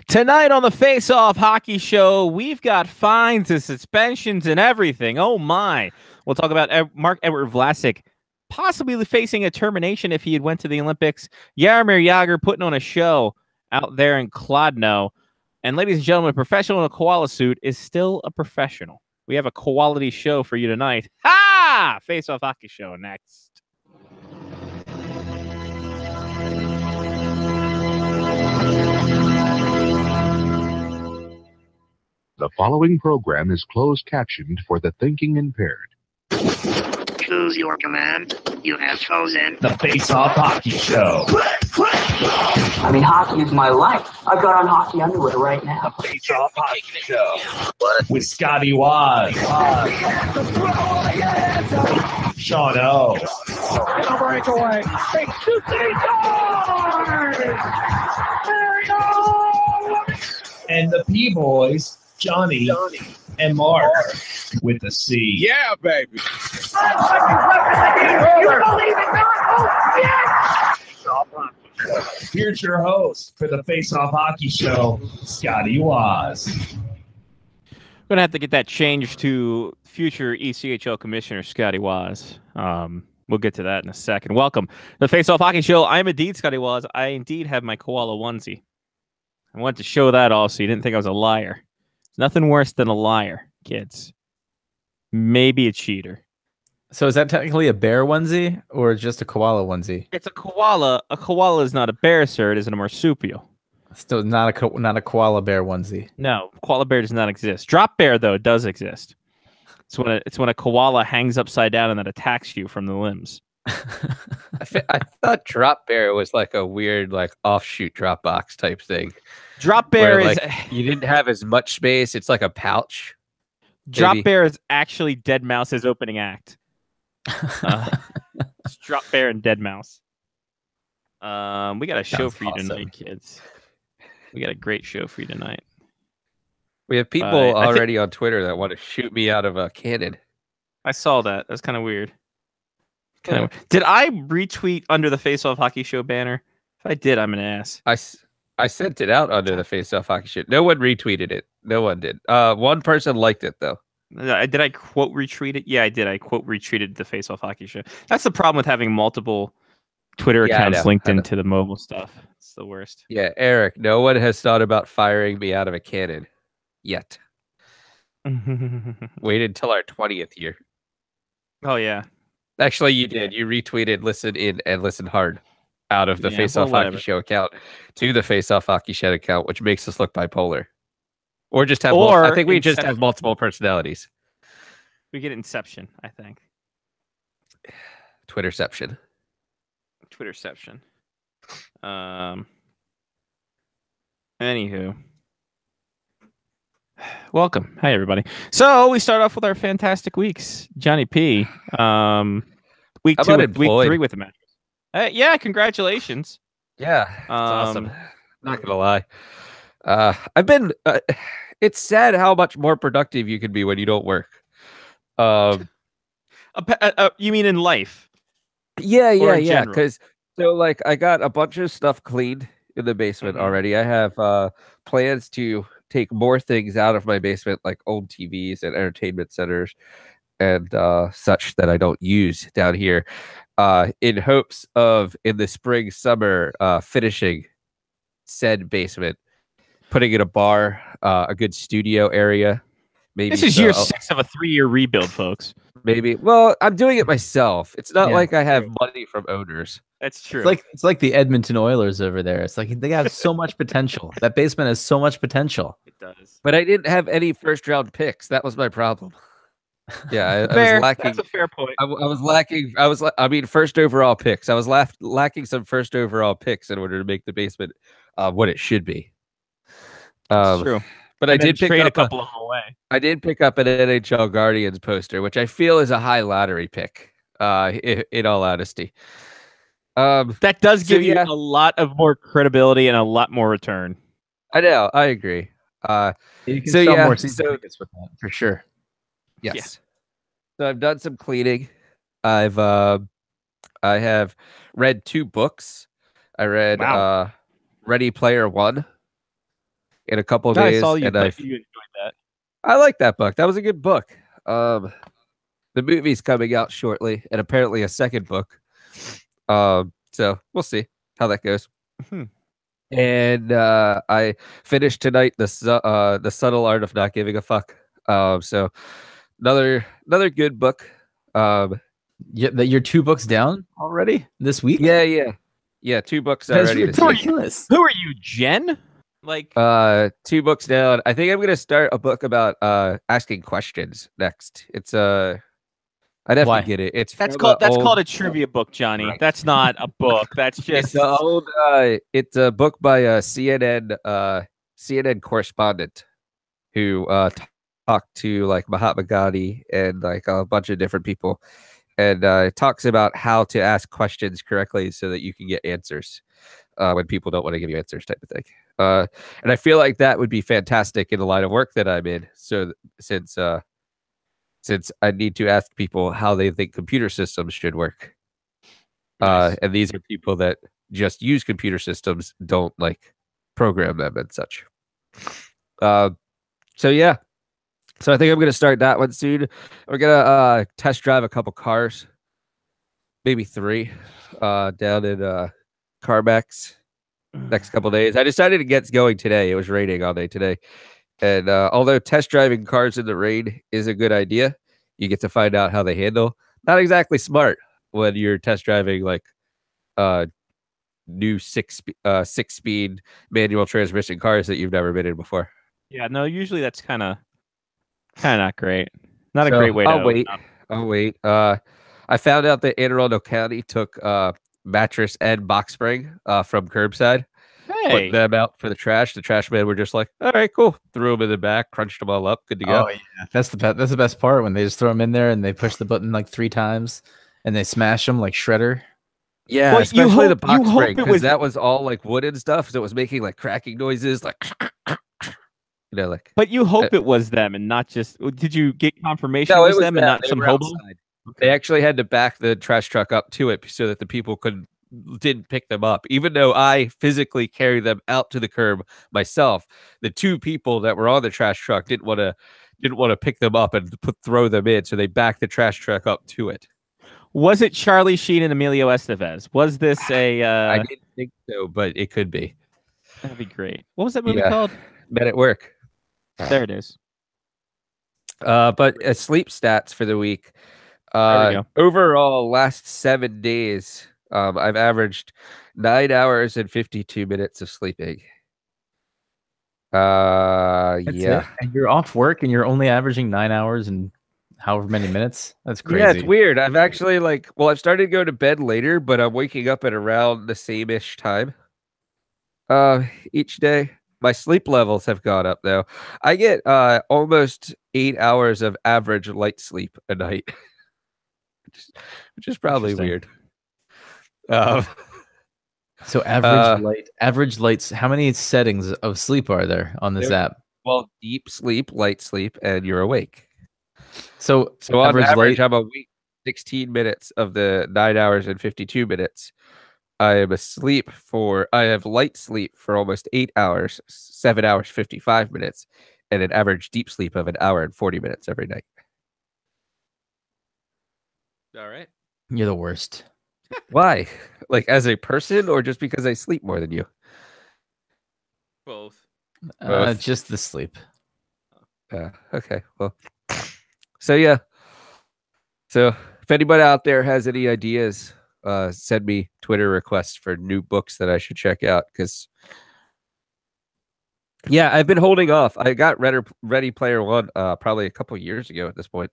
Tonight on the Face Off Hockey Show, we've got fines and suspensions and everything. Oh my! We'll talk about Marc-Edouard Vlasic possibly facing a termination if he had went to the Olympics. Jaromir Jagr putting on a show out there in Kladno. And ladies and gentlemen, a professional in a koala suit is still a professional. We have a quality show for you tonight. Ha! Face Off Hockey Show next. The following program is closed captioned for the thinking impaired. Choose your command. You have chosen the Face Off Hockey Show. I mean, hockey is my life. I've got on hockey underwear right now. The Face Off Hockey Show. With Scotty Waz. Sean O. And a breakaway. And the P-Boys, Johnny and Mark with the C. Yeah, baby. You believe in miracles? Yes! Here's your host for the Face Off Hockey Show, Scotty Waz. We're going to have to get that changed to future ECHL Commissioner Scotty Waz. We'll get to that in a second. Welcome to the Face Off Hockey Show. I'm indeed Scotty Waz. I indeed have my koala onesie. I wanted to show that also. You didn't think I was a liar. It's nothing worse than a liar, kids. Maybe a cheater. So is that technically a bear onesie or just a koala onesie? It's a koala. A koala is not a bear, sir. It is a marsupial. Still not a koala bear onesie. No, koala bear does not exist. Drop bear, though, does exist. It's when a koala hangs upside down and then attacks you from the limbs. I thought drop bear was like a weird offshoot Dropbox type thing. Drop bear is you didn't have as much space. It's like a pouch. Drop bear is actually Dead Mouse's opening act. It's Drop Bear and Dead Mouse. We got a show for you tonight, kids. We got a great show for you tonight. We have people already on Twitter that want to shoot me out of a cannon. I saw that. That's kind of weird. Did I retweet under the Face Off Hockey Show banner? If I did, I'm an ass. I sent it out under the Face Off Hockey Show. No one retweeted it. No one did. One person liked it though. Did I quote retweet it? Yeah, I did. I quote retweeted the Face Off Hockey Show. That's the problem with having multiple Twitter accounts linked into the mobile stuff. It's the worst. Yeah, Eric, no one has thought about firing me out of a cannon yet. Waited until our 20th year. Oh, yeah. Actually, you did. You retweeted Listen In and Listen Hard out of the Face Off Hockey Show account to the Face Off Hockey Show account, which makes us look bipolar. Or just have I think we just have multiple personalities. We get Inception, I think. Twitterception. Anywho. Welcome. Hi, everybody. So we start off with our fantastic weeks. Johnny P. Week 3 with the mattress. Yeah, congratulations. Yeah, it's awesome. Not gonna lie. I've been. It's sad how much more productive you can be when you don't work. You mean in life? Yeah. Because I got a bunch of stuff cleaned in the basement already. I have plans to take more things out of my basement, like old TVs and entertainment centers and such that I don't use down here, in hopes of in the spring, summer, finishing said basement, putting in a bar, a good studio area. Maybe this is year 6 of a 3-year rebuild, folks. Maybe. Well, I'm doing it myself. It's not like I have money from owners. That's true. It's like the Edmonton Oilers over there. It's like they have so much potential. That basement has so much potential. It does. But I didn't have any first-round picks. That was my problem. Yeah, I was lacking. That's a fair point. I was lacking. First overall picks. I was lacking some first overall picks in order to make the basement what it should be. That's true. But I did pick up a couple of them away. I did pick up an NHL Guardians poster, which I feel is a high lottery pick. In all honesty, that does give you a lot of more credibility and a lot more return. I know. I agree. You can sell more season tickets with that for sure. Yes. Yeah. So I've done some cleaning. I have read 2 books. I read Ready Player One in a couple of I days. saw you, and but you enjoyed that. I like that book. That was a good book. The movie's coming out shortly, and apparently a second book. So we'll see how that goes. And I finished tonight the Subtle Art of Not Giving a Fuck. So another good book. You're 2 books down already this week. Yeah. 2 books That's already. This week. ridiculous. Who are you, Jen? Like 2 books down. I think I'm gonna start a book about asking questions next. It's I'd have Why? to get it. It's that's from called a trivia book, Johnny. Right. That's not a book. That's It's just an old. It's a book by a CNN correspondent who talked to like Mahatma Gandhi and like a bunch of different people, and it talks about how to ask questions correctly so that you can get answers when people don't want to give you answers, type of thing. And I feel like that would be fantastic in the line of work that I'm in. So since I need to ask people how they think computer systems should work. Nice. And these are people that just use computer systems, don't like program them and such. So yeah. So I think I'm going to start that one soon. We're going to test drive a couple cars, maybe 3, down in CarMax next couple days. I decided to get going today. It was raining all day today. And although test driving cars in the rain is a good idea, you get to find out how they handle. Not exactly smart when you're test driving like new 6-speed manual transmission cars that you've never been in before. yeah. No, usually that's kind of not great. Not a great way to. I'll wait. I found out that Anne Arundel County took mattress and box spring from curbside. Hey, Put them out for the trash. The trash men were just like, all right, cool. Threw them in the back, crunched them all up, good to go. Oh yeah, that's the best part when they just throw them in there and they push the button like 3 times and they smash them like Shredder. Yeah, Well, you especially the hope- box you hope spring it because was- that was all like wood and stuff, so it was making like cracking noises, like like. but you hope it was them and not just. Did you get confirmation No, it it was was them and them. not They some were hobo? outside. They actually had to back the trash truck up to it so that the people didn't pick them up. Even though I physically carried them out to the curb myself, the 2 people that were on the trash truck didn't want to pick them up and throw them in, so they backed the trash truck up to it. Was it Charlie Sheen and Emilio Estevez? Was this a? I didn't think so, but it could be. That'd be great. What was that movie Yeah. called? Men at Work. There it is. But sleep stats for the week. There we go. Overall, last 7 days, I've averaged 9 hours and 52 minutes of sleeping. That's Yeah. it? And you're off work and you're only averaging 9 hours and however many minutes. That's crazy. Yeah, it's weird. I've actually I've started to go to bed later, but I'm waking up at around the same-ish time. Each day. My sleep levels have gone up though. I get almost 8 hours of average light sleep a night. which is probably Interesting. weird. So average lights. How many settings of sleep are there on this There- app? Well, deep sleep, light sleep, and you're awake. So on average average, light. I'm awake 16 minutes of the 9 hours and 52 minutes. I am asleep I have light sleep for almost 8 hours, 7 hours, 55 minutes, and an average deep sleep of an hour and 40 minutes every night. All right. You're the worst. Why? Like as a person or just because I sleep more than you? Both. Both. Just the sleep. Okay. Well, so yeah. So if anybody out there has any ideas, send me Twitter requests for new books that I should check out. Because yeah, I've been holding off. I got Ready Player One probably a couple years ago at this point,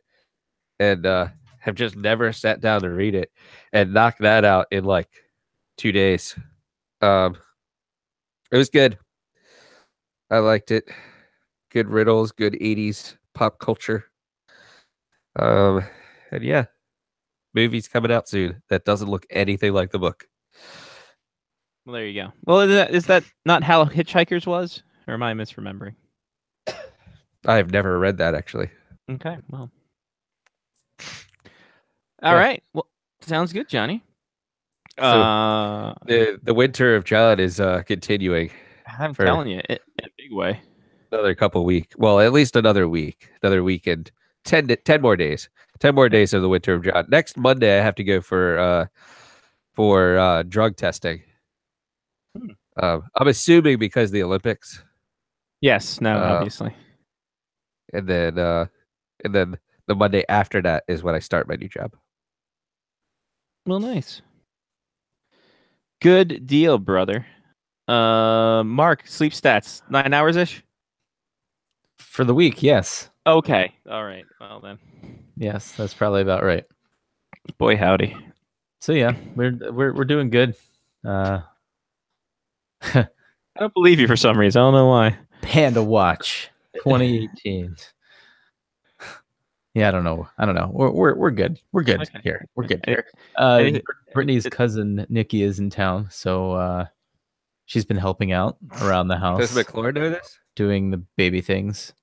and have just never sat down to read it and knocked that out in like 2 days. It was good. I liked it. Good riddles, good 80s pop culture. And yeah, movie's coming out soon that doesn't look anything like the book. Well, there you go. Well, is that not how Hitchhikers was, or am I misremembering? I have never read that actually. Okay, well, all right. Well, sounds good, Johnny. The winter of John is continuing. I'm telling you, in a big way. another couple week. Well, at least another week, another weekend. 10 more days. 10 more days of the winter of John. Next Monday, I have to go for drug testing. I'm assuming because of the Olympics. Yes. No. Obviously. And then the Monday after that is when I start my new job. Well, nice. Good deal, brother. Mark, sleep stats 9 hours ish For the week, yes. Okay. All right. Well then. Yes, that's probably about right. Boy, howdy. So yeah, we're doing good. I don't believe you for some reason. I don't know why. Panda Watch 2018. Yeah, I don't know. We're good. We're good here. We're good here. Brittany's cousin Nikki is in town, so she's been helping out around the house. Does McClure know this? Doing the baby things.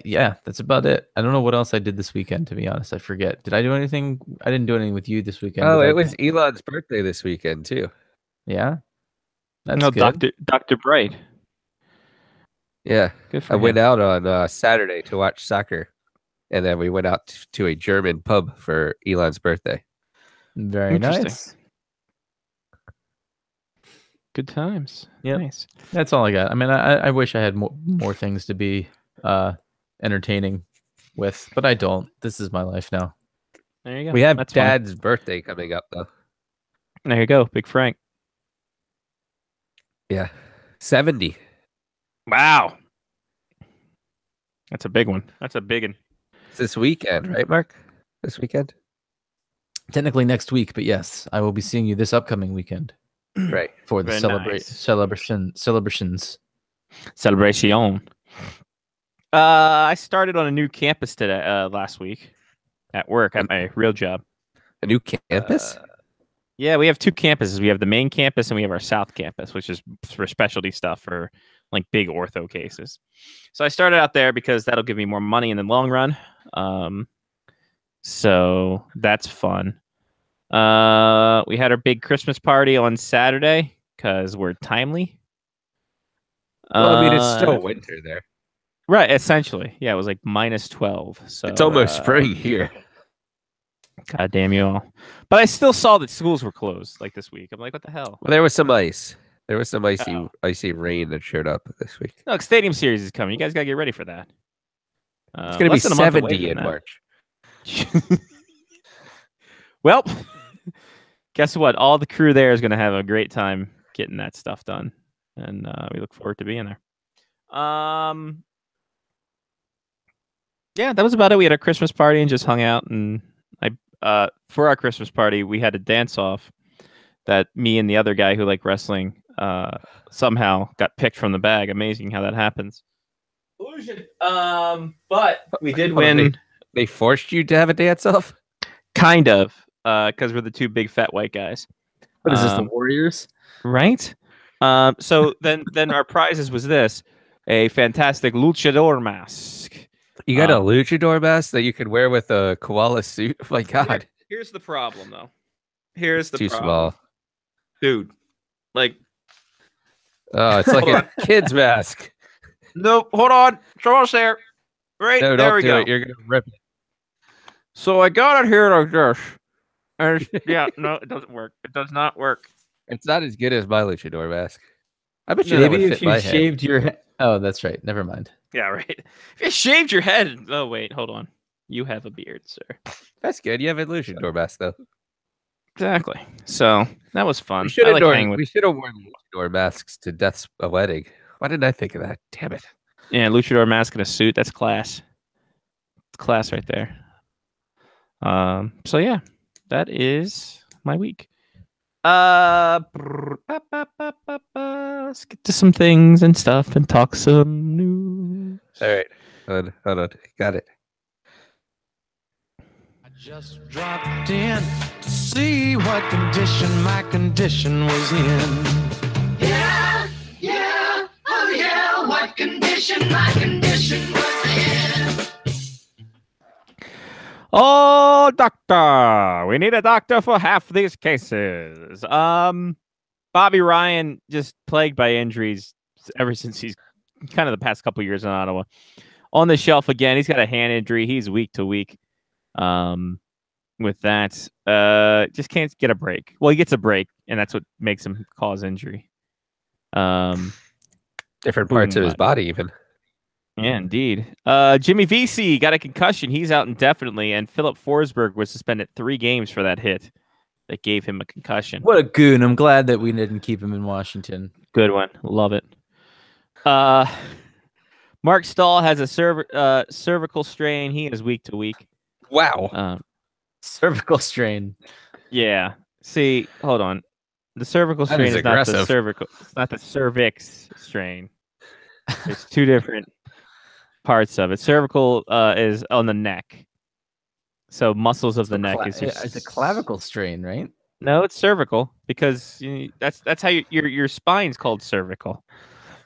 Yeah, that's about it. I don't know what else I did this weekend, to be honest. I forget. Did I do anything? I didn't do anything with you this weekend. Oh, it was Elon's birthday this weekend too. Yeah, that's no, good. Dr. Bright. Yeah, good for I him. went out on Saturday to watch soccer, and then we went out to a German pub for Elon's birthday. Very nice. Good times. Yeah, nice. That's all I got. I mean, I wish I had more things to be entertaining with, but I don't. This is my life now. There you go. We have That's Dad's fine. birthday coming up though. There you go, Big Frank. Yeah, 70. Wow, that's a big one. That's a big one. It's this weekend, right, Mark? This weekend? Technically next week, but yes, I will be seeing you this upcoming weekend. Right. For the Very nice. celebrations. Celebration. I started on a new campus today, last week, at work at my real job. A new campus? Yeah, we have two campuses. We have the main campus and we have our south campus, which is for specialty stuff for like big ortho cases. So I started out there because that'll give me more money in the long run. So that's fun. We had our big Christmas party on Saturday because we're timely. Well, I mean, it's still winter there. Right, essentially. Yeah, it was like minus 12. So It's almost spring here. God damn you all. But I still saw that schools were closed like this week. I'm like, what the hell? Well, there was some ice. There was some icy rain that showed up this week. Look, Stadium Series is coming. You guys got to get ready for that. It's going to be 70 in March. Well, guess what? All the crew there is going to have a great time getting that stuff done. And we look forward to being there. Yeah, that was about it. We had a Christmas party and just hung out. And for our Christmas party, we had a dance-off that me and the other guy who liked wrestling somehow got picked from the bag. Amazing how that happens. Illusion. But we did win. They forced you to have a dance-off? Kind of, because we're the two big fat white guys. What is this, the Warriors? Right? So then our prizes was this: a fantastic luchador mask. You got a luchador mask that you could wear with a koala suit? Oh my God. Here's the problem, though. Here's the Too problem. small. Dude. Like. Oh, it's like a kid's mask. Nope. Hold on. It's almost there. Right No, there we do go. It. You're going to rip it. So I got it here like this. And yeah, no, it doesn't work. It does not work. It's not as good as my luchador mask. I bet you Maybe that if you shaved your head. Oh, that's right. Never mind. Yeah, right. If you shaved your head. Oh, wait. Hold on. You have a beard, sir. That's good. You have a luchador mask, though. Exactly. So that was fun. We should have worn luchador masks to Death's Wedding. Why didn't I think of that? Damn it. Yeah, luchador mask and a suit. That's class. It's class right there. So yeah, that is my week. Let's get to some things and stuff and talk some news. All right. Hold on. Got it. I just dropped in to see what condition my condition was in. Yeah, oh yeah, what condition my condition was in. Oh, doctor! We need a doctor for half these cases. Bobby Ryan just plagued by injuries ever since he's kind of the past couple years in Ottawa. On the shelf again. He's got a hand injury. He's week to week. With that, just can't get a break. Well, he gets a break, and that's what makes him cause injury. Different parts of his body, even. Yeah, indeed. Jimmy VC got a concussion. He's out indefinitely, and Philip Forsberg was suspended 3 games for that hit that gave him a concussion. What a goon. I'm glad that we didn't keep him in Washington. Good one. Love it. Mark Stahl has a cervical strain. He is week to week. Wow. Cervical strain. Yeah. See, hold on. The cervical strain is not the cervical. It's not the cervix strain. There's 2 different parts of it. Cervical is on the neck. So muscles of the neck is just... It's a clavicle strain, right? No, it's cervical because that's how your spine's called cervical.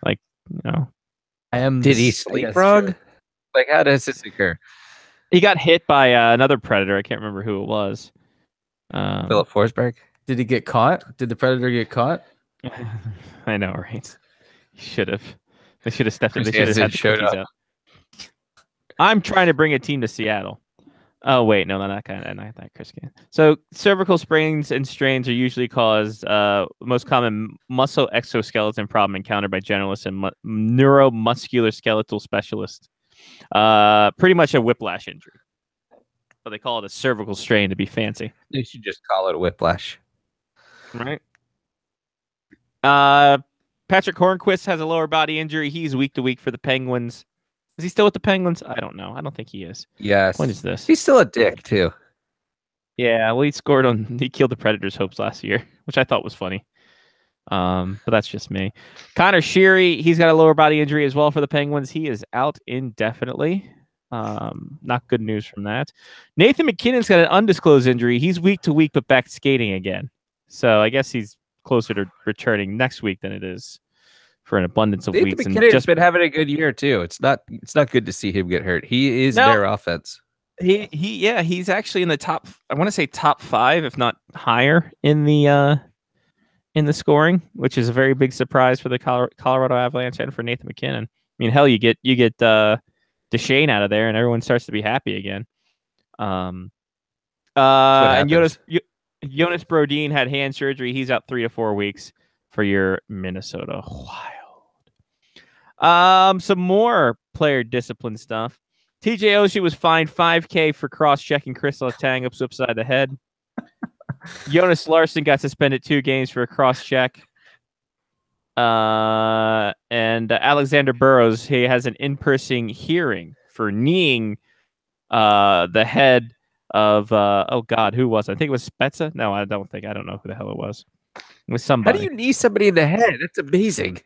Like, you know. Did he sleep wrong? Like, how does this occur? He got hit by another predator. I can't remember who it was. Philip Forsberg. Did he get caught? Did the predator get caught? I know, right? He should have. They should have stepped in. They should have had the cookies out. I'm trying to bring a team to Seattle. Oh wait, no, not that Chris can. So cervical sprains and strains are usually caused most common muscle exoskeleton problem encountered by generalists and neuromuscular skeletal specialists. Pretty much a whiplash injury, but they call it a cervical strain to be fancy. They should just call it a whiplash, right? Patrick Hornquist has a lower body injury. He's week to week for the Penguins. Is he still with the Penguins? I don't know. I don't think he is. Yes. When is this? He's still a dick too. Yeah. Well, he killed the Predators' hopes last year, which I thought was funny. But that's just me. Connor Sheary, he's got a lower body injury as well for the Penguins. He is out indefinitely. Not good news from that. Nathan McKinnon's got an undisclosed injury. He's week to week, but back skating again. So I guess he's closer to returning next week than it is for an abundance of Nathan weeks. McKinnon's just been having a good year too. It's not good to see him get hurt. He is their offense. He's actually in the top. I want to say top 5, if not higher, in the scoring, which is a very big surprise for the Colorado Avalanche and for Nathan McKinnon. I mean, hell, you get Duchesne out of there, and everyone starts to be happy again. And Jonas Brodin had hand surgery. He's out 3 to 4 weeks for your Minnesota Wild. Some more player discipline stuff. TJ Oshie was fined $5,000 for cross-checking Chris Letang upside the head. Jonas Larson got suspended 2 games for a cross-check. And Alexander Burrows, he has an in-person hearing for kneeing the head of oh God, who was it? I think it was Spezza. No, I don't know who the hell it was. It was somebody. How do you knee somebody in the head? That's amazing.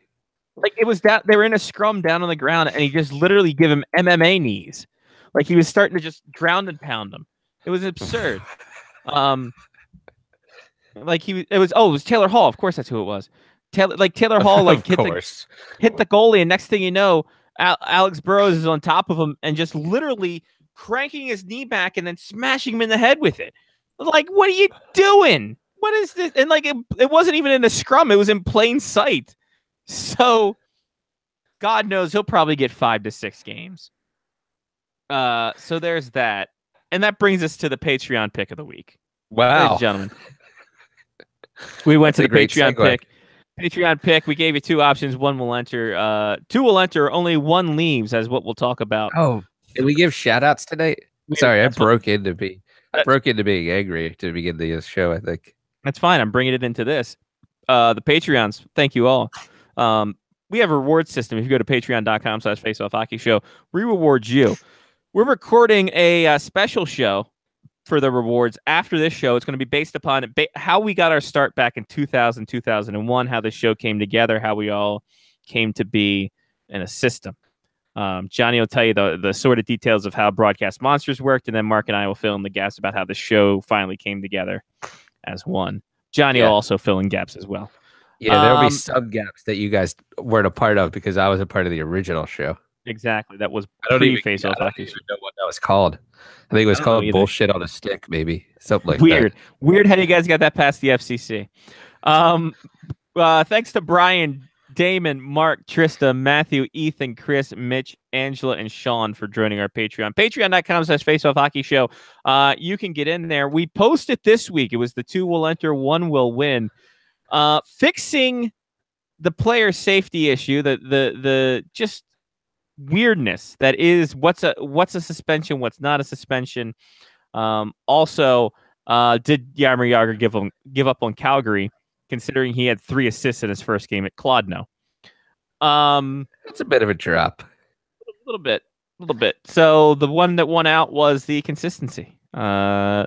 Like, it was that they were in a scrum down on the ground, and he just literally give him MMA knees. Like, he was starting to just ground and pound them. It was absurd. It was Taylor Hall. Of course, that's who it was. Taylor Hall hit the goalie, and next thing you know, Alex Burrows is on top of him and just literally cranking his knee back and then smashing him in the head with it. Like, what are you doing? What is this? And it wasn't even in a scrum; it was in plain sight. So, God knows he'll probably get 5 to 6 games. So there's that, and that brings us to the Patreon pick of the week. Wow, ladies and gentlemen, we went to the Patreon pick. Patreon pick. We gave you 2 options. 1 will enter. 2 will enter. Only 1 leaves, as what we'll talk about. Oh, did we give shout outs tonight? Sorry, I broke into being angry to begin the show, I think. That's fine. I'm bringing it into this. The Patreons, thank you all. We have a reward system. If you go to patreon.com/faceoffhockeyshow, we reward you. We're recording a special show for the rewards after this show. It's going to be based upon how we got our start back in 2000, 2001, how the show came together, how we all came to be in a system. Johnny will tell you the sort of details of how Broadcast Monsters worked, and then Mark and I will fill in the gaps about how the show finally came together as one. Johnny will also fill in gaps as well. Yeah, there'll be some gaps that you guys weren't a part of because I was a part of the original show. Exactly. That was I don't even know what that was called. I think it was called Bullshit on a Stick, maybe. Something like that. Weird how you guys got that past the FCC. Thanks to Brian, Damon, Mark, Trista, Matthew, Ethan, Chris, Mitch, Angela, and Sean for joining our Patreon. Patreon.com/FaceOffHockeyShow. You can get in there. We posted this week. It was the 2 will enter, 1 will win. Fixing the player safety issue, the just weirdness that is what's a suspension, what's not a suspension. Also, did Jaromir Jagr give up on Calgary, considering he had 3 assists in his first game at Kladno? It's a bit of a drop. A little bit. So the one that won out was the consistency. Can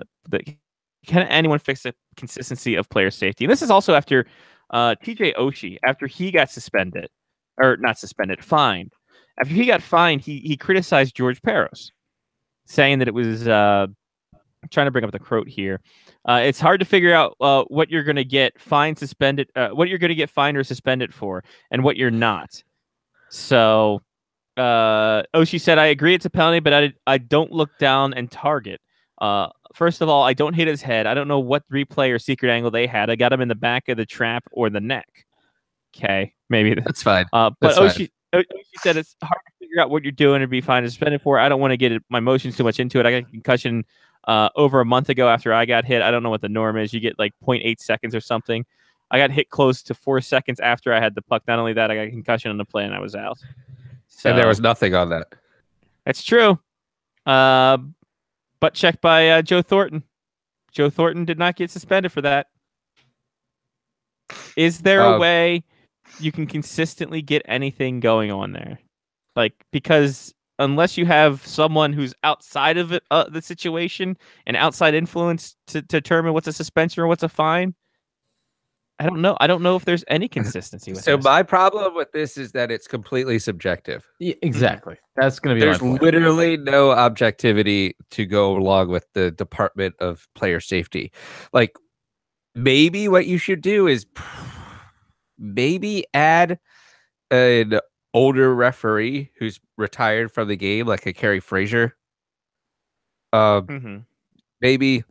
anyone fix the consistency of player safety? And this is also after TJ Oshie, after he got fined. After he got fined, he criticized George Peros, saying that it was I'm trying to bring up the quote here. It's hard to figure out what you're going to get fined, suspended, what you're going to get fined or suspended for, and what you're not. So Oshie said, "I agree it's a penalty, but I don't look down and target. First of all, I don't hit his head. I don't know what replay or secret angle they had. I got him in the back of the trap or the neck." Okay, maybe that's fine. But Oshie said it's hard to figure out what you're doing and be fined and suspended for. I don't want to get my emotions too much into it. I got a concussion over a month ago after I got hit. I don't know what the norm is. You get like 0.8 seconds or something. I got hit close to 4 seconds after I had the puck. Not only that, I got a concussion on the play and I was out. So, and there was nothing on that. That's true. Butt check by Joe Thornton. Joe Thornton did not get suspended for that. Is there a way you can consistently get anything going on there? Like, because unless you have someone who's outside of it, the situation and outside influence to determine what's a suspension or what's a fine, I don't know. I don't know if there's any consistency with so this. My problem with this is that it's completely subjective. Yeah, exactly. That's going to be There's literally no objectivity to go along with the Department of Player Safety. Like, maybe what you should do is maybe add an older referee who's retired from the game, like a Kerry Fraser. Maybe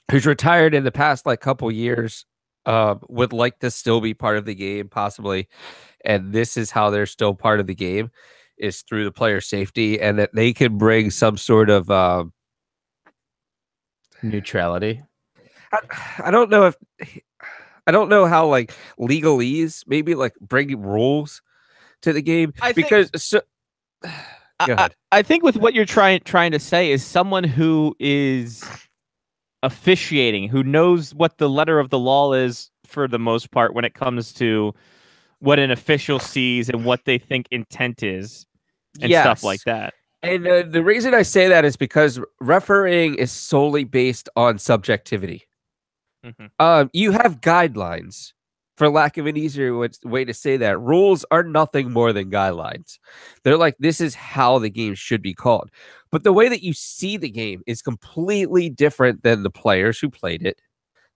who's retired in the past like couple years. Would like to still be part of the game, possibly, and this is how they're still part of the game, is through the player safety, and that they can bring some sort of neutrality. I don't know how like legalese maybe like bring rules to the game I think with what you're trying to say is someone who is officiating, who knows what the letter of the law is for the most part when it comes to what an official sees and what they think intent is and stuff like that. And the reason I say that is because refereeing is solely based on subjectivity. You have guidelines, for lack of an easier way to say that. Rules are nothing more than guidelines. They're like, this is how the game should be called. But the way that you see the game is completely different than the players who played it,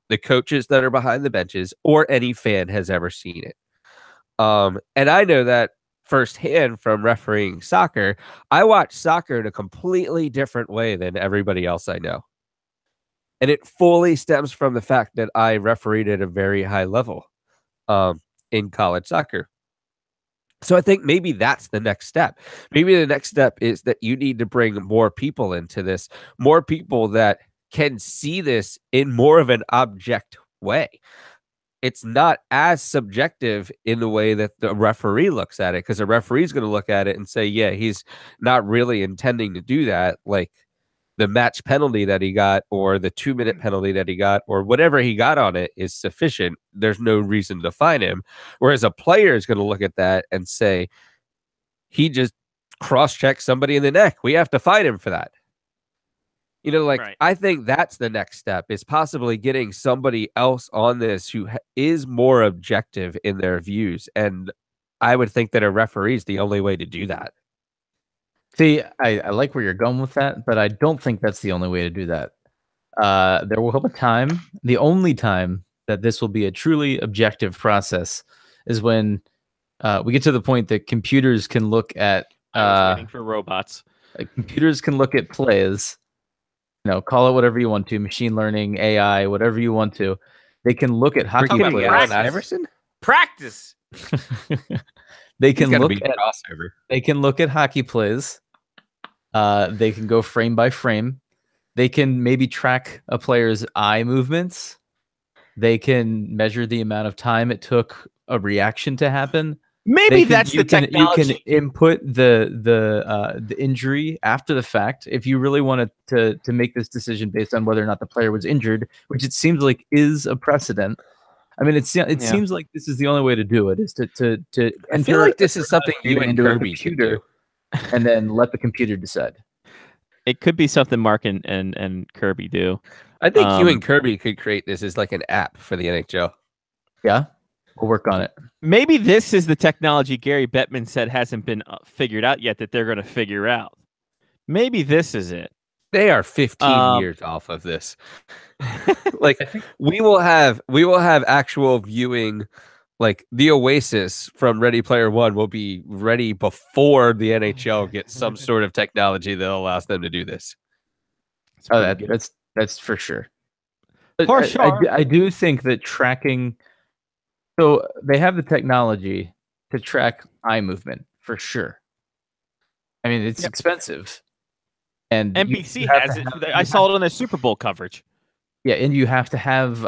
the coaches that are behind the benches, or any fan has ever seen it. And I know that firsthand from refereeing soccer. I watch soccer in a completely different way than everybody else I know. And it fully stems from the fact that I refereed at a very high level in college soccer. So I think maybe that's the next step. Maybe the next step is that you need to bring more people into this, more people that can see this in more of an object way. It's not as subjective in the way that the referee looks at it, because the referee is going to look at it and say, yeah, he's not really intending to do that. Like the match penalty that he got, or the 2-minute penalty that he got, or whatever he got on it is sufficient. There's no reason to fine him. Whereas a player is going to look at that and say, he just cross-checked somebody in the neck. We have to fine him for that. You know, like, right. I think that's the next step, is possibly getting somebody else on this who is more objective in their views. And I would think that a referee is the only way to do that. See, I like where you're going with that, but I don't think that's the only way to do that. There will come a time, the only time that this will be a truly objective process is when we get to the point that computers can look at... waiting for robots. Computers can look at plays, you know, call it whatever you want to, machine learning, AI, whatever you want to. They can look at hockey players. Allen Iverson? Practice. They can He's gotta look be at crossover. They can look at hockey plays. They can go frame by frame. They can maybe track a player's eye movements. They can measure the amount of time it took a reaction to happen. Maybe that's the technology. You can input the injury after the fact if you really wanted to make this decision based on whether or not the player was injured, which it seems like is a precedent. I mean, it seems like this is the only way to do it, is to I feel like this is something you and Kirby should do, and then let the computer decide. It could be something Mark and Kirby do. I think you and Kirby could create this as like an app for the NHL. Yeah, we'll work on it. Maybe this is the technology Gary Bettman said hasn't been figured out yet that they're going to figure out. Maybe this is it. They are 15 years off of this. Like we will have actual viewing. Like the Oasis from Ready Player One will be ready before the NHL gets some sort of technology that allows them to do this. Oh, that's for sure. For sure. I do think that tracking. So they have the technology to track eye movement for sure. I mean, it's expensive. And NBC has it. I saw it on their Super Bowl coverage. Yeah, and you have to have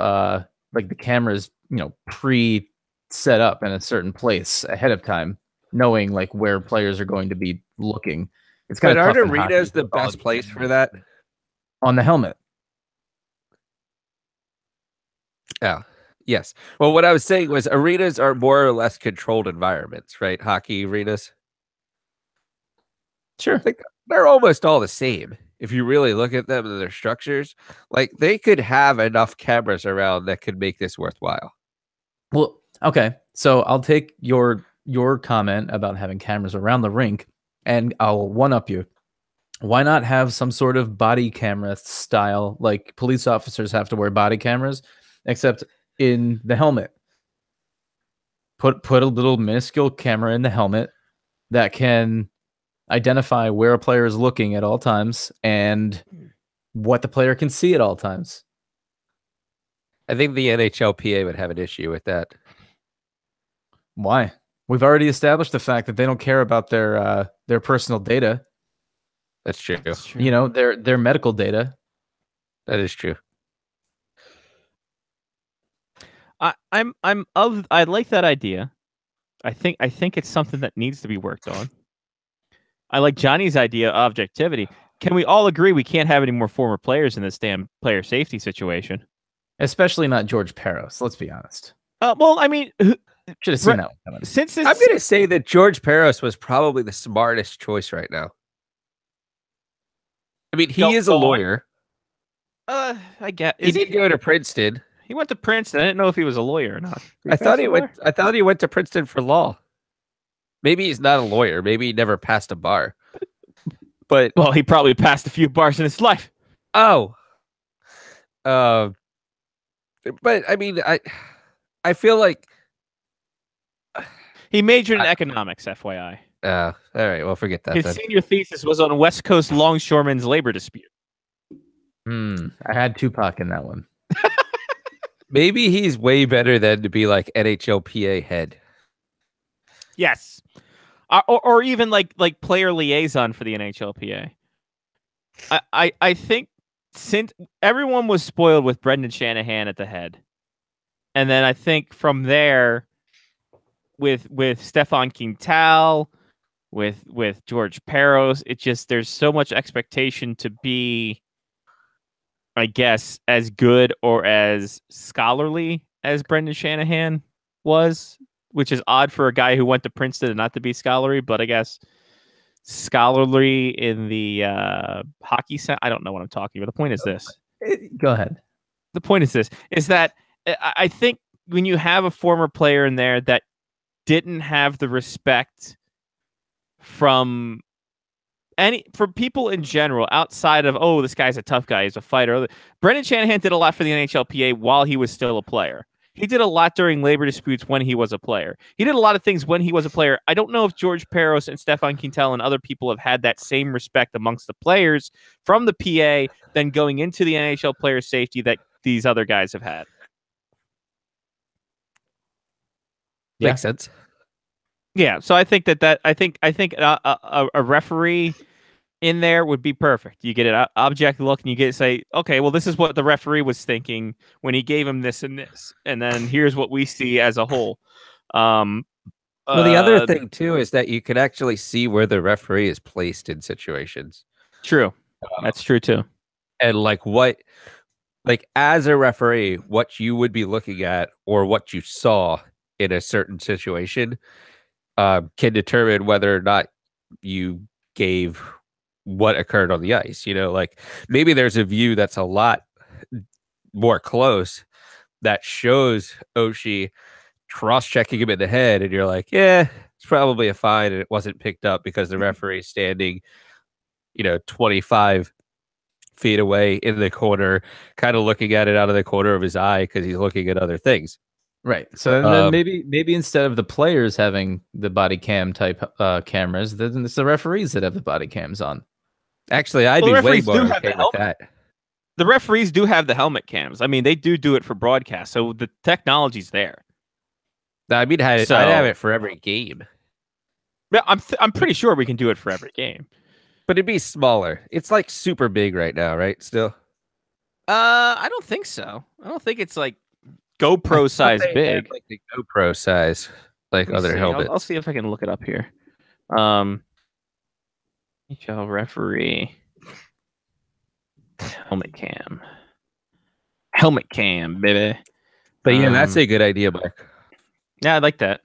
like the cameras, pre-set up in a certain place ahead of time, knowing like where players are going to be looking. It's kind of aren't arenas the best place for that? On the helmet. Yeah. Yes. Well, what I was saying was arenas are more or less controlled environments, right? Hockey arenas. Sure. They're almost all the same. If you really look at them and their structures, like they could have enough cameras around that could make this worthwhile. Well, okay. So I'll take your comment about having cameras around the rink and I'll one-up you. Why not have some sort of body camera style, like police officers have to wear body cameras, except in the helmet? Put a little minuscule camera in the helmet that can identify where a player is looking at all times and what the player can see at all times. I think the NHLPA would have an issue with that. Why? We've already established the fact that they don't care about their personal data. That's true. Their medical data. That is true. I like that idea. I think it's something that needs to be worked on. I like Johnny's idea of objectivity. Can we all agree we can't have any more former players in this damn player safety situation? Especially not George Peros, let's be honest. Well, I mean, should have seen that one coming. I'm going to say that George Peros was probably the smartest choice right now. I mean, he is a lawyer. I get. He did go to Princeton. He went to Princeton. I didn't know if he was a lawyer or not. I thought he went to Princeton for law. Maybe he's not a lawyer. Maybe he never passed a bar. But he probably passed a few bars in his life. Oh. But I mean, I feel like he majored in economics, FYI. All right, well, forget that. His senior thesis was on West Coast longshoremen's labor dispute. I had Tupac in that one. Maybe he's way better than to be like NHLPA head. Yes, or even like player liaison for the NHLPA. I think since everyone was spoiled with Brendan Shanahan at the head, and then I think from there with Stefan Quintal, with George Peros, it just there's so much expectation to be, I guess, as good or as scholarly as Brendan Shanahan was, which is odd for a guy who went to Princeton and not to be scholarly, but I guess scholarly in the hockey sense. I don't know what I'm talking about. The point is this. Go ahead. The point is this, is that I think when you have a former player in there that didn't have the respect from people in general, outside of, oh, this guy's a tough guy, he's a fighter. Brendan Shanahan did a lot for the NHLPA while he was still a player. He did a lot during labor disputes when he was a player. He did a lot of things when he was a player. I don't know if George Peros and Stefan Quintal and other people have had that same respect amongst the players from the PA than going into the NHL player safety that these other guys have had. Yeah. Makes sense. Yeah, so I think I think a referee in there would be perfect. You get an object look, and you get say, okay, well, this is what the referee was thinking when he gave him this and this, and then here's what we see as a whole. Well, the other thing too is that you can actually see where the referee is placed in situations. True, that's true too. And like as a referee, what you would be looking at or what you saw in a certain situation can determine whether or not you gave what occurred on the ice. You know, like maybe there's a view that's a lot more close that shows Oshie cross-checking him in the head, and you're like, yeah, it's probably a fine, and it wasn't picked up because the referee's standing, 25 feet away in the corner, kind of looking at it out of the corner of his eye because he's looking at other things. Right. So then maybe instead of the players having the body cam type cameras, then it's the referees that have the body cams on. Actually, I'd be way more okay with that. The referees do have the helmet cams. I mean, they do it for broadcast, so the technology's there. I mean, I'd have it for every game. Yeah, I'm pretty sure we can do it for every game, but it'd be smaller. It's like super big right now, right? Still, I don't think so. I don't think it's like GoPro size big, like the GoPro size, like other helmets. I'll see if I can look it up here. NHL referee helmet cam, baby. But yeah, that's a good idea, Mark. Yeah, I like that.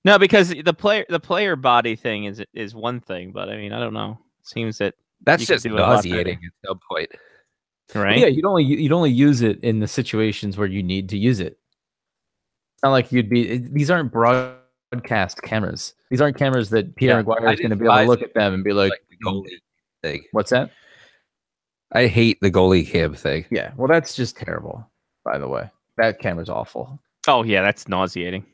No, because the player body thing is one thing, but I mean, I don't know. It seems that that's just nauseating at some point, right? Yeah, you'd only use it in the situations where you need to use it. It's not like these aren't broadcast cameras. These aren't cameras that Pierre McGuire is going to be able to look at them and be like the goalie thing. What's that? I hate the goalie cam thing. Yeah, well, that's just terrible. By the way, that camera's awful. Oh yeah, that's nauseating.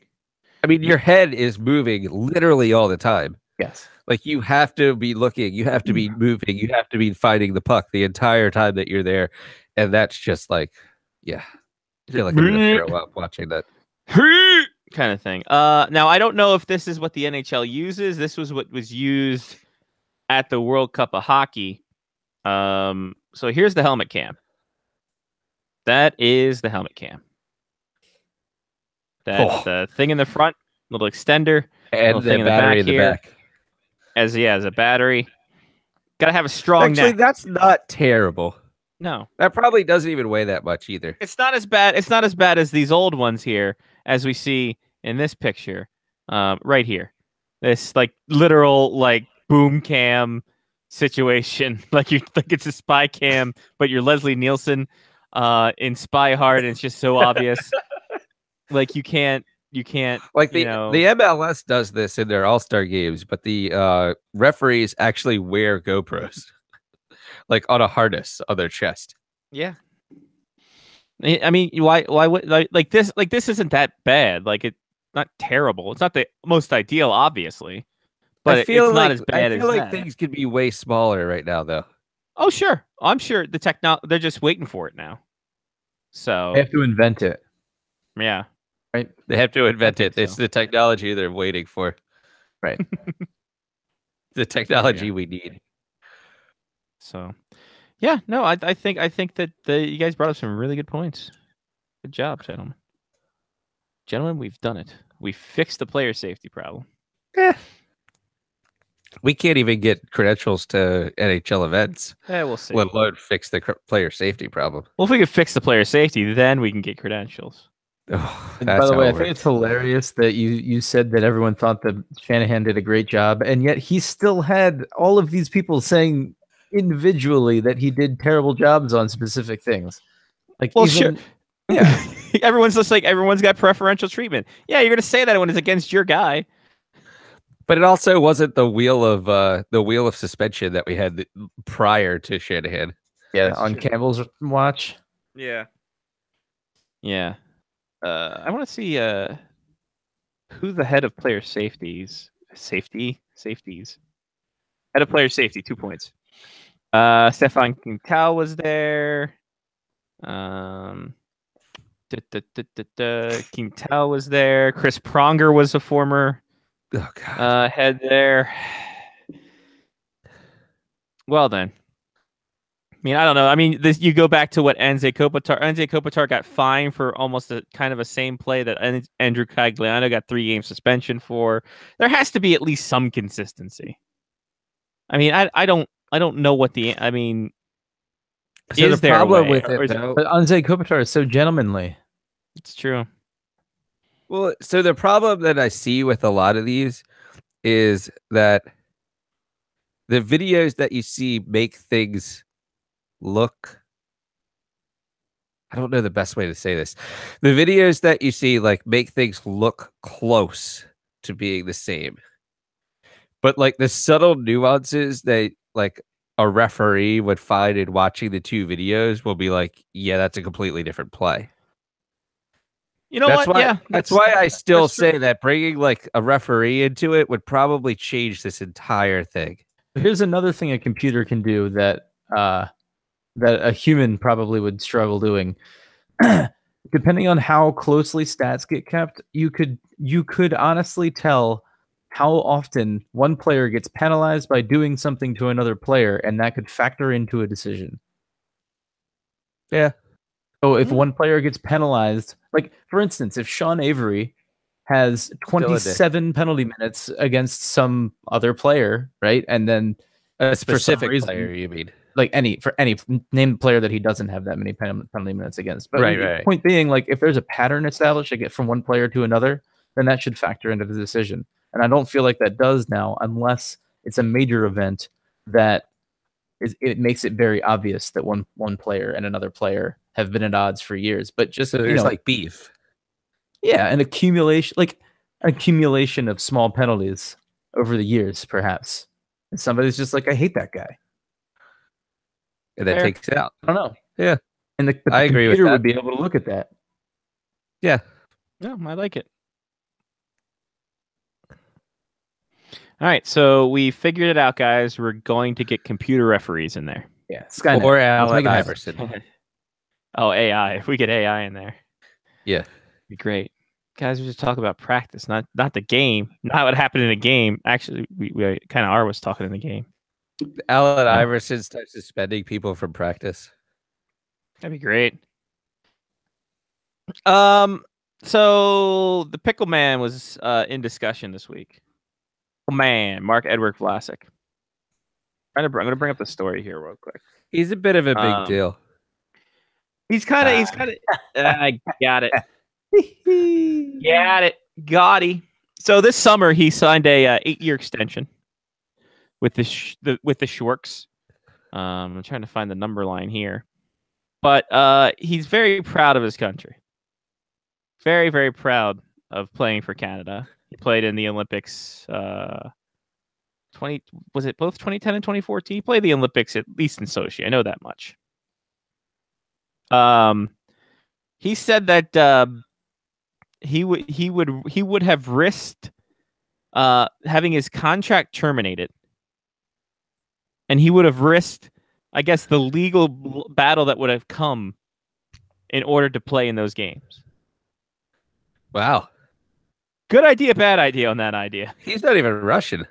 I mean, your head is moving literally all the time. Yes. Like you have to be looking, you have to be moving, you have to be finding the puck the entire time that you're there. And that's just like, yeah. I feel like I'm going to throw up watching that. Kind of thing. Now, I don't know if this is what the NHL uses. This was what was used at the World Cup of Hockey. So here's the helmet cam. That is the helmet cam. That's the thing in the front, little extender, and the battery in the back. As a battery. Got to have a strong neck. That's not terrible. No, that probably doesn't even weigh that much either. It's not as bad. It's not as bad as these old ones here, as we see in this picture, right here. This like literal like boom cam situation, like it's a spy cam, but you're Leslie Nielsen in Spy Hard, and it's just so obvious. Like you can't like the MLS does this in their All-Star games, but the referees actually wear GoPros like on a harness on their chest. Yeah. I mean, why would like this isn't that bad. Like it's not terrible. It's not the most ideal, obviously. But it's not as bad as I feel like that. Things could be way smaller right now though. Oh sure. I'm sure they're just waiting for it now. So they have to invent it. Yeah. Right. They have to invent it. So. It's the technology they're waiting for. Right. The technology we need. So, yeah, no, I think that you guys brought up some really good points. Good job, gentlemen. Gentlemen, we've done it. We fixed the player safety problem. We can't even get credentials to NHL events. We'll see. Let alone fix the player safety problem. Well, if we could fix the player safety, then we can get credentials. Oh, by the way, I think it's hilarious that you said that everyone thought that Shanahan did a great job, and yet he still had all of these people saying individually that he did terrible jobs on specific things. Like, well, sure, yeah. Everyone's got preferential treatment. Yeah, you're gonna say that when it's against your guy. But it also wasn't the wheel of suspension that we had prior to Shanahan. Yeah, that's on true. Campbell's watch. Yeah. Yeah. I want to see who's the head of player safeties. Safeties. Head of player safety, 2 points. Stefan Quintal was there. Darren Quintel was there. Chris Pronger was a former head there. Well then. I mean, I don't know. I mean, you go back to what Anze Kopitar. Anze Kopitar got fined for almost a kind of a same play that Andrew Cagliano got 3-game suspension for. There has to be at least some consistency. I mean, I don't know what the. I mean, so is the there problem a way, with it, though, but Anze Kopitar is so gentlemanly. It's true. Well, so the problem that I see with a lot of these is that the videos that you see make things look, I don't know the best way to say this. The videos that you see like make things look close to being the same. But like the subtle nuances that like a referee would find in watching the two videos will be like, yeah, that's a completely different play. You know what? Yeah, that's why I still say that bringing like a referee into it would probably change this entire thing. Here's another thing a computer can do that that a human probably would struggle doing. Depending on how closely stats get kept, you could honestly tell how often one player gets penalized by doing something to another player, and that could factor into a decision. Yeah. So if one player gets penalized, like for instance, if Sean Avery has 27 penalty minutes against some other player, right? And then a specific player, you mean? Like name the player that he doesn't have that many penalty minutes against. But right. Point being, like if there's a pattern established to get from one player to another, then that should factor into the decision. And I don't feel like that does now, unless it's a major event that it makes it very obvious that one player and another player have been at odds for years. But just so there's like beef. Yeah, an accumulation of small penalties over the years, perhaps. And somebody's just like, I hate that guy. And that takes it out. I don't know. Yeah. And the I agree with computer that. would be able to look at that. Yeah. Yeah, I like it. All right, so we figured it out, guys. We're going to get computer referees in there. Yeah, Skynet. Or Allen Iverson. Oh, AI. If we get AI in there. Yeah. Be great. Guys, we just talk about practice, not the game. Not what happened in a game. Actually, we kind of are was talking in the game. Allen Iverson starts suspending people from practice. That'd be great. So the Pickle Man was in discussion this week. Man, Marc-Edouard Vlasic. I'm gonna bring up the story here real quick. He's a bit of a big deal. He's kind of. I got it. Got it. So this summer he signed a 8-year extension with the Shorks. I'm trying to find the number line here, but he's very proud of his country. Very, very proud of playing for Canada. He played in the Olympics. Was it both 2010 and 2014? He played the Olympics at least in Sochi. I know that much. He said that he would have risked having his contract terminated, and he would have risked, I guess, the legal battle that would have come in order to play in those games. Wow. Good idea, bad idea on that idea. He's not even Russian.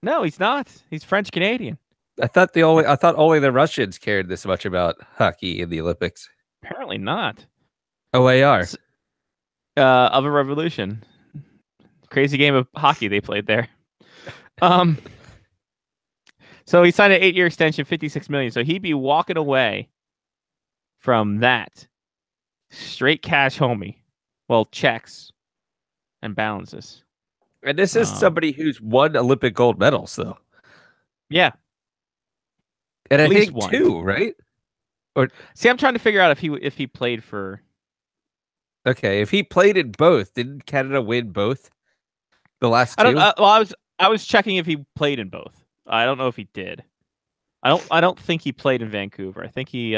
No, he's not. He's French Canadian. I thought only the Russians cared this much about hockey in the Olympics. Apparently not. OAR. Of a Revolution. Crazy game of hockey they played there. So he signed an 8-year extension, $56 million. So he'd be walking away from that. Straight cash homie. Well, checks and balances. And this is somebody who's won Olympic gold medals, though. Yeah. And At I least think one. 2, right? Or see, I'm trying to figure out if he played for. Okay, if he played in both, didn't Canada win both? The last 2? I was checking if he played in both. I don't know if he did. I don't think he played in Vancouver. I think he.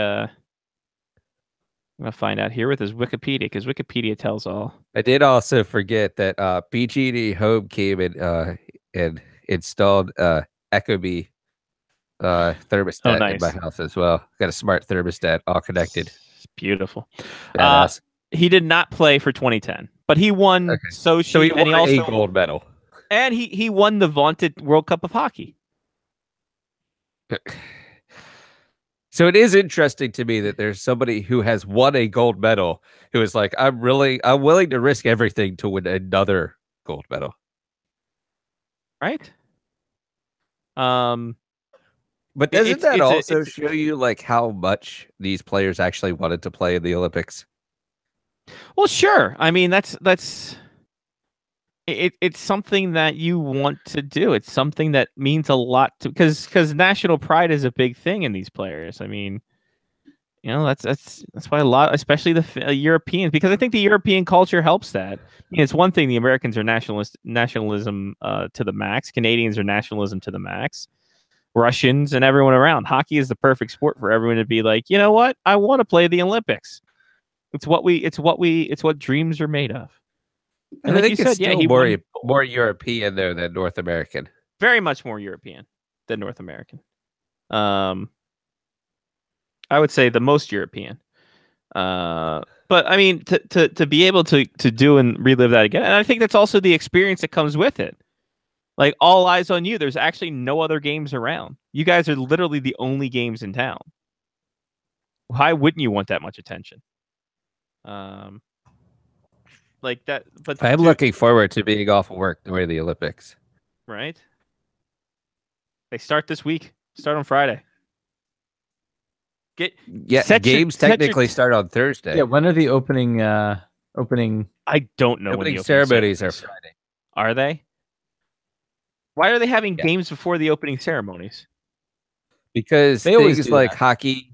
I'm gonna find out here with his Wikipedia, because Wikipedia tells all. I did also forget that BGD Home came and installed Ecobee thermostat in my house as well. Got a smart thermostat, all connected. It's beautiful. He did not play for 2010, but he won Sochi, So he and won he also a gold medal. and he won the vaunted World Cup of Hockey. So it is interesting to me that there's somebody who has won a gold medal who is like, I'm willing to risk everything to win another gold medal. Right? But doesn't that also show you like how much these players actually wanted to play in the Olympics? Well, sure. I mean, it's something that you want to do. It's something that means a lot to because national pride is a big thing in these players. I mean, you know, that's why a lot, especially the Europeans, because I think the European culture helps that. I mean, it's one thing the Americans are nationalism to the max. Canadians are nationalism to the max. Russians and everyone around. Hockey is the perfect sport for everyone to be like, you know what? I want to play the Olympics. It's what dreams are made of. And I think it's still more European there than North American. Very much more European than North American. I would say the most European. But I mean, to be able to do and relive that again, and I think that's also the experience that comes with it. Like, all eyes on you. There's actually no other games around. You guys are literally the only games in town. Why wouldn't you want that much attention? Like that, but I'm looking forward to being off of work during the Olympics. Right? They start this week. Start on Friday. Games technically start on Thursday. Yeah, when are the opening? I don't know. Opening ceremonies are Friday. Are they? Why are they having games before the opening ceremonies? Because things like hockey.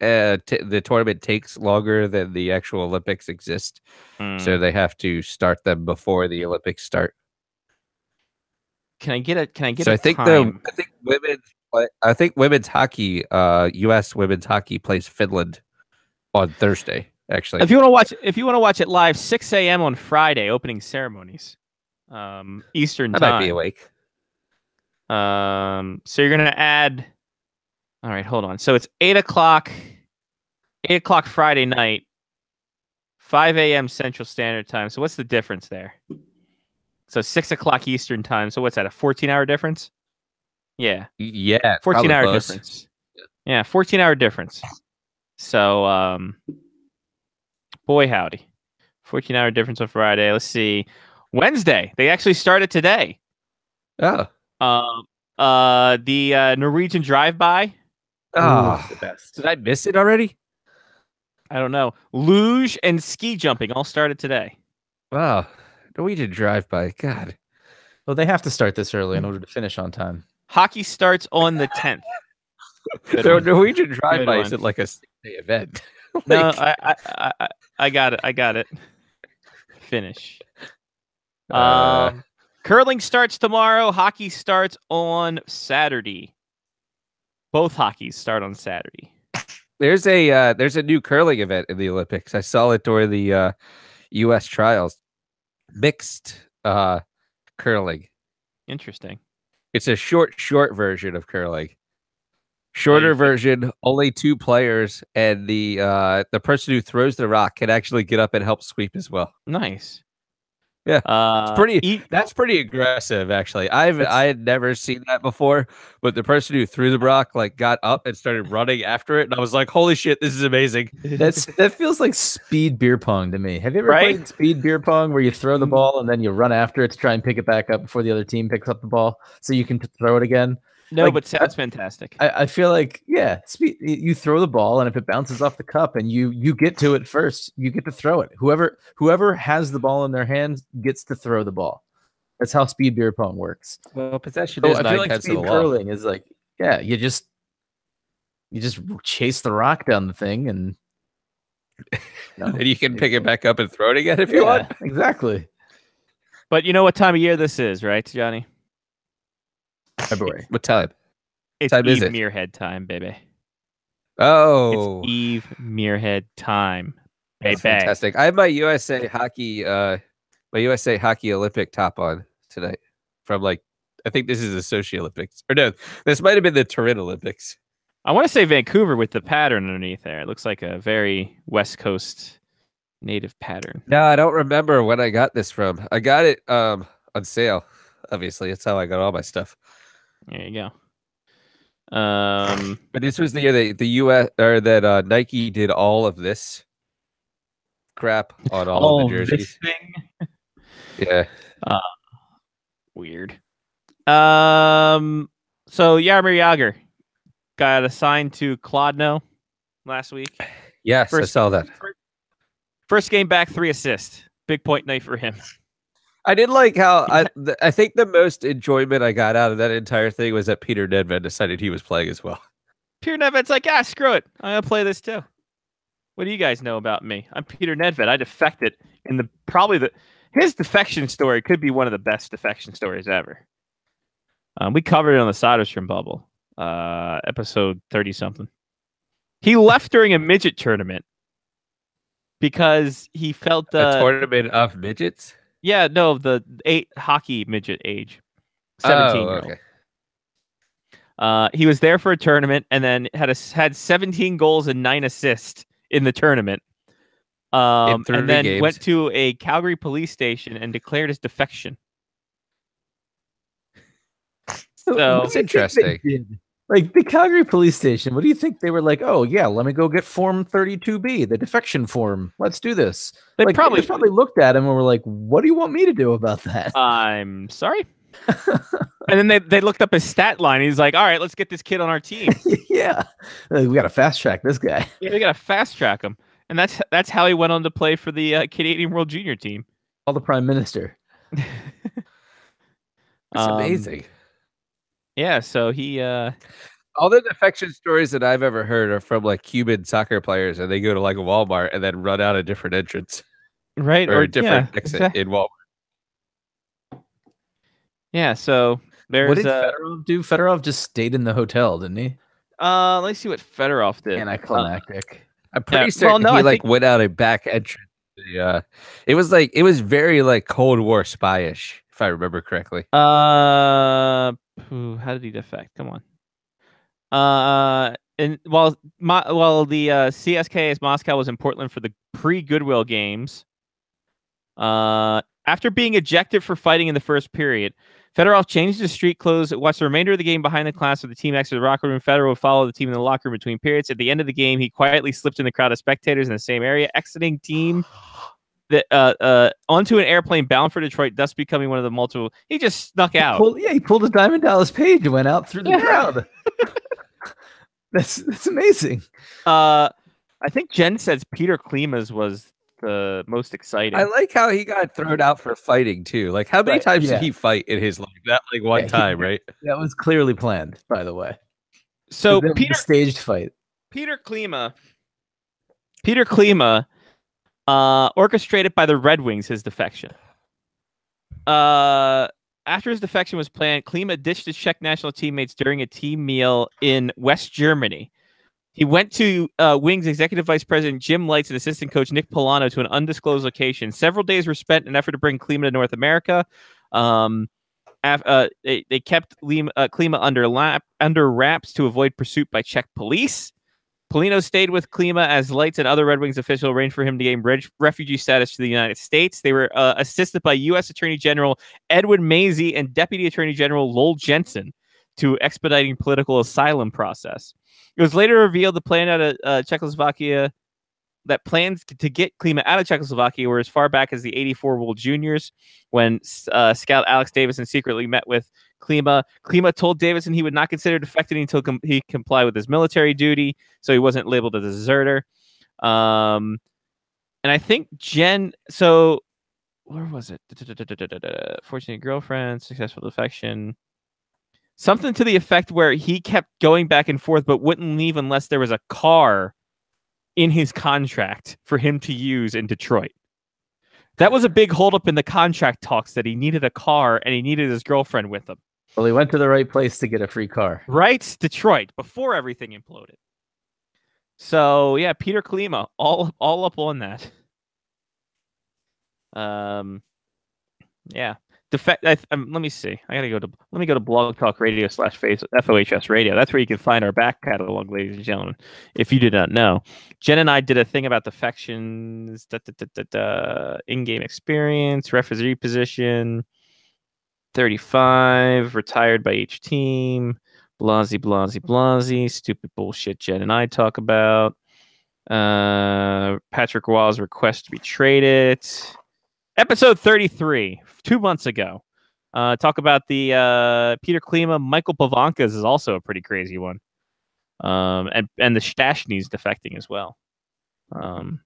The tournament takes longer than the actual Olympics exist, so they have to start them before the Olympics start. Can I get So I think women's hockey, U.S. women's hockey plays Finland on Thursday. Actually, if you want to watch it live, 6 a.m. on Friday, opening ceremonies, Eastern time. I might be awake. So you're gonna add. All right, hold on. So it's 8 o'clock Friday night, 5 a.m. Central Standard Time. So what's the difference there? So 6 o'clock Eastern Time. So what's that, a 14-hour difference? Yeah. Yeah. 14-hour difference. Yeah, 14-hour difference. So, boy, howdy. 14-hour difference on Friday. Let's see. Wednesday. They actually started today. Oh. The Norwegian drive-by. Oh, the best. Did I miss it already? I don't know. Luge and ski jumping all started today. Wow. Norwegian drive-by. God. Well, they have to start this early in order to finish on time. Hockey starts on the 10th. The Norwegian drive-by isn't like a 6-day event. No, I got it. Finish. Curling starts tomorrow. Hockey starts on Saturday. Both hockeys start on Saturday. There's a new curling event in the Olympics. I saw it during the U.S. trials. Mixed curling. Interesting. It's a short version of curling. Shorter version, only 2 players, and the person who throws the rock can actually get up and help sweep as well. Nice. Yeah, that's pretty aggressive, actually. I had never seen that before, but the person who threw the rock like got up and started running after it, and I was like, "Holy shit, this is amazing!" That feels like speed beer pong to me. Have you ever played speed beer pong where you throw the ball and then you run after it to try and pick it back up before the other team picks up the ball so you can throw it again? No, but sounds fantastic. I feel like, you throw the ball, and if it bounces off the cup and you get to it first, you get to throw it. Whoever has the ball in their hands gets to throw the ball. That's how speed beer pong works. Well, possession is 9 tenths of the law. Curling is like, you just chase the rock down the thing, and and you can pick it back up and throw it again if you want. Exactly. But you know what time of year this is, right, Johnny? February. What time? It's time Eve is it? Muirhead time, baby. Oh, it's Eve Muirhead time, baby. That's fantastic. I have my USA hockey Olympic top on tonight from I think this is the Sochi Olympics, or no, this might have been the Turin Olympics. I want to say Vancouver with the pattern underneath there. It looks like a very West Coast native pattern. No, I don't remember when I got this from. I got it on sale. Obviously, that's how I got all my stuff. There you go. But this was the year the US or that Nike did all of this crap on all of the jerseys. This thing? Yeah. Weird. So Jaromir Jagr got assigned to Kladno last week. Yes, I saw that. First game back, 3 assists. Big point night for him. I did like how I think the most enjoyment I got out of that entire thing was that Peter Nedved decided he was playing as well. Peter Nedved's like, screw it. I'm going to play this too. What do you guys know about me? I'm Peter Nedved. I defected in his defection story could be one of the best defection stories ever. We covered it on the Soderstrom bubble, episode 30-something. He left during a midget tournament because he felt a tournament of midgets? Yeah, no, the 8 hockey midget age. 17-year-old. Okay. He was there for a tournament and then had 17 goals and 9 assists in the tournament. And then went to a Calgary police station and declared his defection. So that's interesting. Like the Calgary police station, what do you think they were like? Oh yeah, let me go get Form 32B, the defection form. Let's do this. They like, probably looked at him and were like, "What do you want me to do about that?" I'm sorry. And then they looked up his stat line. He's like, "All right, let's get this kid on our team." Yeah, we got to fast track this guy. Yeah, we got to fast track him, and that's how he went on to play for the Canadian World Junior team. All the prime minister. It's amazing. Yeah, so he all the defection stories that I've ever heard are from like Cuban soccer players, and they go to like a Walmart and then run out a different entrance, right, or a different exit in Walmart. Yeah, so there's what did Fedorov do? Fedorov just stayed in the hotel, didn't he? Let's see what Fedorov did. Anticlimactic. I'm pretty certain he went out a back entrance. It was very like Cold War spy-ish, if I remember correctly. How did he defect? Come on. And while the CSKA's Moscow was in Portland for the pre-Goodwill games, after being ejected for fighting in the first period, Fedorov changed his street clothes, watched the remainder of the game behind the class with the team next to the locker room. Fedorov would follow the team in the locker room between periods. At the end of the game, he quietly slipped in the crowd of spectators in the same area, exiting team onto an airplane bound for Detroit, thus becoming one of the multiple. He just snuck out. He pulled a Diamond Dallas Page and went out through the crowd. That's amazing. I think Jen says Peter Klima's was the most exciting. I like how he got thrown out for fighting too. Like, how many times did he fight in his life? Not like one time, right? That was clearly planned, by the way. So Peter staged fight. Peter Klima orchestrated by the Red Wings his defection. After his defection was planned, Klima ditched his Czech national teammates during a team meal in West Germany. He went to Wings executive vice president Jim Lights and assistant coach Nick Polano to an undisclosed location. Several days were spent in an effort to bring Klima to North America. They kept Klima under wraps to avoid pursuit by Czech police. Polino stayed with Klima as Lights and other Red Wings officials arranged for him to gain refugee status to the United States. They were assisted by U.S. Attorney General Edwin Mazie and Deputy Attorney General Lowell Jensen to expediting political asylum process. It was later revealed the plan out of Czechoslovakia that plans to get Klima out of Czechoslovakia were as far back as the 84 World Juniors when scout Alex Davison secretly met with Klima. Klima told Davison he would not consider defecting until he complied with his military duty, so he wasn't labeled a deserter. And I think so where was it? Fortunate girlfriend, successful defection. Something to the effect where he kept going back and forth but wouldn't leave unless there was a car in his contract for him to use in Detroit. That was a big holdup in the contract talks, that he needed a car and he needed his girlfriend with him. Well, he went to the right place to get a free car. Right? Detroit, before everything imploded. So, yeah, Peter Klima, all up on that. Yeah. let me see. Let me go to Blog Talk Radio / FOHS Radio. That's where you can find our back catalog, ladies and gentlemen. If you did not know, Jen and I did a thing about defections, in-game experience, referee position, 35, retired by each team, blasey, stupid bullshit Jen and I talk about. Patrick Waugh's request to be traded. Episode 33, 2 months ago. Talk about the Peter Klima, Michael Pavankas is also a pretty crazy one. And the Stashny's defecting as well. So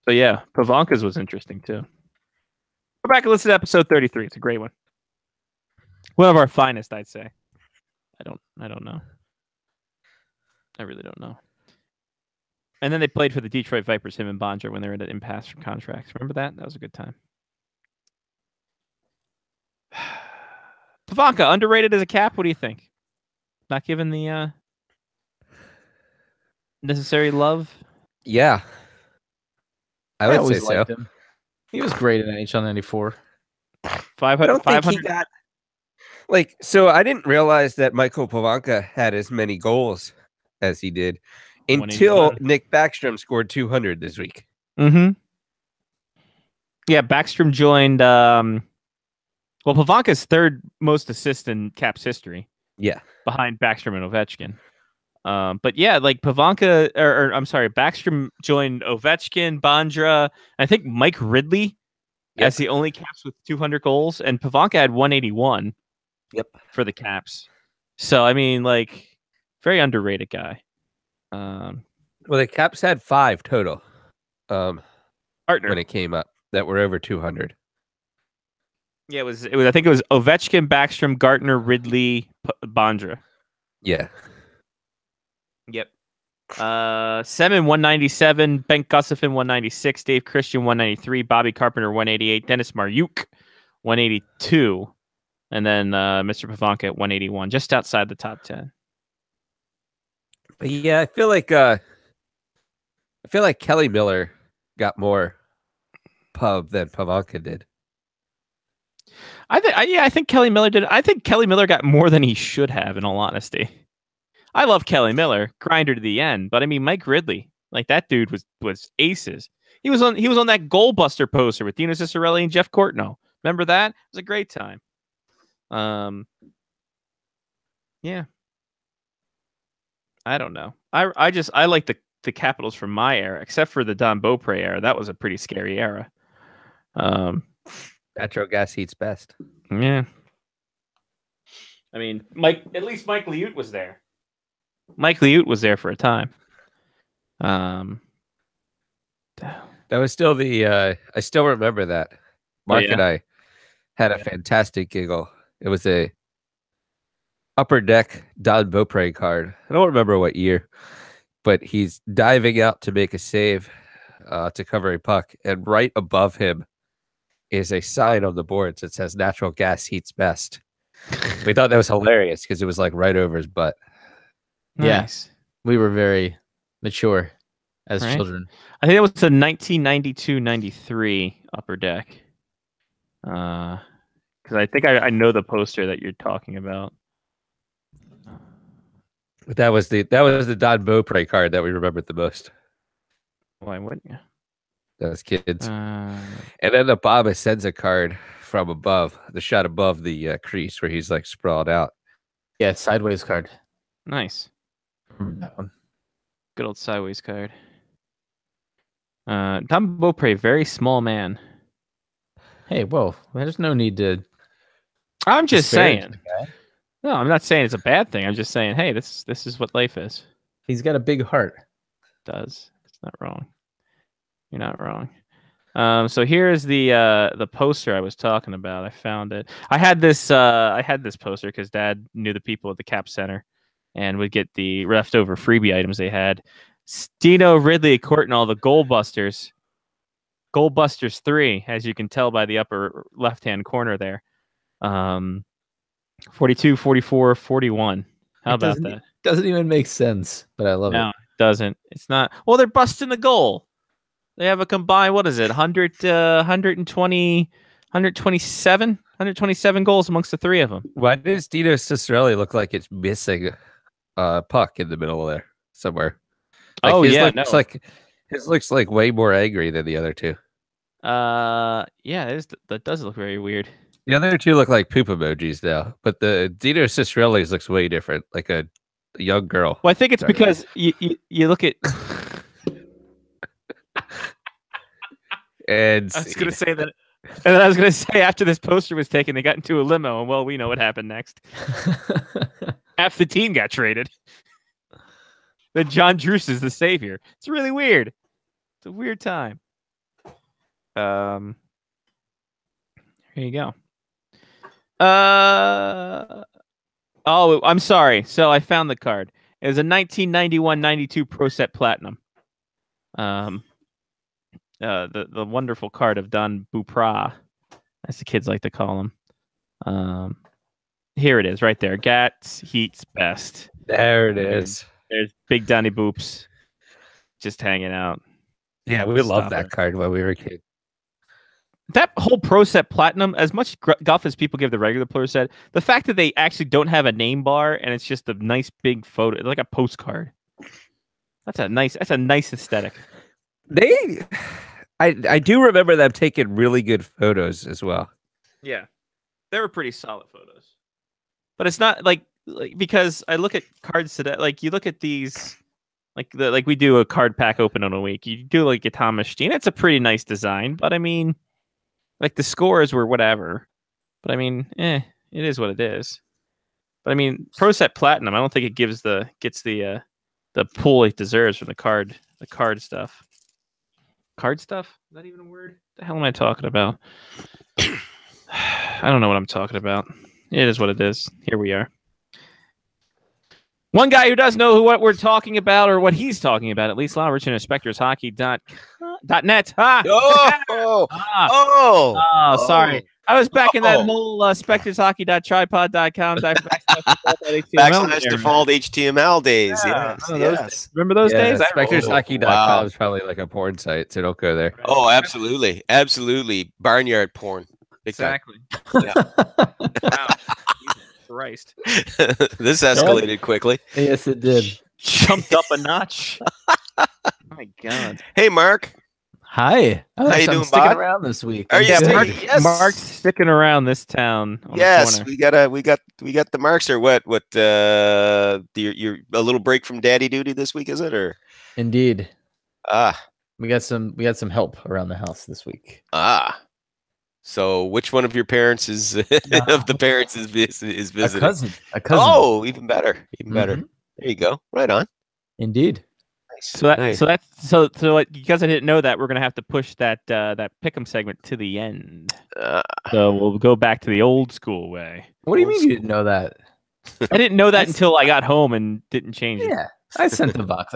yeah, Pavankas was interesting too. Go back and listen to episode 33. It's a great one. One of our finest, I'd say. I don't know. I really don't know. And then they played for the Detroit Vipers, him and Bondra, when they were at an impasse for contracts. Remember that? That was a good time. Pavanka, underrated as a cap? What do you think? Not given the necessary love? Yeah. I would always say so. liked him. He was great in NHL 94. 500, I don't think 500. he got... So I didn't realize that Michael Pavanka had as many goals as he did until Nick Backstrom scored 200 this week. Mm-hmm. Yeah, Backstrom joined... Pavanka's third most assists in Caps history. Yeah. Behind Backstrom and Ovechkin. But yeah, like Pavanka, or I'm sorry, Backstrom joined Ovechkin, Bondra, I think Mike Ridley as the only Caps with 200 goals, and Pavanka had 181 for the Caps. So, I mean, like, very underrated guy. Well, the Caps had 5 total Partner. when it came up that were over 200. Yeah, it was. I think it was Ovechkin, Backstrom, Gartner, Ridley, Bondra. Yeah. Yep. Semin 197, Ben Gustafson 196, Dave Christian 193, Bobby Carpenter 188, Dennis Maryuk 182, and then Mr. Pavanka at 181, just outside the top 10. But yeah, I feel like Kelly Miller got more pub than Pavanka did. I think Kelly Miller did. I think Kelly Miller got more than he should have, in all honesty. I love Kelly Miller, grinder to the end, but I mean Mike Ridley, like that dude was aces. He was on that Goalbuster poster with Dino Ciccarelli and Jeff Courtnall. Remember that? It was a great time. Yeah. I don't know. I like the Capitals from my era, except for the Don Beaupre era. That was a pretty scary era. Natural gas heats best. Yeah. I mean, at least Mike Liut was there. Mike Liut was there for a time. That was still I still remember that. Mark and I had a fantastic giggle. It was a Upper Deck Don Beaupre card. I don't remember what year, but he's diving out to make a save to cover a puck, and right above him is a sign on the boards that says natural gas heats best. We thought that was hilarious because it was like right over his butt. Nice. Yeah, we were very mature as children. I think it was a 1992-93 Upper Deck. Because I think I know the poster that you're talking about. But that was the Don Beaupre card that we remembered the most. Why wouldn't you? Those kids. And then Obama sends a card from above, the shot above the crease where he's like sprawled out. Yeah, sideways card. Nice. That one. Good old sideways card. Don Beaupre, very small man. Hey, whoa. There's no need to. I'm just saying. No, I'm not saying it's a bad thing. I'm just saying, hey, this is what life is. He's got a big heart. Does. It's not wrong. You're not wrong. So here's the poster I was talking about. I found it. I had this poster because Dad knew the people at the Cap Center and would get the leftover freebie items they had. Dino, Ridley, Courtnall, the Goalbusters. Goalbusters 3, as you can tell by the upper left-hand corner there. 42, 44, 41. How about that? Doesn't even make sense, but I love it. No, it doesn't. It's not. Well, they're busting the goal. They have a combined, what is it, 120, 127 goals amongst the three of them. Why does Dino Cicerelli look like it's missing a puck in the middle there somewhere? Like his looks like way more angry than the other two. Yeah, that does look very weird. The other two look like poop emojis now, but the Dino Cicerelli's looks way different, like a young girl. Well, I think it's because you look at. And I was going to say that. And then I was going to say, after this poster was taken, they got into a limo, and well, we know what happened next. Half the team got traded. Then John Druce is the savior. It's really weird. It's a weird time. Here you go. Oh, I'm sorry. So I found the card. It was a 1991-92 Pro Set Platinum. The wonderful card of Don Bupra, as the kids like to call him. Here it is, right there. Gats Heat's best. There it is. There's Big Donny Boops, just hanging out. Yeah, we loved that card when we were kids. That whole Pro Set Platinum, as much guff as people give the regular Pro Set, the fact that they actually don't have a name bar and it's just a nice big photo, like a postcard. That's a nice aesthetic. I do remember them taking really good photos as well. Yeah, they were pretty solid photos. But it's not like because I look at cards today, like you look at these, like we do a card pack open on a week. You do like a Thomas Steen. It's a pretty nice design, but I mean, like the scores were whatever. But I mean, it is what it is. But I mean, Pro Set Platinum, I don't think it gets the pull it deserves from the card stuff. Card stuff? Is that even a word? The hell am I talking about? I don't know what I'm talking about. It is what it is. Here we are. One guy who does know what we're talking about, or what he's talking about, at least, Lyle Richardson of SpectorsHockey.net. Sorry. I was back in that whole SpectorsHockey.tripod.com / default HTML days. Yes. Remember those days? SpectorsHockey.com is probably like a porn site, so don't go there. Oh, absolutely. Absolutely. Barnyard porn. Exactly. Yeah. Wow. Christ. This escalated quickly. Yes, it did. Jumped up a notch. Oh my God. Hey, Mark. Hi. How you doing, sticking bud? around this week. Are you? Yes. Mark's sticking around this town. Yes, we got the Marks. Or what? You're a little break from daddy duty this week, is it? Or indeed. We got some help around the house this week. So which one of your parents is visiting? A cousin. Oh, even better. Even better. There you go. Right on. Indeed. Nice. So because I didn't know that, we're gonna have to push that pick'em segment to the end. So we'll go back to the old school way. What do you mean you didn't know that? I didn't know that until I got home and didn't change it. Yeah, I sent the box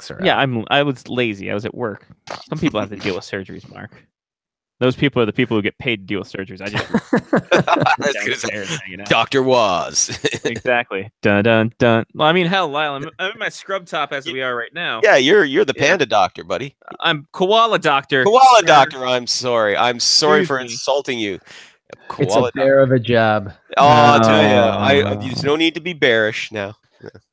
around. Yeah, I was lazy. I was at work. Some people have to deal with surgeries, Mark. Those people are the people who get paid to deal with surgeries. I just Dr. Waz. Exactly. Dun dun dun. Well, I mean, hell, Lyle, I'm in my scrub top as we are right now. Yeah, you're the panda doctor, buddy. I'm koala doctor. Koala doctor. I'm sorry. I'm sorry for insulting you. It's a bear of a job. Oh, I'll tell you. There's no need to be bearish now.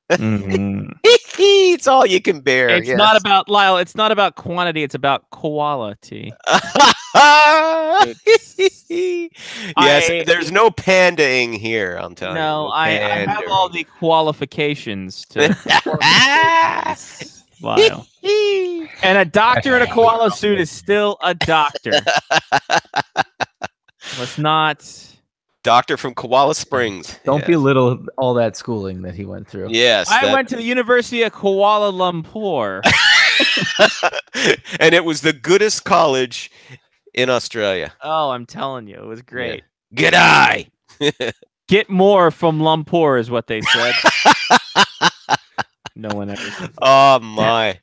It's all you can bear. It's not about Lyle. It's not about quantity. It's about quality. Yes, there's no pandaing here. I'm telling you. No, I have all the qualifications to. Lyle. And a doctor in a koala suit is still a doctor. Let's not. Doctor from Koala Springs. Don't belittle all that schooling that he went through. Yes. I went to the University of Kuala Lumpur. And it was the goodest college in Australia. Oh, I'm telling you. It was great. Yeah. G'day. Get more from Lumpur is what they said. No one ever said that. Oh, my.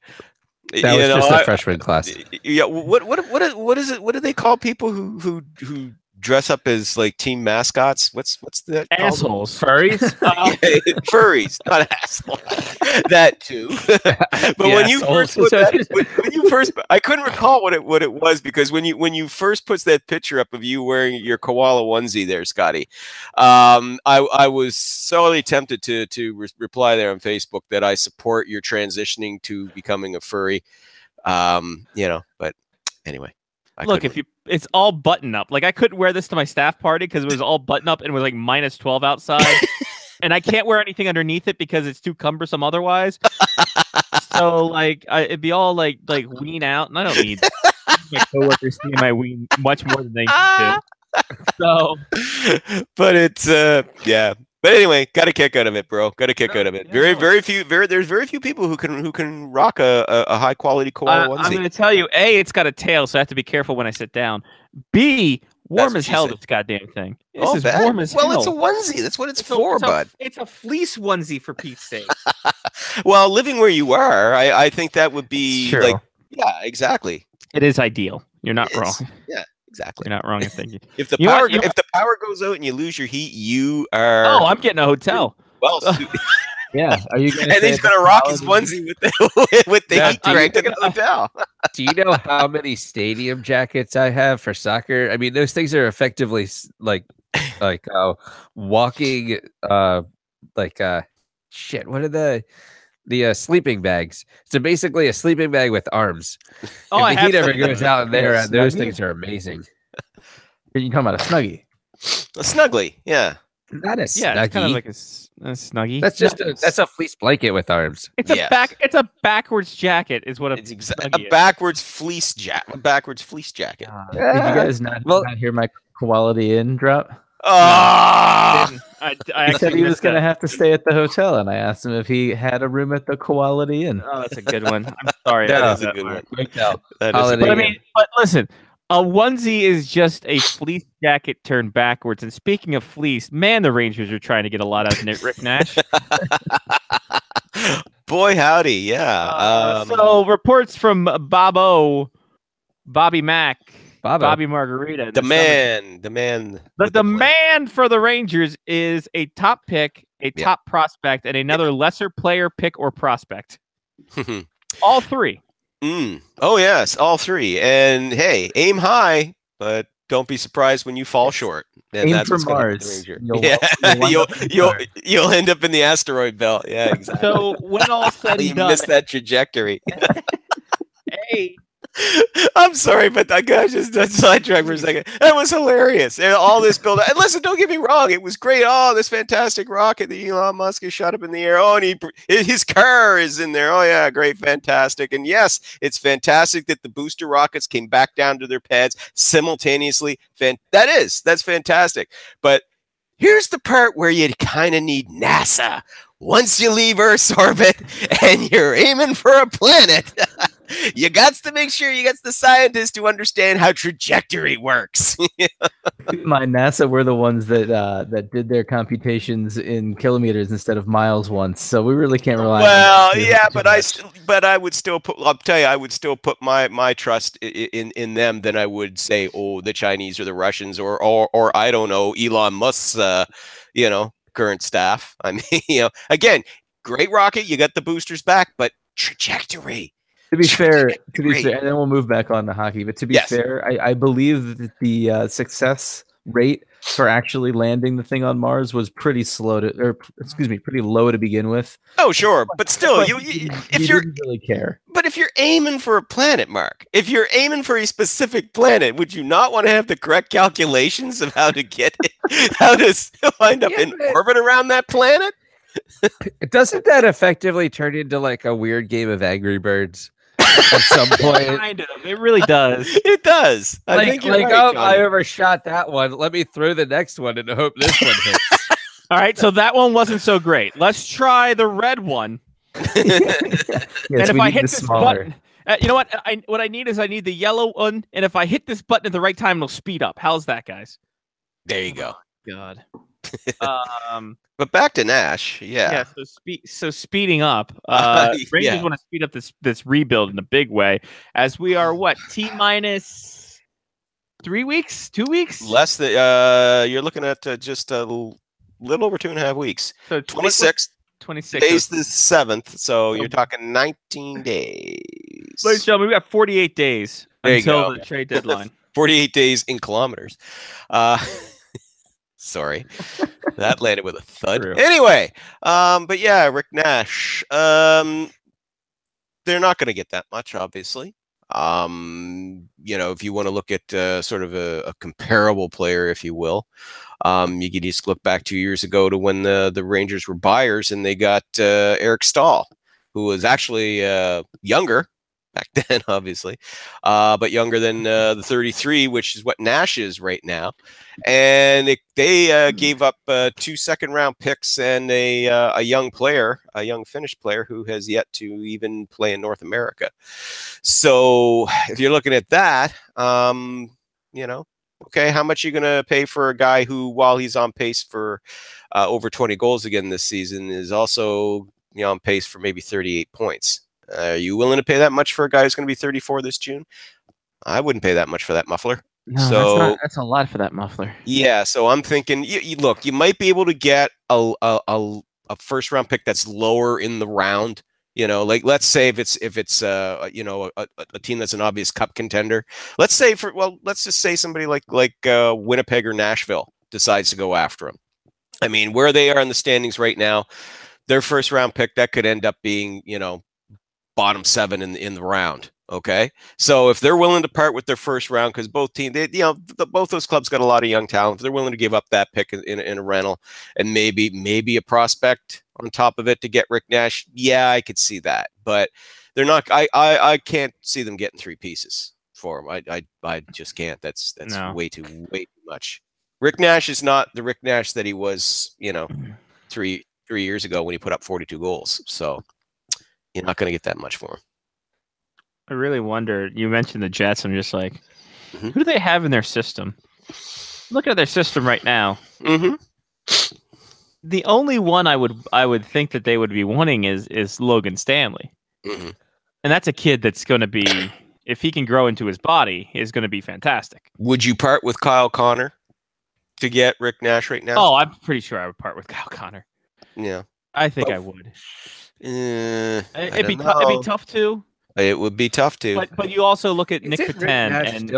That was just a freshman class. Yeah. What is it? What do they call people who dress up as like team mascots? What's that? Assholes. Furries? Furries, not assholes. That too. But when you first, I couldn't recall what it was, because when you first put that picture up of you wearing your koala onesie there, Scotty, I was sorely tempted to reply there on Facebook that I support your transitioning to becoming a furry. But anyway. Look, it's all button up. Like, I couldn't wear this to my staff party because it was all button up and it was like -12 outside. And I can't wear anything underneath it because it's too cumbersome otherwise. So like it'd be all like wean out, and I don't need my coworkers seeing my ween much more than they need to. So, but it's yeah. But anyway, got a kick out of it, bro. Got a kick out of it. There's very few people who can rock a high quality koala onesie. I'm going to tell you, A, it's got a tail, so I have to be careful when I sit down. B, warm as hell, this goddamn thing. This is warm as hell. Well, it's a onesie. That's what it's for, bud. It's a fleece onesie, for Pete's sake. Well, living where you are, I think that would be Sure. like, yeah, exactly. It is ideal. You're not wrong. Yeah. Exactly. You're not wrong in thinking. If the power goes out and you lose your heat, you are. Oh, I'm getting a hotel. Well, yeah. Are you going and he's gonna rock his onesie with the heat cranked in the hotel. Do you know how many stadium jackets I have for soccer? I mean, those things are effectively like walking shit. What are the sleeping bags? So basically a sleeping bag with arms. Oh, if the heat ever goes out in there, those things are amazing. Are you talking about a Snuggie? A Snuggly, yeah. Not a Snuggie. Yeah, it's kind of like a Snuggie. That's just that's a fleece blanket with arms. It's a backwards jacket is what it's a backwards fleece jacket. Backwards fleece jacket. Did you guys not hear my Quality Inn drop? Oh, he said he was going to have to stay at the hotel, and I asked him if he had a room at the Quality Inn. Oh, that's a good one. I'm sorry. That is a good one. But listen, a onesie is just a fleece jacket turned backwards. And speaking of fleece, man, the Rangers are trying to get a lot out of Rick Nash. Boy, howdy, yeah. So reports from Bobby Mack. Bobby Margarita. The man for the Rangers is a top pick, a top prospect, and another lesser player, pick, or prospect. All three. Oh, yes, all three. And hey, aim high, but don't be surprised when you fall short. And aim that's for Mars. You'll end up in the asteroid belt. Yeah, exactly. So when all said and done, you missed that trajectory. Hey. I'm sorry, but I got just sidetracked for a second. That was hilarious. And all this build up. And listen, don't get me wrong. It was great. Oh, this fantastic rocket that Elon Musk has shot up in the air. Oh, and his car is in there. Oh, yeah, great, fantastic. And yes, it's fantastic that the booster rockets came back down to their pads simultaneously. That's fantastic. But here's the part where you kind of need NASA. Once you leave Earth's orbit and you're aiming for a planet, you got to make sure you get the scientists to understand how trajectory works. My NASA were the ones that did their computations in kilometers instead of miles once, so we really can't rely. Well, on yeah, but I would still put. I'll tell you, I would still put my trust in them than I would say, oh, the Chinese or the Russians or I don't know, Elon Musk's current staff. I mean, again, great rocket. You got the boosters back, but trajectory. To be fair, and then we'll move back on to hockey. But to be fair, I believe that the success rate for actually landing the thing on Mars was pretty pretty low to begin with. Oh, sure, but still, if you really care. But if you're aiming for a planet, Mark, if you're aiming for a specific planet, would you not want to have the correct calculations of how to get it, how to wind up in orbit around that planet? Doesn't that effectively turn into like a weird game of Angry Birds? At some point, kind of. It really does. It does. I think you're right, I overshot that one. Let me throw the next one and hope this one hits. All right, so that one wasn't so great. Let's try the red one. Yes, and if I hit this button, you know what? What I need the yellow one, and if I hit this button at the right time, it'll speed up. How's that, guys? There you go. God. But back to Nash, yeah. So speeding up. Rangers want to speed up this rebuild in a big way, as we are T-minus 3 weeks, 2 weeks, less than. You're looking at just a little over 2.5 weeks. So 26th. 26th. Today's the 7th, so you're talking 19 days. Ladies and gentlemen, we got 48 days There you until go. the trade deadline. 48 days in kilometers. Sorry, that landed with a thud. True. Anyway, but yeah, Rick Nash. They're not going to get that much, obviously. If you want to look at sort of a comparable player, if you will, you could just look back 2 years ago to when the Rangers were buyers and they got Eric Stahl, who was actually younger back then, obviously, but younger than the 33, which is what Nash is right now. And they gave up 2 second-round picks and a young player, a young Finnish player who has yet to even play in North America. So if you're looking at that, okay, how much are you going to pay for a guy who, while he's on pace for over 20 goals again this season, is also on pace for maybe 38 points? Are you willing to pay that much for a guy who's going to be 34 this June? I wouldn't pay that much for that muffler. No, so that's a lot for that muffler. Yeah, so I'm thinking, look, you might be able to get a first round pick that's lower in the round. Like let's say if it's a team that's an obvious cup contender. Let's just say somebody like Winnipeg or Nashville decides to go after him. I mean, where they are in the standings right now, their first round pick that could end up being bottom 7 in the round. Okay, so if they're willing to part with their first round, because both teams, both those clubs got a lot of young talent, if they're willing to give up that pick in a rental and maybe a prospect on top of it to get Rick Nash, yeah, I could see that, but they're not. I can't see them getting 3 pieces for him. I just can't. That's No. way too much. Rick Nash is not the Rick Nash that he was, 3 years ago when he put up 42 goals. So you're not going to get that much for him. I really wonder. You mentioned the Jets. I'm just like, Mhm. who do they have in their system? Look at their system right now. Mm-hmm. The only one I would think that they would be wanting is Logan Stanley, Mm-hmm. and that's a kid that's going to be, if he can grow into his body, is going to be fantastic. Would you part with Kyle Connor to get Rick Nash right now? Oh, I'm pretty sure I would part with Kyle Connor. Yeah. I think Oh. I would. It'd It'd be tough too. It would be tough to. But you also look at Nick Isn't Rick Petan Nash and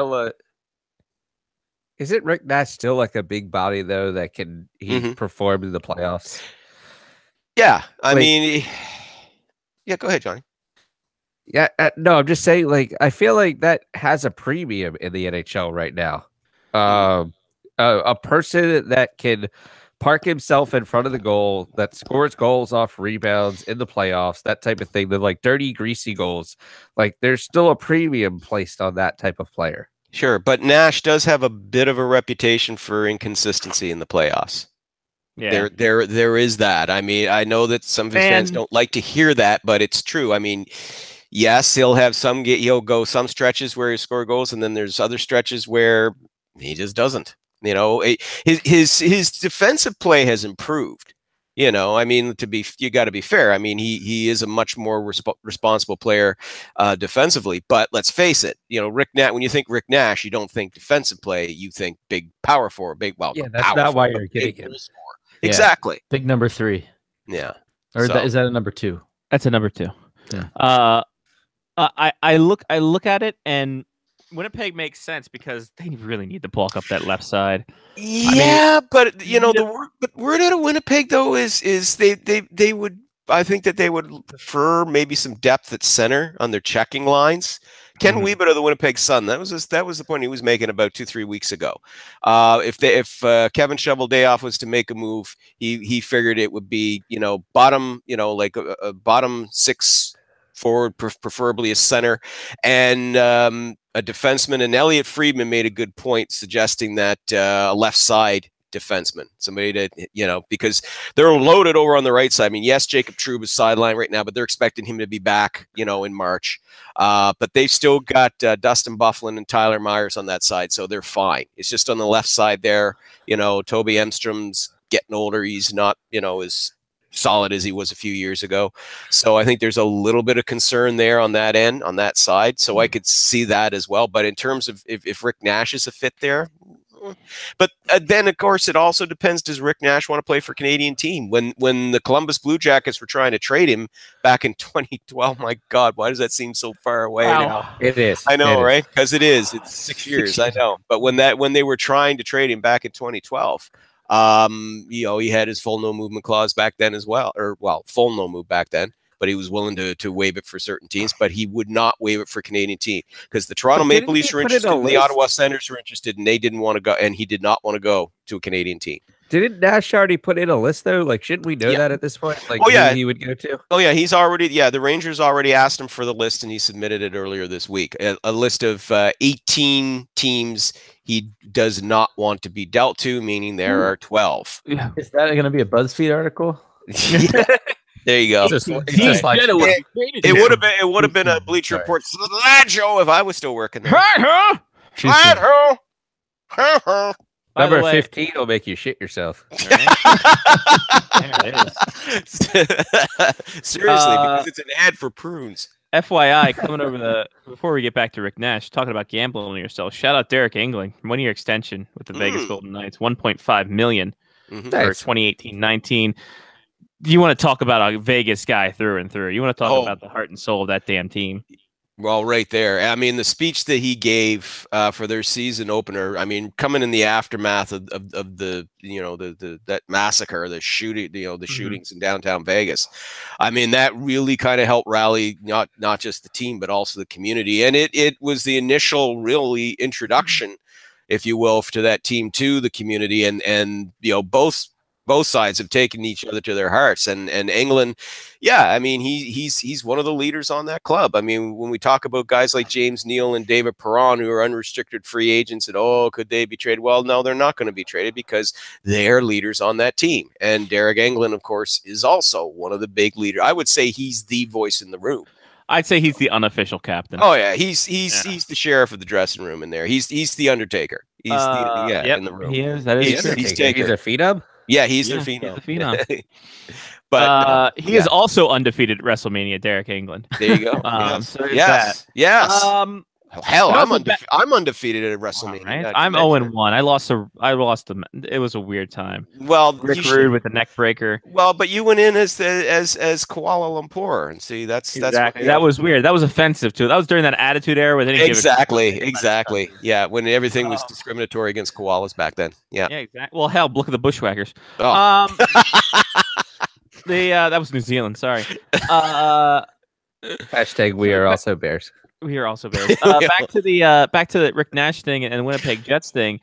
Isn't Rick Nash still like a big body though that can perform in the playoffs? Yeah, I Like- mean, yeah. Go ahead, Johnny. Yeah, no, I'm just saying, like, I feel like that has a premium in the NHL right now. A person that can park himself in front of the goal, that scores goals off rebounds in the playoffs, that type of thing. They're like dirty, greasy goals. Like, there's still a premium placed on that type of player. Sure, but Nash does have a bit of a reputation for inconsistency in the playoffs. yeah, There is that. I mean, I know that some of his fans And- don't like to hear that, but it's true. I mean, yes, he'll go some stretches where he score goals, and then there's other stretches where he just doesn't. His defensive play has improved. I mean, you got to be fair. I mean, he is a much more responsible player defensively. But let's face it, Rick Nash. When you think Rick Nash, you don't think defensive play. You think big power forward, big Yeah, not that's power not why forward, you're but big getting him. goal scorer. Yeah. Exactly. Big number 3. Yeah. Or So- is that a number 2? that's a number 2. Yeah. I look at it, and Winnipeg makes sense because they really need to bulk up that left side. Yeah, but the word out of Winnipeg though is they would, I think that they would prefer maybe some depth at center on their checking lines. Ken Mhm. Weebutt of the Winnipeg Sun, that was the point he was making about 2-3 weeks ago. If Kevin Shoveldayoff was to make a move, he figured it would be bottom, like a bottom 6 forward, preferably a center, and a defenseman. And Elliot Friedman made a good point suggesting that a left side defenseman, somebody to, because they're loaded over on the right side. I mean, yes, Jacob Trouba is sidelined right now, but they're expecting him to be back, in March. But they've still got Dustin Byfuglien and Tyler Myers on that side, so they're fine. It's just on the left side there, Toby Emstrom's getting older. He's not, as solid as he was a few years ago. So I think there's a little bit of concern there on that end, on that side. So I could see that as well. But in terms of if Rick Nash is a fit there, But then, of course, it also depends. Does Rick Nash want to play for a Canadian team? When the Columbus Blue Jackets were trying to trade him back in 2012, my God, why does that seem so far away now? It is. I know, right? Because it is. It's 6 years. I know. But when they were trying to trade him back in 2012, he had his full no movement clause back then as well, full no move back then. But he was willing to waive it for certain teams, but he would not waive it for Canadian team because the Toronto Maple Leafs were interested, and the Ottawa Senators were interested, and they didn't want to go, and he did not want to go to a Canadian team. Didn't Nash already put in a list though? Like, shouldn't we know that at this point? Like, he would go to. Oh yeah, the Rangers already asked him for the list, and he submitted it earlier this week. A list of 18 teams he does not want to be dealt to, meaning there are 12. Is that going to be a BuzzFeed article? There you go. It would have been a Bleacher Report slideshow if I was still working there. Number 15 will make you shit yourself. There it is. Seriously, because it's an ad for prunes. FYI, coming over before we get back to Rick Nash, talking about gambling on yourself. Shout out Derek England, 1 year extension with the Vegas Golden Knights, $1.5 million for 2018-19. You want to talk about a Vegas guy through and through. You want to talk about the heart and soul of that damn team. Well, right there. I mean, the speech that he gave for their season opener. I mean, coming in the aftermath of the that massacre, the shooting, the shootings in downtown Vegas. I mean, that really kind of helped rally not just the team but also the community, and it was the initial really introduction, if you will, to that team to the community, and both sides have taken each other to their hearts, and England, I mean, he's one of the leaders on that club. I mean, when we talk about guys like James Neal and David Perron, who are unrestricted free agents, and could they be traded? Well, no, they're not going to be traded because they are leaders on that team. And Derek England, of course, is also one of the big leaders. I would say he's the voice in the room. I'd say he's the unofficial captain. Oh yeah, he's the sheriff of the dressing room in there. He's the Undertaker. He's in the room. He is. That is true. He's a phenom. Yeah, he's their phenom. He's the phenom. But he is also undefeated at WrestleMania, Derek England. There you go. So yes. Hell, I'm undefeated at WrestleMania. Right? I'm 0-1. I lost it was a weird time. Well, Rick Rude with the neck breaker. Well, but you went in as Kuala Lumpur, and see that's exactly. That was weird. That was offensive too. That was during that Attitude Era where they didn't exactly. Yeah, when everything was discriminatory against koalas back then. Yeah. Yeah, exactly. Well, hell, look at the Bushwhackers. Oh. That was New Zealand. Sorry. Hashtag we are also bears. We are also bears. Back to the Rick Nash thing and Winnipeg Jets thing.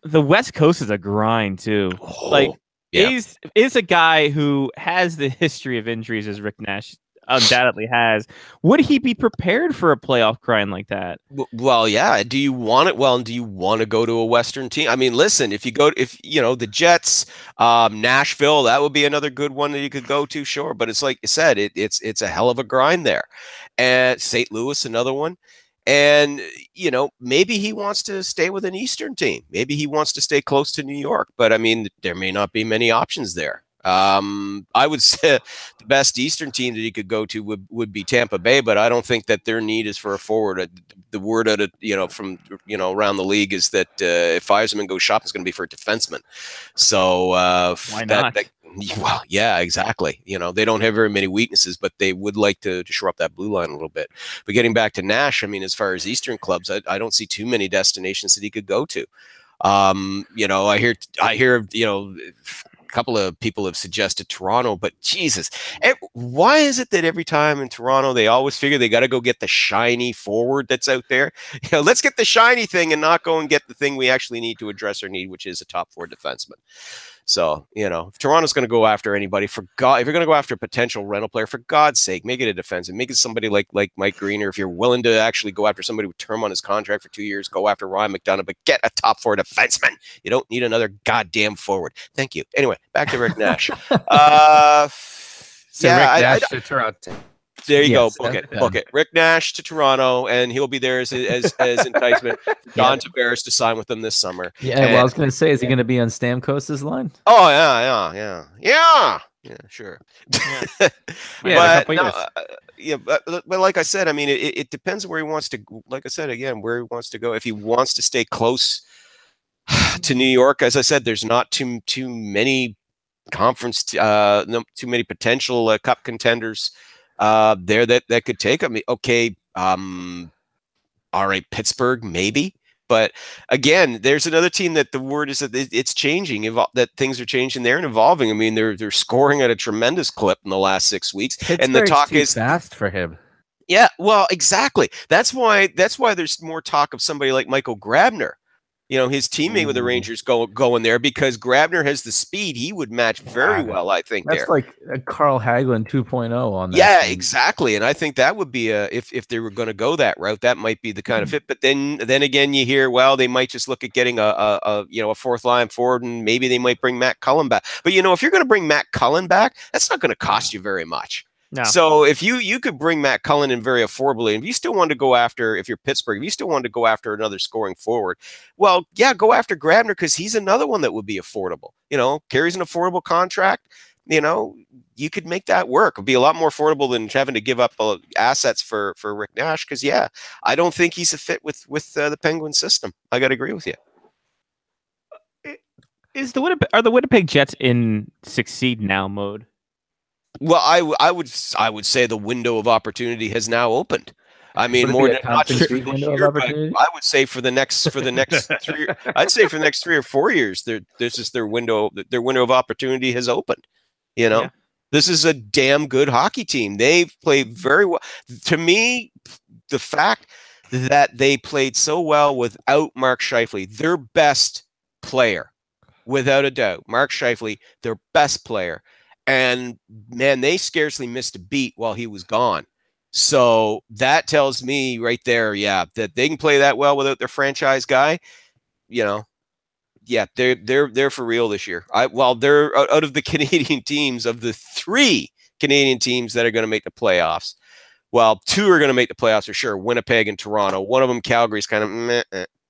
The West Coast is a grind too. Is a guy who has the history of injuries as Rick Nash undoubtedly has. Would he be prepared for a playoff grind like that? Well, yeah. Do you want it? Well, do you want to go to a Western team? I mean, listen, if the Jets, Nashville, that would be another good one that you could go to, sure. But it's like you said, it's a hell of a grind there. And St. Louis, another one. And, maybe he wants to stay with an Eastern team. Maybe he wants to stay close to New York. But I mean, there may not be many options there. I would say the best Eastern team that he could go to would be Tampa Bay, but I don't think that their need is for a forward. The word out of, from around the league is that if Yzerman goes shopping, it's going to be for a defenseman. So why not? Well, yeah, exactly. They don't have very many weaknesses, but they would like to shore up that blue line a little bit. But getting back to Nash, I mean, as far as Eastern clubs, I don't see too many destinations that he could go to. I hear, a couple of people have suggested Toronto, but Jesus, why is it that every time in Toronto they always figure they got to go get the shiny forward that's out there? Let's get the shiny thing and not go and get the thing we actually need to address our need, which is a top 4 defenseman. So, if Toronto's going to go after anybody, if you're going to go after a potential rental player, for God's sake, make it a defenseman. Make it somebody like Mike Green, or if you're willing to actually go after somebody with term on his contract for 2 years, go after Ryan McDonough, but get a top 4 defenseman. You don't need another goddamn forward. Thank you. Anyway, back to Rick Nash. Rick Nash to Toronto. There you go. Book it. Rick Nash to Toronto, and he'll be there as enticement. Don Tavares to sign with them this summer. Yeah, I was going to say, is he going to be on Stamkos's line? Oh yeah, sure. But like I said, I mean, it depends where he wants to. Like I said again, where he wants to go. If he wants to stay close, to New York, as I said, there's not too many conference, too many potential cup contenders there that could take them. Okay, all right, Pittsburgh maybe. But again, there's another team that the word is that it's changing, that things are changing there and evolving. I mean, they're scoring at a tremendous clip in the last 6 weeks, and the talk is fast for him. Yeah, well, exactly. That's why there's more talk of somebody like Michael Grabner. You know, his teammate with the Rangers going there, because Grabner has the speed. He would match very well, I think. That's like a Carl Hagelin 2.0 on that. Yeah, team. Exactly. And I think that would be if they were going to go that route, that might be the kind of fit. But then again, you hear, well, they might just look at getting a fourth line forward, and maybe they might bring Matt Cullen back. But if you're going to bring Matt Cullen back, that's not going to cost you very much. No. So if you could bring Matt Cullen in very affordably, and if you still want to go after, if you're Pittsburgh, if you still want to go after another scoring forward, well, yeah, go after Grabner, because he's another one that would be affordable. Carries an affordable contract. You could make that work. It'd be a lot more affordable than having to give up assets for Rick Nash. Because I don't think he's a fit with the Penguin system. I got to agree with you. Are the Winnipeg Jets in succeed now mode? Well, I would say the window of opportunity has now opened. I mean, more than not just for this year, but I would say for the next 3. I'd say for the next 3 or 4 years, there's just their window of opportunity has opened. This is a damn good hockey team. They've played very well. To me, the fact that they played so well without Mark Scheifele, their best player, without a doubt, Mark Scheifele, their best player. And man, they scarcely missed a beat while he was gone. So that tells me right there, that they can play that well without their franchise guy. They're for real this year. While they're out of the Canadian teams, of the 3 Canadian teams that are going to make the playoffs, well, 2 are going to make the playoffs for sure. Winnipeg and Toronto. One of them, Calgary's kind of meh,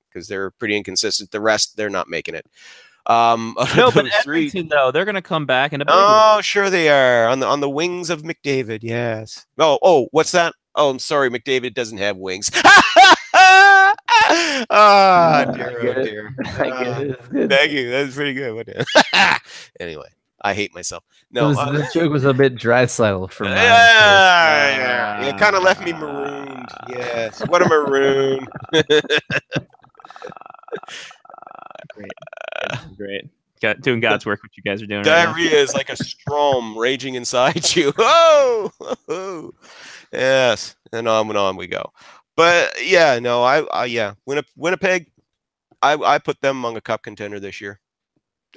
because they're pretty inconsistent. The rest, they're not making it. No, but Edmonton, though, they're going to come back in a big way. Sure they are, on the wings of McDavid. Yes. Oh, what's that? Oh, I'm sorry, McDavid doesn't have wings. Dear. Thank you. That's pretty good. Anyway, I hate myself. No, the joke was a bit Draisaitl for me. Yeah. It kind of left me marooned. Yes. What a maroon. Great. Doing God's work, what you guys are doing. Diarrhea is like a storm raging inside you. Oh, yes. And on we go. But Winnipeg, I put them among a cup contender this year.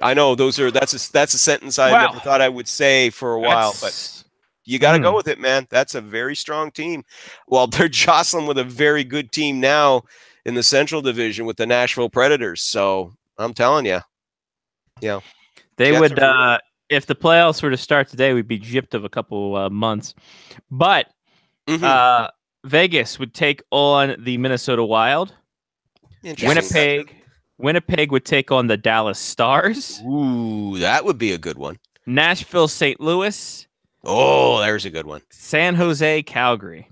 I know that's a sentence I never thought I would say for a while, but you got to go with it, man. That's a very strong team. Well, they're jostling with a very good team now in the Central Division with the Nashville Predators. So I'm telling you, they would. If the playoffs were to start today, we'd be gypped of a couple months. But Vegas would take on the Minnesota Wild. Winnipeg would take on the Dallas Stars. Ooh, that would be a good one. Nashville, St. Louis. Oh, there's a good one. San Jose, Calgary.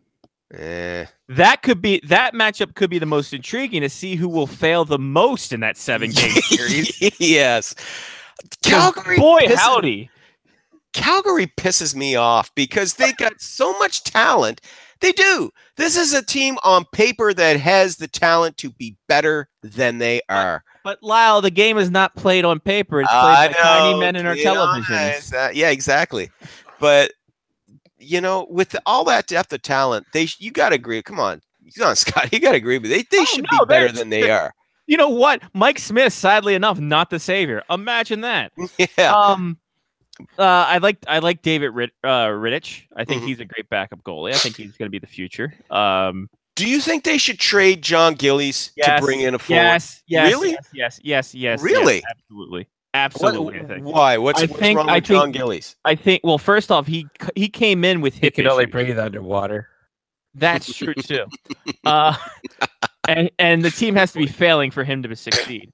That matchup could be the most intriguing to see who will fail the most in that 7-game series. Yes. Calgary, howdy. Calgary pisses me off because they got so much talent. They do. This is a team on paper that has the talent to be better than they are. But Lyle, the game is not played on paper. It's played by tiny men in our televisions. Yeah, exactly. But with all that depth of talent, you got to agree. Come on, Scott. You got to agree with me. They should be better than they are. You know what? Mike Smith, sadly enough, not the savior. Imagine that. Yeah. I like David Rittich. I think he's a great backup goalie. I think he's going to be the future. Do you think they should trade John Gillies to bring in a forward? Yes. Really? Yes. Really? Yes, absolutely. I think. Why? What's wrong with John Gillies? I think. Well, first off, he came in with hip issues. Only breathe underwater. That's true too. And the team has to be failing for him to succeed.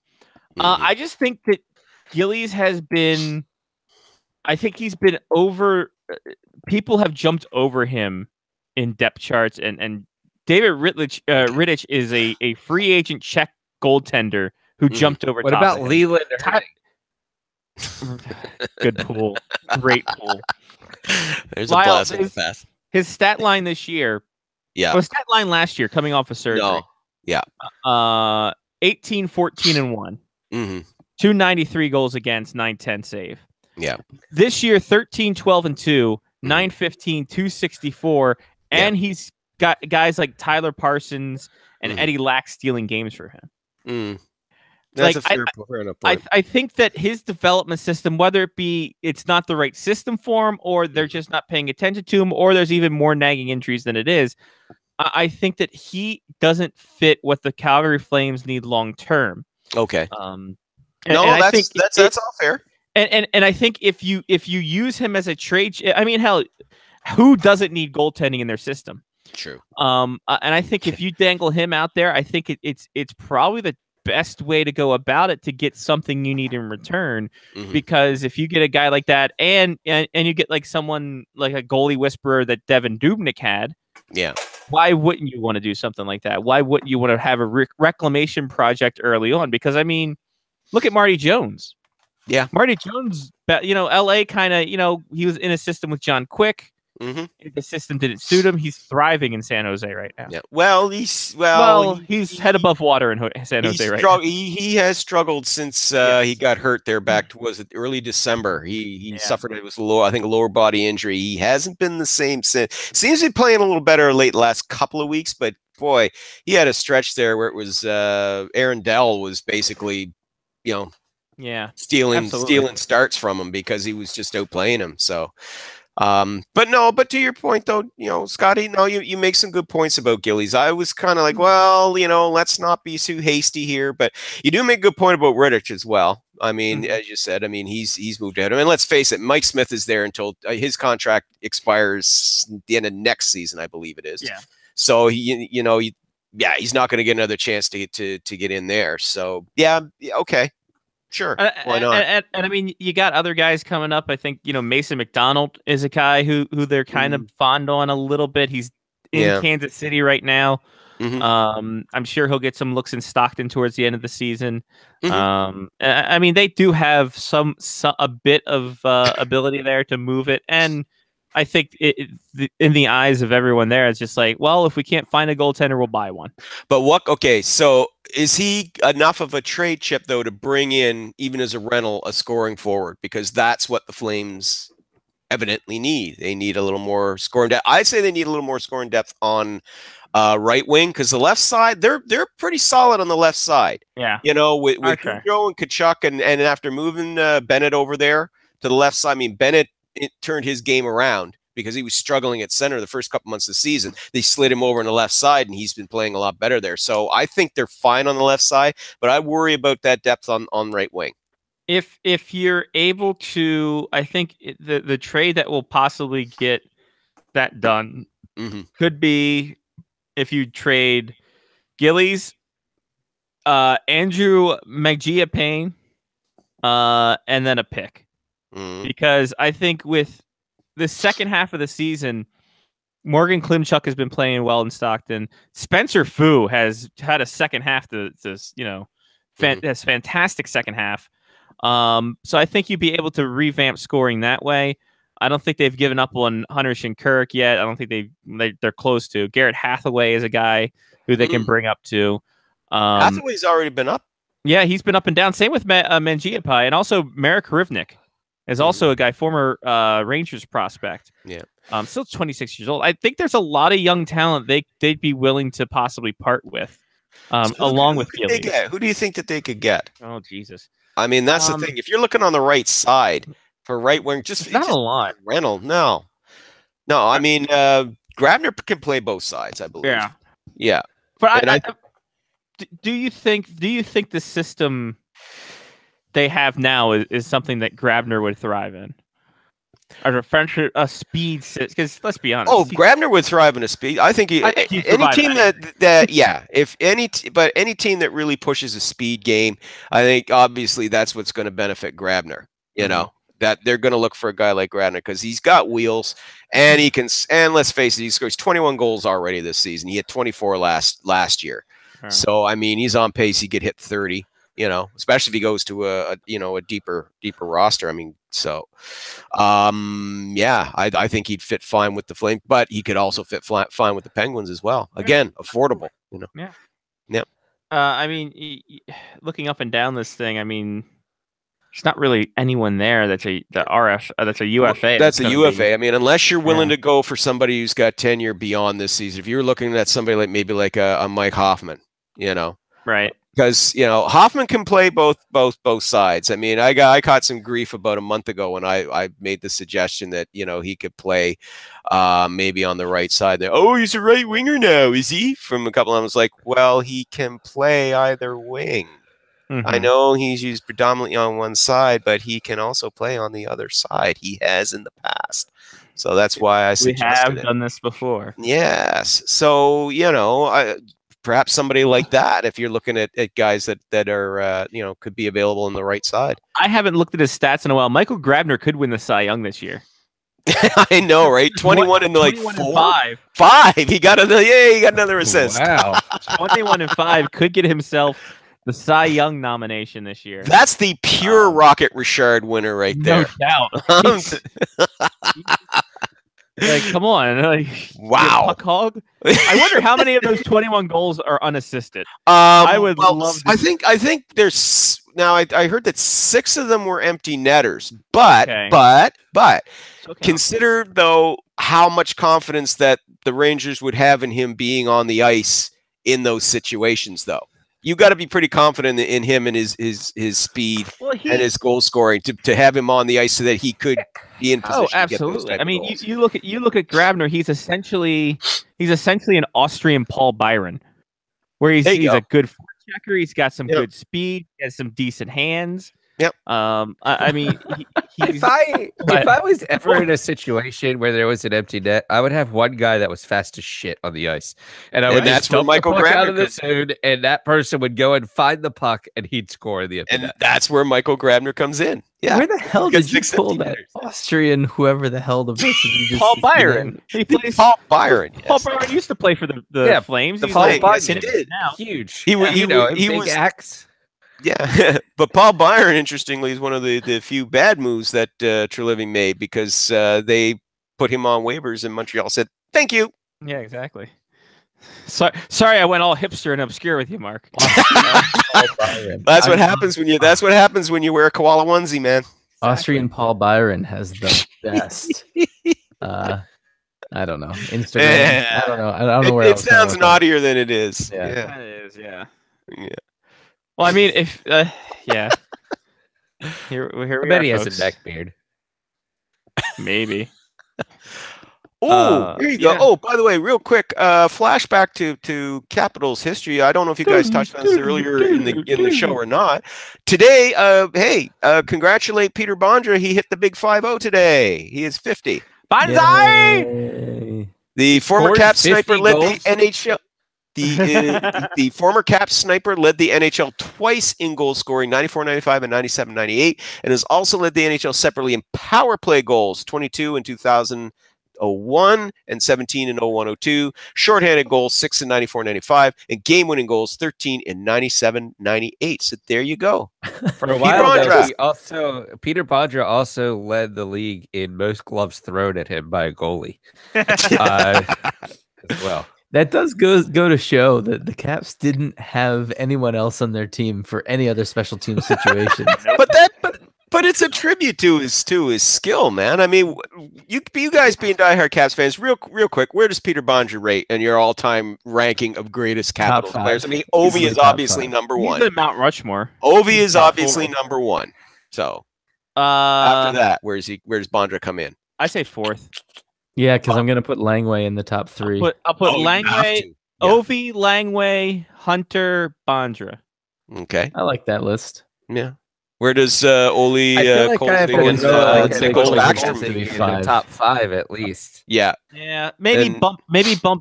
I just think that Gillies has been. I think he's been over. People have jumped over him in depth charts, and David Rittich is a free agent Czech goaltender who jumped over. What top about of him. Leland? Good pool, great pool. There's Lyle, a blast in the past. His stat line this year, Yeah. stat line last year, coming off of surgery. No. Yeah. 18, 14, and 1. Mm-hmm. 293 goals against, 910 save. Yeah. This year, 13, 12, and 2, 915, 264, and he's got guys like Tyler Parsons and Eddie Lack stealing games for him. Mm. That's a fair point. I think that his development system, whether it be it's not the right system for him, or they're just not paying attention to him, or there's even more nagging injuries than it is, I think that he doesn't fit what the Calgary Flames need long term. Okay. That's all fair. And I think if you use him as a trade, I mean, hell, who doesn't need goaltending in their system? True. And I think if you dangle him out there, I think it's probably the best way to go about it to get something you need in return. Because if you get a guy like that, and you get like someone like a goalie whisperer that Devin Dubnyk had, yeah, why wouldn't you want to do something like that? Why wouldn't you want to have a reclamation project early on? Because I mean, look at Marty Jones. Yeah, Marty Jones, LA kind of, he was in a system with John Quick. The system didn't suit him. He's thriving in San Jose right now. Yeah. Well, he's head above water in San Jose right now. He has struggled since he got hurt there back to, was it early December? He suffered, it was a lower body injury. He hasn't been the same since. Seems to be playing a little better last couple of weeks, but boy, he had a stretch there where it was Aaron Dell was basically, stealing starts from him because he was just outplaying him. So but to your point though, Scotty, you make some good points about Gillies. I was kind of like, well, let's not be too hasty here, but you do make a good point about Rittich as well. I mean, as you said, I mean, he's moved ahead. I mean, let's face it, Mike Smith is there until his contract expires at the end of next season, I believe it is. Yeah. So he's not going to get another chance to get in there. So yeah, okay. Sure. Why not? And I mean, you got other guys coming up. I think, Mason McDonald is a guy who they're kind of fond on a little bit. He's in Kansas City right now. I'm sure he'll get some looks in Stockton towards the end of the season. I mean, they do have a bit of ability there to move it. And I think in the eyes of everyone there, it's just like, well, if we can't find a goaltender, we'll buy one. But okay, so is he enough of a trade chip, though, to bring in, even as a rental, a scoring forward? Because that's what the Flames evidently need. They need a little more scoring depth. I'd say they need a little more scoring depth on right wing, because the left side, they're pretty solid on the left side. Yeah. With Gaudreau and Tkachuk, and after moving Bennett over there to the left side, I mean, Bennett turned his game around because he was struggling at center the first couple months of the season. They slid him over on the left side, and he's been playing a lot better there. So I think they're fine on the left side, but I worry about that depth on right wing. If you're able to, I think the trade that will possibly get that done could be if you trade Gillies, Andrew Mangiapane, and then a pick. Because I think with the second half of the season, Morgan Klimchuk has been playing well in Stockton. Spencer Fu has had a second half has fantastic second half. So I think you'd be able to revamp scoring that way. I don't think they've given up on Hunter Shinkaruk yet. I don't think they're close to. Garrett Hathaway is a guy who they can bring up to. Hathaway's already been up. Yeah, he's been up and down. Same with Mangiapane, and also Marek Rivnik is also a guy, former Rangers prospect. Yeah. Still 26 years old. I think there's a lot of young talent they'd be willing to possibly part with, along with Gillies. Who do you think that they could get? Oh, Jesus. I mean, that's the thing. If you're looking on the right side for right wing, not a lot. Rental, no. I mean, Grabner can play both sides, I believe. Yeah. But do you think the system they have now is something that Grabner would thrive in? A speed, because let's be honest. Oh, Grabner would thrive in a speed. I think any team but any team that really pushes a speed game, I think obviously that's what's going to benefit Grabner. That they're going to look for a guy like Grabner because he's got wheels and he can. And let's face it, he scores 21 goals already this season. He had 24 last year. So I mean, he's on pace. He could hit 30. especially if he goes to a deeper roster. I mean, so I think he'd fit fine with the Flames, but he could also fit fine with the Penguins as well. Again, affordable. Yeah. Yep. I mean, looking up and down this thing, I mean, there's not really anyone there that's a UFA. That's a UFA. I mean, unless you're willing to go for somebody who's got tenure beyond this season. If you're looking at somebody like a Mike Hoffman, right? Because Hoffman can play both sides. I mean, I caught some grief about a month ago when I made the suggestion that he could play maybe on the right side. There, oh, he's a right winger now, is he? From a couple of them, I was like, well, he can play either wing. I know he's used predominantly on one side, but he can also play on the other side. He has in the past. So that's why I suggested we have done this before. Yes. So, perhaps somebody like that, if you're looking at guys that are, could be available on the right side. I haven't looked at his stats in a while. Michael Grabner could win the Cy Young this year. I know, right? 21 and 5. 5. He got another assist. Wow. 21 and 5 could get himself the Cy Young nomination this year. That's the pure Rocket Richard winner right there. No doubt. Like, come on. Wow. Puck hog. I wonder how many of those 21 goals are unassisted. I would love to. I think there's now I heard that 6 of them were empty netters. But consider though how much confidence that the Rangers would have in him being on the ice in those situations though. You got to be pretty confident in him and his speed and his goal scoring to have him on the ice so that he could be in position. Oh, absolutely. I mean, you look at Grabner. He's essentially an Austrian Paul Byron, where he's a good checker. He's got some good speed. He has some decent hands. Yep. I mean, if I was ever in a situation where there was an empty net, I would have one guy that was fast as shit on the ice, and that's where Michael Grabner out of the zone, and that person would go and find the puck, and he'd score the empty net. That's where Michael Grabner comes in. Yeah. Where the hell did you pull that Austrian whoever the hell the person? Paul Byron. He plays Paul Byron. Yes. Paul Byron used to play for the Flames. The Paul Byron did. Huge. He was axe. Yeah, but Paul Byron, interestingly, is one of the few bad moves that Treliving made because they put him on waivers and Montreal said, thank you. Yeah, exactly. Sorry, I went all hipster and obscure with you, Mark. That's what happens when you wear a koala onesie, man. Austrian Paul Byron has the best. I don't know. Instagram. I don't know. I don't know where it sounds naughtier than it is. Yeah. It is. Yeah. Well, I mean, if here we I bet are, he has folks. a neck beard. Maybe. Oh, there you go. Oh, by the way, real quick, flashback to Capitals history. I don't know if you guys touched on this earlier in the show or not. Today, congratulate Peter Bondra. He hit the big 5-0 today. He is 50. Banzai! The former Cap sniper led goals? the NHL. The former Cap sniper led the NHL twice in goal scoring, 94-95 and 97-98, and has also led the NHL separately in power play goals, 22 in 2001 and 17 in 01-02, shorthanded goals, 6 in 94-95, and game-winning goals, 13 in 97-98. So there you go. For a while, Peter Bondra also led the league in most gloves thrown at him by a goalie as well. That does go to show that the Caps didn't have anyone else on their team for any other special team situation. But it's a tribute to his skill, man. I mean, you guys being diehard Caps fans, real quick, where does Peter Bondra rate in your all-time ranking of greatest Capitals players? I mean, Ovi is obviously number one. He's in Mount Rushmore. Ovi is obviously number one. So after that, where does Bondra come in? I say 4th. Yeah, because I'm gonna put Langway in the top 3. I'll put Langway, Ovi, Langway, Hunter, Bondra. Okay, I like that list. Yeah. Where does Oli Colton in top 5 at least? Yeah. Yeah. Maybe bump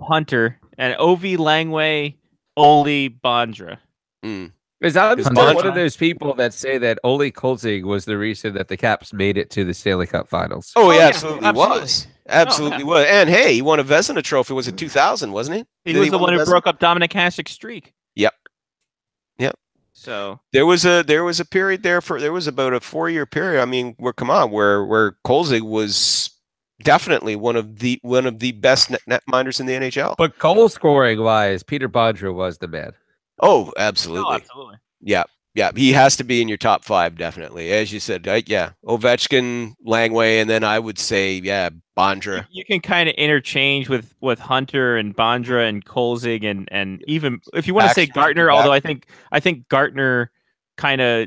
Hunter and Ovi, Langway, Oli, Bondra. Because I'm one of those people that say that Ole Kolzig was the reason that the Caps made it to the Stanley Cup Finals. Oh, he absolutely was. Absolutely was. And hey, he won a Vezina trophy. Was it 2000, wasn't he? He was the one who broke up Dominic Hasek's streak. Yep. So there was a period there there was about a 4-year period. I mean, where Kolzig was definitely one of the best netminders in the NHL. But goal scoring wise, Peter Bondra was the man. Oh, absolutely. Oh, absolutely. Yeah. Yeah, he has to be in your top 5, definitely. As you said, right? Yeah, Ovechkin, Langway, and then I would say, yeah, Bondra. You can kind of interchange with Hunter and Bondra and Kolzig and even if you want to say Gartner, although I think Gartner kind of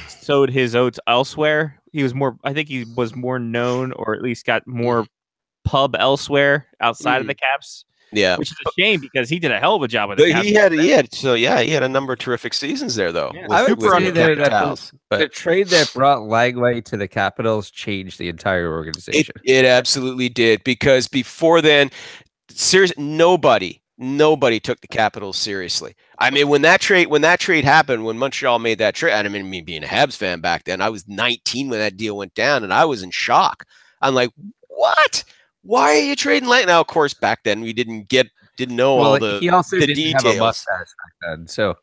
sowed his oats elsewhere. I think he was more known, or at least got more pub elsewhere outside of the Caps. Yeah, which is a shame because he did a hell of a job with the Caps. He had a number of terrific seasons there, though. Yeah, I would say that the trade that brought Langway to the Capitals changed the entire organization. It absolutely did, because before then, seriously, nobody took the Capitals seriously. I mean, when that trade happened, when Montreal made that trade, I mean, me being a Habs fan back then, I was 19 when that deal went down, and I was in shock. I'm like, what? Why are you trading Lang? Now, of course, back then we didn't know all the he also the didn't details. have a mustache back then, so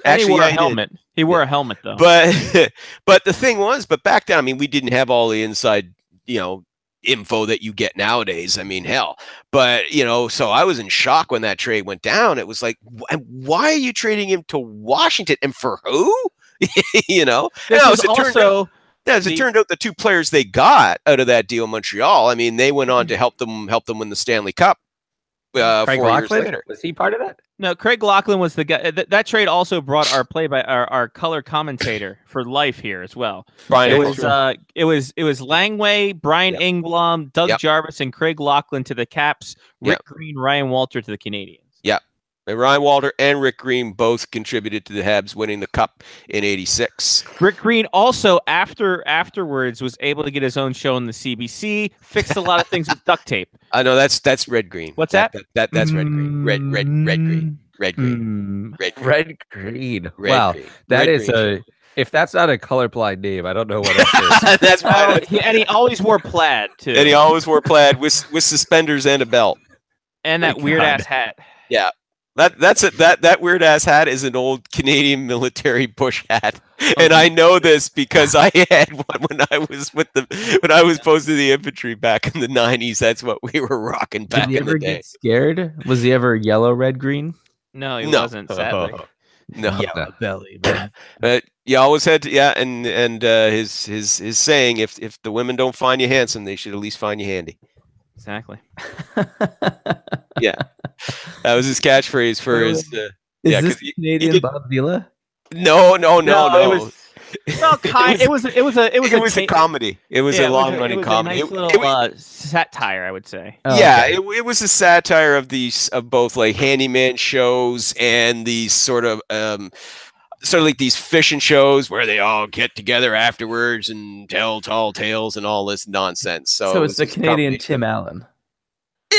actually, he wore a helmet. He wore a helmet though. But the thing was, back then, I mean, we didn't have all the inside, info that you get nowadays. I mean, hell. But so I was in shock when that trade went down. It was like, why are you trading him to Washington, and for who? As it turned out, the 2 players they got out of that deal, Montreal, I mean, they went on to help them win the Stanley Cup. Craig 4 years Laughlin? later. Was he part of that? No, Craig Laughlin was the guy. That trade also brought our our color commentator for life here as well. Brian it was Langway, Brian Engblom, Doug Jarvis, and Craig Laughlin to the Caps. Rick Green, Ryan Walter to the Canadiens. Yeah. And Ryan Walter and Rick Green both contributed to the Habs winning the Cup in '86. Rick Green also, afterwards, was able to get his own show on the CBC, fixed a lot of things with duct tape. I know that's Red Green. What's that? That's Red Green. Red Green. Red Green. Red Green. Wow, that is if that's not a colorblind name, I don't know what else is. That's right. And he always wore plaid too. And he always wore plaid with suspenders and a belt. And that weird ass hat. Yeah. That weird ass hat is an old Canadian military bush hat, and I know this because I had one when I was posted to the infantry back in the '90s. That's what we were rocking back in the day. Get scared? Was he ever yellow, red, green? No, he wasn't. Sadly, no. Yellow belly, man. But you always had to, and his saying, if the women don't find you handsome, they should at least find you handy. Exactly. Yeah, that was his catchphrase for his. Is this Canadian Bob Vila? No. It was a comedy. It was a long running comedy. Nice little satire, I would say. Oh, yeah, okay. It was a satire of both like handyman shows and these sort of like these fishing shows where they all get together afterwards and tell tall tales and all this nonsense. So it's the Canadian Tim Allen.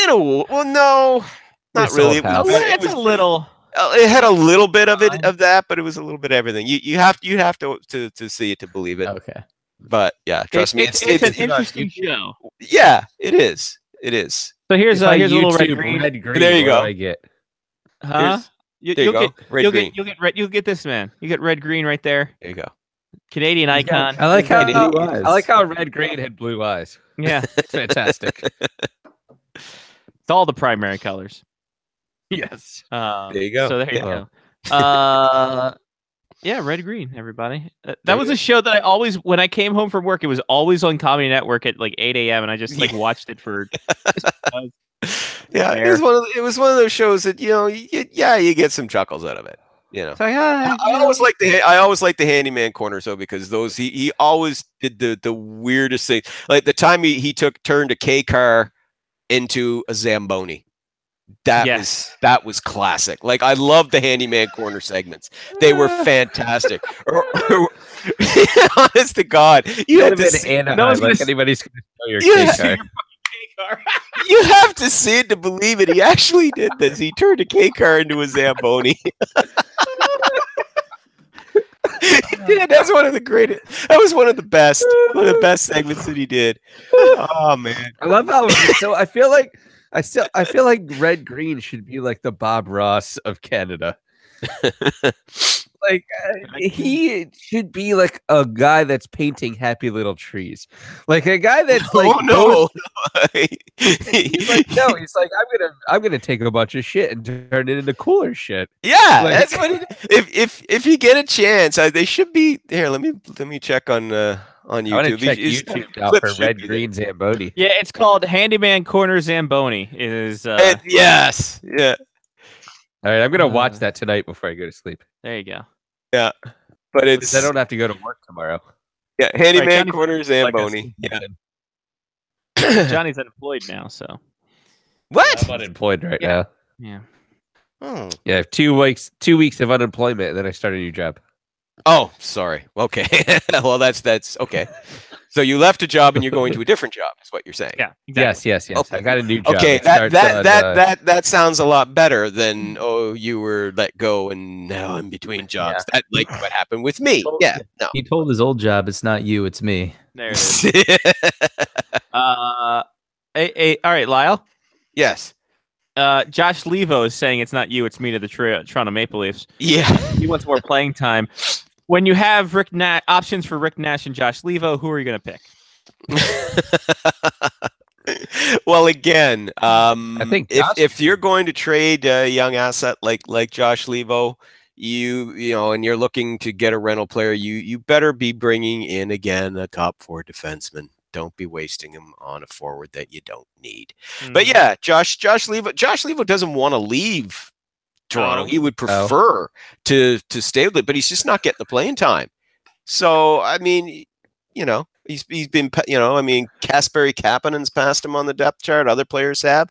Well, no, not really. It's a little. It had a little bit of that, but it was a little bit of everything. You have to see it to believe it. Okay. But yeah, trust me, it's an interesting show. Yeah, it is. It is. So here's a little Red Green. There you go. I get. Huh? You'll get this, man. You get Red Green right there. There you go. Canadian icon. I like how Red Green had blue eyes. Yeah, it's fantastic. It's all the primary colors. Yes. There you go. So there you go. Yeah, Red Green, everybody. That was a show that I always, when I came home from work, it was always on Comedy Network at like 8 a.m. and I just watched it for. Yeah, it was one of those shows that you get some chuckles out of it. It's like, I always like the Handyman Corner because those he always did the weirdest thing. Like the time he turned a K car into a Zamboni. That was classic. Like I love the Handyman Corner segments. They were fantastic. Honest to God, you had to see, anybody's going to know your K car. You have to see it to believe it. He actually did this. He turned a K car into a Zamboni. Yeah, that's one of the greatest. That was one of the best segments that he did. Oh man, I love how. So I feel like Red Green should be like the Bob Ross of Canada. Like he should be like a guy that's painting happy little trees, like a guy that's like, oh no, he's like, no, he's like, I'm gonna take a bunch of shit and turn it into cooler shit. Yeah, Like- that's what. If you get a chance, they should be here. Let me check on I want to YouTube. check He's- YouTube out clips for should Red be there. Green Zamboni. Yeah, it's called Handyman Corner Zamboni. Is Yes, yeah. All right, I'm gonna watch that tonight before I go to sleep. there you go. Yeah, but it's I don't have to go to work tomorrow. yeah, Handyman Johnny's Corner Like a Zamboni. Yeah. Johnny's unemployed now, so What? I'm unemployed right Yeah. now. yeah. Oh. Yeah, I have 2 weeks of unemployment, and then I start a new job. Oh, sorry. Okay. Well, that's okay. So you left a job and you're going to a different job, is what you're saying. Yeah, exactly. Yes. Okay. I got a new job. Okay, It that starts on, that sounds a lot better than you were let go and now in between jobs. That like what happened with me. Yeah. No. He told his old job, "It's not you, it's me." There it is. All right, Lyle. Yes. Josh Levo is saying it's not you, it's me to the Toronto Maple Leafs. Yeah. He wants more playing time. When you have options for Rick Nash and Josh Levo, who are you going to pick? Well, again, I think if you're going to trade a young asset like Josh Levo, you know, and you're looking to get a rental player, you better be bringing in again a top 4 defenseman. Don't be wasting him on a forward that you don't need. But yeah, Josh Levo doesn't want to leave Toronto. Oh. He would prefer to stay with it, but he's just not getting the playing time. So I mean, you know, he's been, you know, I mean, Kasperi Kapanen's passed him on the depth chart. Other players have,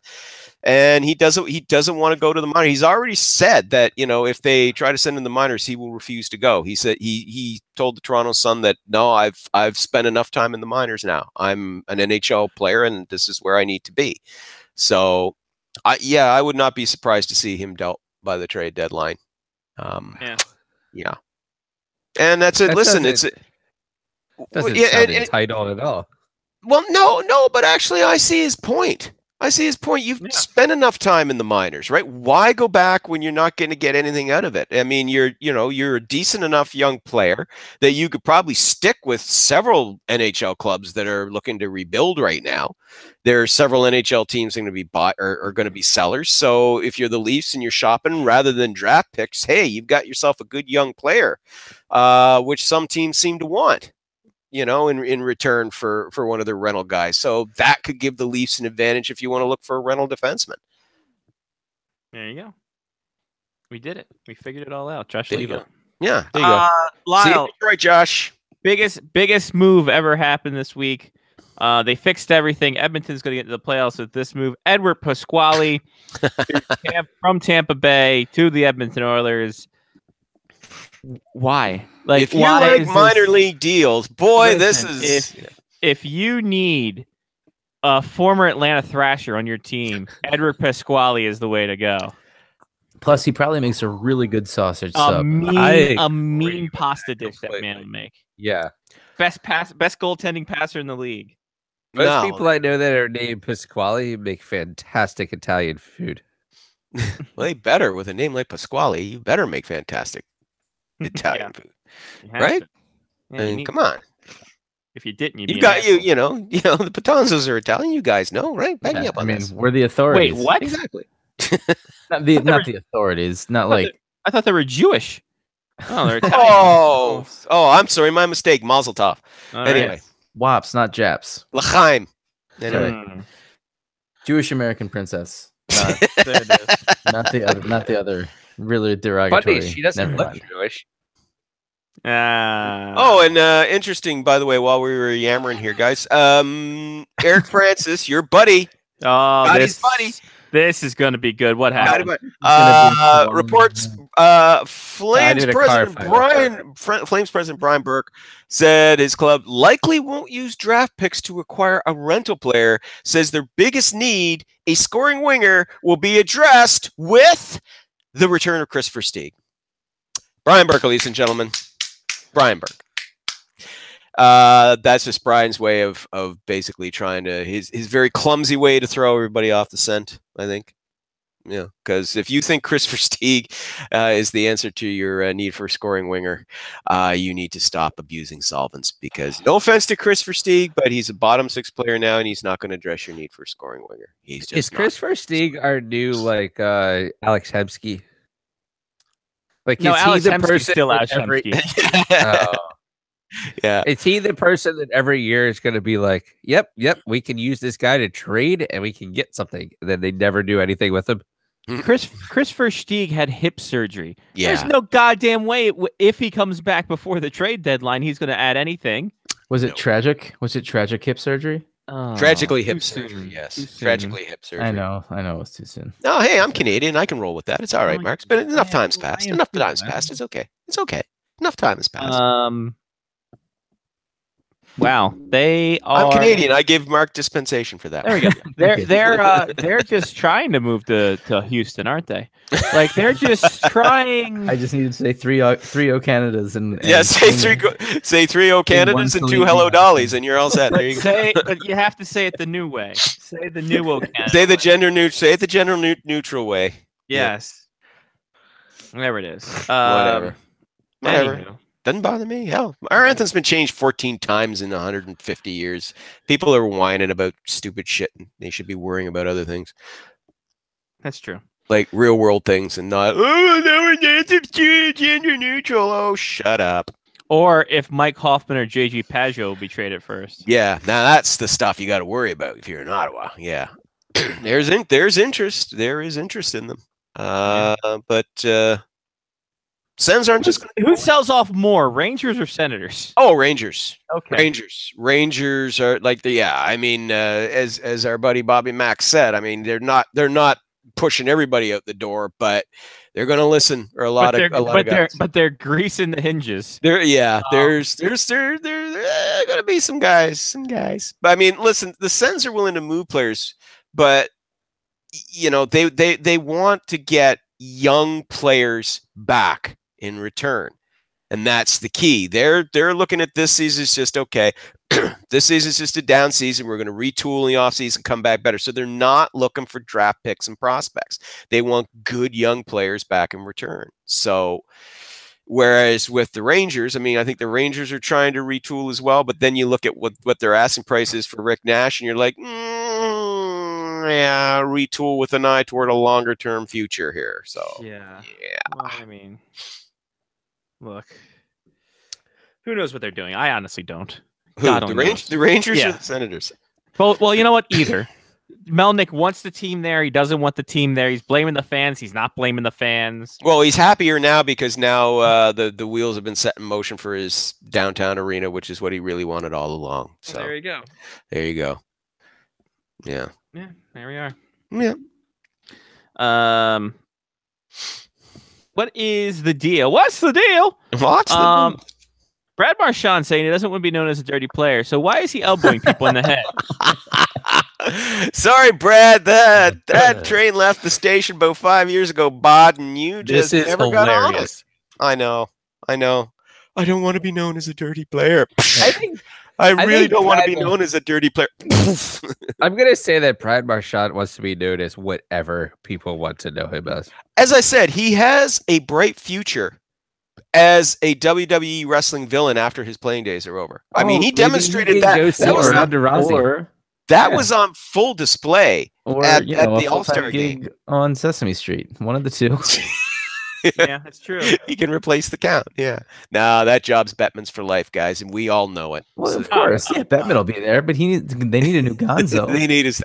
and he doesn't want to go to the minors. He's already said that, you know, if they try to send him the minors, he will refuse to go. He said he told the Toronto Sun that no, I've spent enough time in the minors now. I'm an NHL player, and this is where I need to be. So, I would not be surprised to see him dealt by the trade deadline. Yeah. And that's it. That Listen, doesn't sound entitled at all. Well, no, but actually, I see his point. You've spent enough time in the minors, right? Why go back when you're not going to get anything out of it? I mean, you're a decent enough young player that you could probably stick with several NHL clubs that are looking to rebuild right now. There are several NHL teams going to be bought or going to be sellers. So if you're the Leafs and you're shopping rather than draft picks, hey, you've got yourself a good young player, which some teams seem to want, you know, in return for one of their rental guys. So that could give the Leafs an advantage if you want to look for a rental defenseman. There you go. We did it. We figured it all out. Josh There you Levo. go. Yeah, there you go. Lyle, See you, Detroit, Josh. biggest move ever happened this week. They fixed everything. Edmonton's going to get to the playoffs with this move. Edward Pasquale from Tampa Bay to the Edmonton Oilers. Why? Like, if you why like is minor league deals, boy, Listen, this is. if you need a former Atlanta Thrasher on your team, Edward Pasquale is the way to go. Plus, he probably makes a really good sausage A sub. mean pasta dish that man would make. Yeah. Best goaltending passer in the league. Most No. people I know that are named Pasquale make fantastic Italian food. Well, they better with a name like Pasquale. You better make fantastic Italian food, You have right? to. Yeah, I you mean, need- come on. If you didn't, you'd You be got an asshole. you know the Patanzos are Italian. You guys know, right? Back me Yeah, up I on mean, this. we're the authorities. Wait, what? Exactly. Not the authorities. Not like I thought they were Jewish. Oh, they're Italian. Oh, I'm sorry, my mistake. Mazel tov. All Anyway, right. WAPs, not Japs. L'chaim. Anyway, Hmm. Jewish American princess. There it is. Not the other. Really derogatory. Funny, she doesn't Never look mind. Jewish. and interesting, by the way, while we were yammering here, guys, Eric Francis, your buddy, Oh, got this his buddy. This is going to be good. What happened? Reports Flames did a president car Flames president Brian Burke said his club likely won't use draft picks to acquire a rental player. Says their biggest need, a scoring winger, will be addressed with the return of Christopher Stieg. Brian Burke, ladies and gentlemen. Brian Burke. That's just Brian's way of basically trying to his very clumsy way to throw everybody off the scent, I think. Yeah, because if you think Chris Versteeg is the answer to your need for scoring winger, you need to stop abusing solvents. Because no offense to Chris Versteeg, but he's a bottom 6 player now, and he's not going to address your need for a scoring winger. He's just Is Chris Versteeg our new like Alex Hemsky? Like, No, is Alex he the Hemsky's person still that Alex every- Hemsky. Oh. Yeah. Is he the person that every year is going to be like, yep, we can use this guy to trade and we can get something? And then they never do anything with him. Chris Versteeg had hip surgery. Yeah. There's no goddamn way if he comes back before the trade deadline, he's going to add anything. Was it tragic? Was it tragic hip surgery? Tragically too hip soon. surgery, yes. Too soon. Tragically hip surgery. I know it was too soon. No, hey, I'm Canadian. I can roll with that. It's all right, Oh, Mark. But enough yeah, time's well, I passed. am Enough too, time's man. passed. It's okay. It's okay. Enough time has passed. Wow, they are. I'm Canadian. I give Mark dispensation for that. There we go. They're just trying to move to Houston, aren't they? Like they're just trying. I just needed to say three O Canadas and Yeah, say three O Canadians and 2 Hello Dollies, and you're all set. There you go. But you have to say it the new way. Say the new O Canada. Say the gender neutral. Say it the gender neutral way. Yes. There it is. Whatever. Whatever. Anywho. Doesn't bother me. Hell, our anthem's been changed 14 times in 150 years. People are whining about stupid shit, and they should be worrying about other things, That's true. like real world things, and not our anthem's gender neutral. Oh, shut up. Or if Mike Hoffman or JG Pajot will be traded first. Yeah, now that's the stuff you got to worry about if you're in Ottawa. Yeah, there's interest. There is interest in them. But Sens aren't just. Who sells off more, Rangers or Senators? Oh, Rangers. Okay. Rangers are like I mean, as our buddy Bobby Mack said, I mean, they're not pushing everybody out the door, but they're going to listen. Or a lot of guys. But they're greasing the hinges. There's going to be some guys. But I mean, listen, the Sens are willing to move players, but you know they want to get young players back in return, and that's the key. They're looking at this season as just okay. This season's just a down season. We're going to retool in the offseason, come back better. So they're not looking for draft picks and prospects. They want good young players back in return. So whereas with the Rangers, I mean, I think the Rangers are trying to retool as well. But then you look at what their asking price is for Rick Nash, and you're like, yeah, retool with an eye toward a longer term future here. So yeah. Well, I mean, look, who knows what they're doing? I honestly don't. Who? God The only knows. Rangers Yeah. or the Senators? Well, you know what? Either. Melnick wants the team there. He doesn't want the team there. He's blaming the fans. He's not blaming the fans. Well, he's happier now because now the wheels have been set in motion for his downtown arena, which is what he really wanted all along. So There you go. there you go. Yeah. Yeah, there we are. Yeah. What is the deal? What's the deal? What's the Brad Marchand saying he doesn't want to be known as a dirty player. So why is he elbowing people in the head? Sorry, Brad. That train left the station about 5 years ago, Bod, and you just This is never got on it. hilarious. I know. I don't want to be known as a dirty player. I think I really think don't want to Brad be known as a dirty player. I'm gonna say that Brad Marchand wants to be known as whatever people want to know him as. As I said, he has a bright future as a WWE wrestling villain after his playing days are over. I mean, he demonstrated that. That was on full display at the All-Star game on Sesame Street. One of the two. Yeah, that's true. He can replace the Count. Yeah. No, that job's Bettman's for life, guys, and we all know it. Well, of course, yeah, Bettman will be there, but they need a new Gonzo. They need his.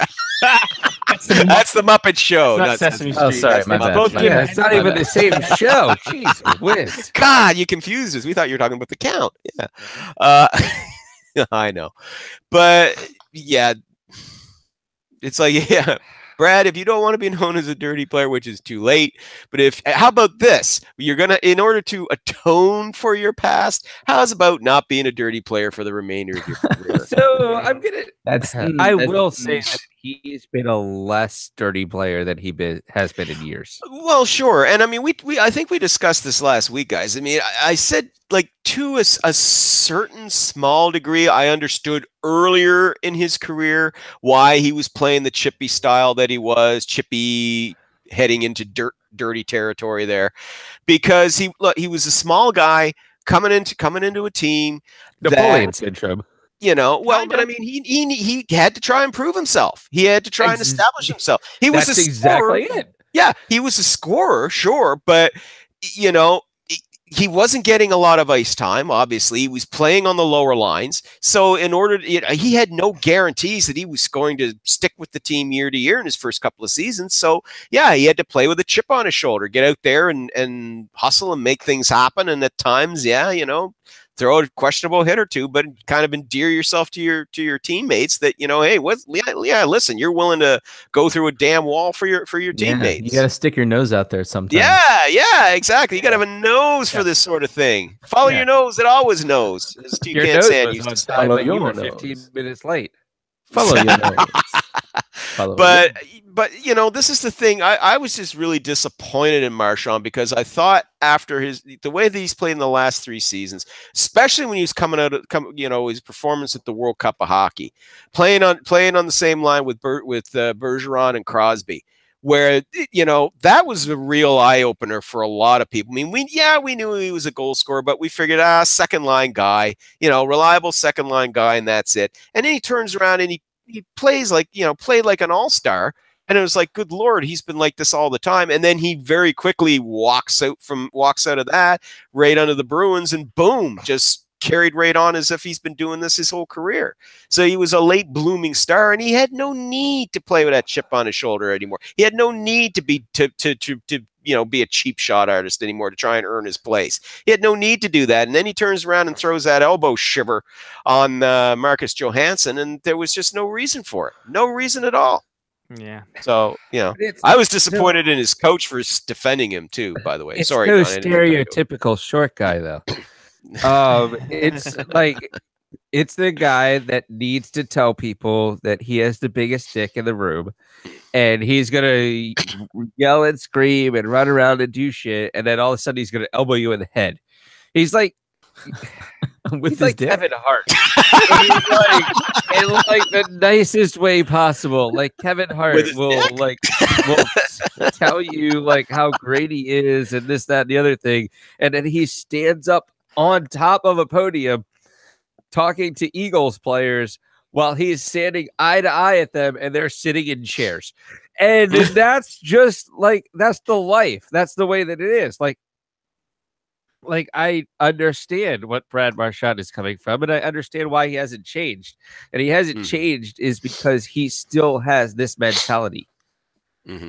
That's the Muppet Show. Not Sesame Street. Oh, sorry, my bad. Both Yeah, it's not even the same show. Jeez whiz. God, you confused us. We thought you were talking about the Count. Yeah. I know. But yeah, it's like, yeah, Brad, if you don't want to be known as a dirty player, which is too late, but how about this? You're going to, in order to atone for your past, how's about not being a dirty player for the remainder of your career? So I'm going That's I will say that he's been a less dirty player than has been in years. Well, sure. And I mean, I think we discussed this last week, guys. I mean, I said, like, to a certain small degree, I understood earlier in his career why he was playing the chippy style that he was, chippy heading into dirty territory there, because he was a small guy coming into a team. Napoleon syndrome. But I mean, he had to try and prove himself. He had to try and establish himself. He was exactly it. Yeah, he was a scorer, sure, but he wasn't getting a lot of ice time. Obviously, he was playing on the lower lines. So he had no guarantees that he was going to stick with the team year to year in his first couple of seasons. So yeah, he had to play with a chip on his shoulder, get out there and hustle and make things happen. And at times, throw a questionable hit or two, but kind of endear yourself to your teammates that, hey, listen, you're willing to go through a damn wall for your teammates. You got to stick your nose out there sometimes. Yeah, exactly. You got to have a nose for this sort of thing. Follow your nose, it always knows. As your nose was on time, but you were 15 minutes late. Follow your nose. But this is the thing. I was just really disappointed in Marchand, because I thought after the way that he's played in the last 3 seasons, especially when he was coming out of his performance at the World Cup of Hockey, playing on the same line with Bergeron and Crosby, where that was a real eye opener for a lot of people. I mean, we knew he was a goal scorer, but we figured second line guy, reliable second line guy, and that's it. And then he turns around and he plays played like an all-star. And it was like, good Lord, he's been like this all the time. And then he very quickly walks out of that right under the Bruins, and boom, just carried right on as if he's been doing this his whole career. So he was a late blooming star, and he had no need to play with that chip on his shoulder anymore. He had no need to be be a cheap shot artist anymore to try and earn his place. He had no need to do that. And then he turns around and throws that elbow shiver on Marcus Johansson, and there was just no reason for it. No reason at all. Yeah. So, I was disappointed in his coach for defending him too, by the way. It's Sorry. no stereotypical short guy, though. It's like, it's the guy that needs to tell people that he has the biggest dick in the room, and he's going to yell and scream and run around and do shit. And then all of a sudden he's going to elbow you in the head. He's like, he's like Kevin Hart. In the nicest way possible. Like, Kevin Hart will tell you how great he is and this, that, and the other thing. And then he stands up on top of a podium talking to Eagles players while he's standing eye to eye at them, and they're sitting in chairs. And that's just that's the life. That's the way that it is. I understand what Brad Marchand is coming from, and I understand why he hasn't changed. And he hasn't changed is because he still has this mentality.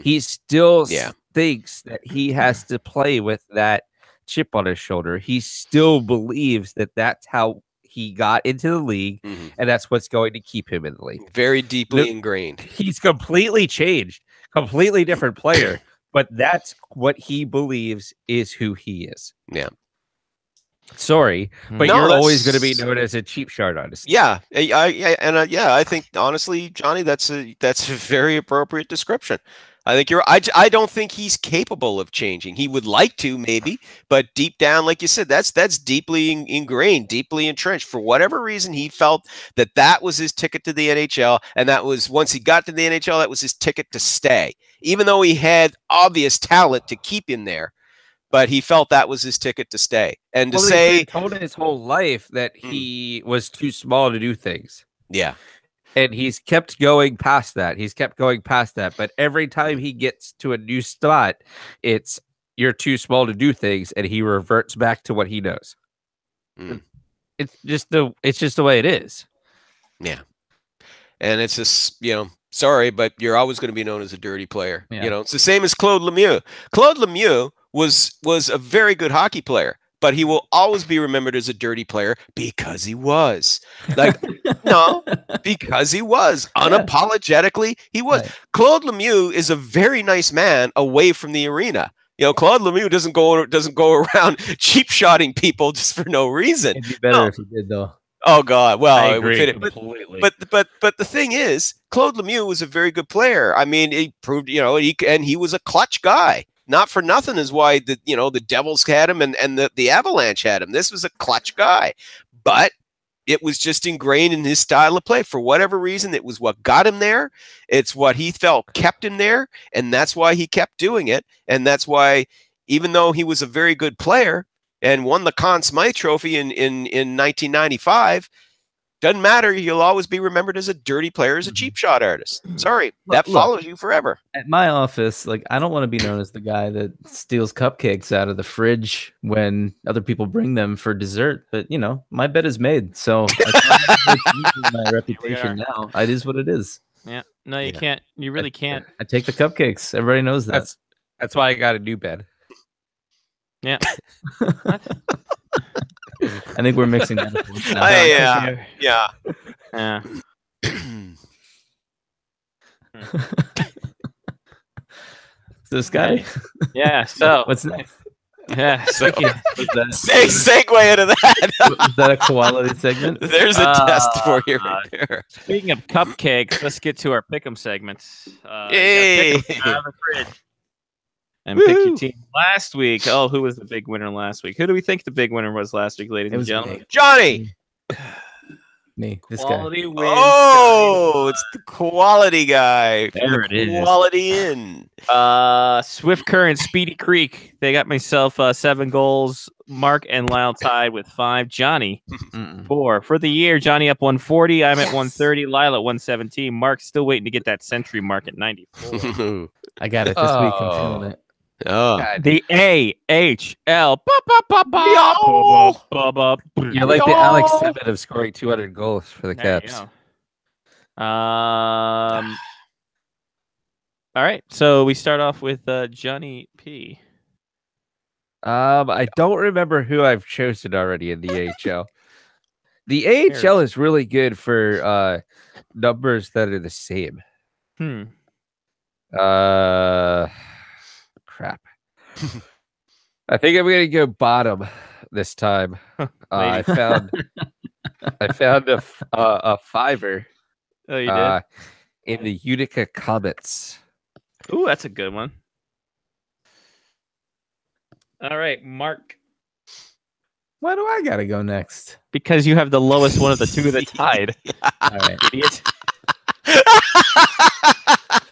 He still thinks that he has to play with that chip on his shoulder. He still believes that that's how he got into the league, and that's what's going to keep him in the league. Very deeply ingrained. He's completely changed, completely different player, but that's what he believes is who he is. Yeah. Sorry, but you're always going to be known as a cheap shot artist. Yeah, I think honestly, Johnny, that's a very appropriate description. I think I don't think he's capable of changing. He would like to, maybe, but deep down, like you said, that's deeply ingrained, deeply entrenched. For whatever reason, he felt that was his ticket to the NHL, and that was, once he got to the NHL, that was his ticket to stay. Even though he had obvious talent to keep him there, but he felt that was his ticket to stay. And he told his whole life that he was too small to do things. Yeah. And he's kept going past that. But every time he gets to a new spot, it's you're too small to do things, and he reverts back to what he knows. It's just the way it is. Yeah. And it's just, sorry, but you're always going to be known as a dirty player. Yeah. It's the same as Claude Lemieux. Claude Lemieux was a very good hockey player, but he will always be remembered as a dirty player because he was. Because he was. Unapologetically, he was. Right. Claude Lemieux is a very nice man away from the arena. Claude Lemieux doesn't go around cheap shotting people just for no reason. It'd be better if he did, though. Oh God! Well, I agree completely. But the thing is, Claude Lemieux was a very good player. I mean, he proved, he was a clutch guy. Not for nothing is why the Devils had him and the Avalanche had him. This was a clutch guy, but it was just ingrained in his style of play. For whatever reason, it was what got him there. It's what he felt kept him there, and that's why he kept doing it. And that's why, even though he was a very good player and won the Conn Smythe Trophy in 1995, doesn't matter. You'll always be remembered as a dirty player, as a cheap shot artist. Sorry, that follows you forever. At my office, like, I don't want to be known as the guy that steals cupcakes out of the fridge when other people bring them for dessert. But you know, my bet is made. So my reputation now. It is what it is. Yeah. No, you can't. You really can't. I take the cupcakes. Everybody knows that. That's why I got a new bed. Yeah. I think we're mixing that up. Yeah. This guy. Yeah. So what's next? Yeah. Segue into that. Was that a quality segment? There's a test for you right there. Speaking of cupcakes, let's get to our pick'em segments. Yay! Pick 'em out of the fridge. And pick your team last week. Oh, who was the big winner last week? Who do we think the big winner was last week, ladies and gentlemen? Johnny. Me. This Quality guy. wins. Oh, it's the quality guy. There it is. Quality in. Swift Current, Speedy Creek. They got myself 7 goals. Mark and Lyle tied with 5. Johnny 4. For the year, Johnny up 140. I'm at 130. Lyle at 117. Mark's still waiting to get that century mark at 94. I got it this week. I'm feeling it. Oh. The AHL. You're like the Alex Semmett of scoring 200 goals for the Caps. All right, so we start off with Johnny P. I don't remember who I've chosen already in the AHL. The AHL is really good for numbers that are the same. Crap. I think I'm gonna go bottom this time. I found a fiver. Oh, you did? In the Utica Comets. Ooh, that's a good one. All right, Mark. Why do I gotta go next? Because you have the lowest one of the two that tied. All right. Idiot. Why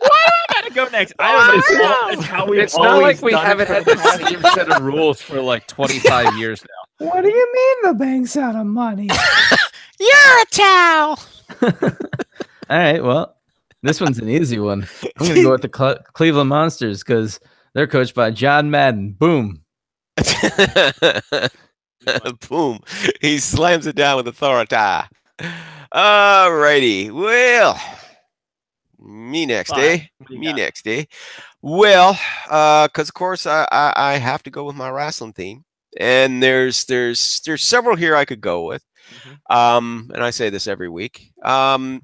do I gotta go next? I don't know. It's how we've It's not always like we done haven't it. had the same set of rules for like 25 years now. What do you mean the bank's out of money? You're a towel. All right, well, this one's an easy one. I'm going to go with the Cleveland Monsters because they're coached by John Madden. Boom. Boom. He slams it down with authority. All righty. Well, me next, eh? Me next, eh? Well, because of course I have to go with my wrestling theme, and there's several here I could go with. And I say this every week. I'm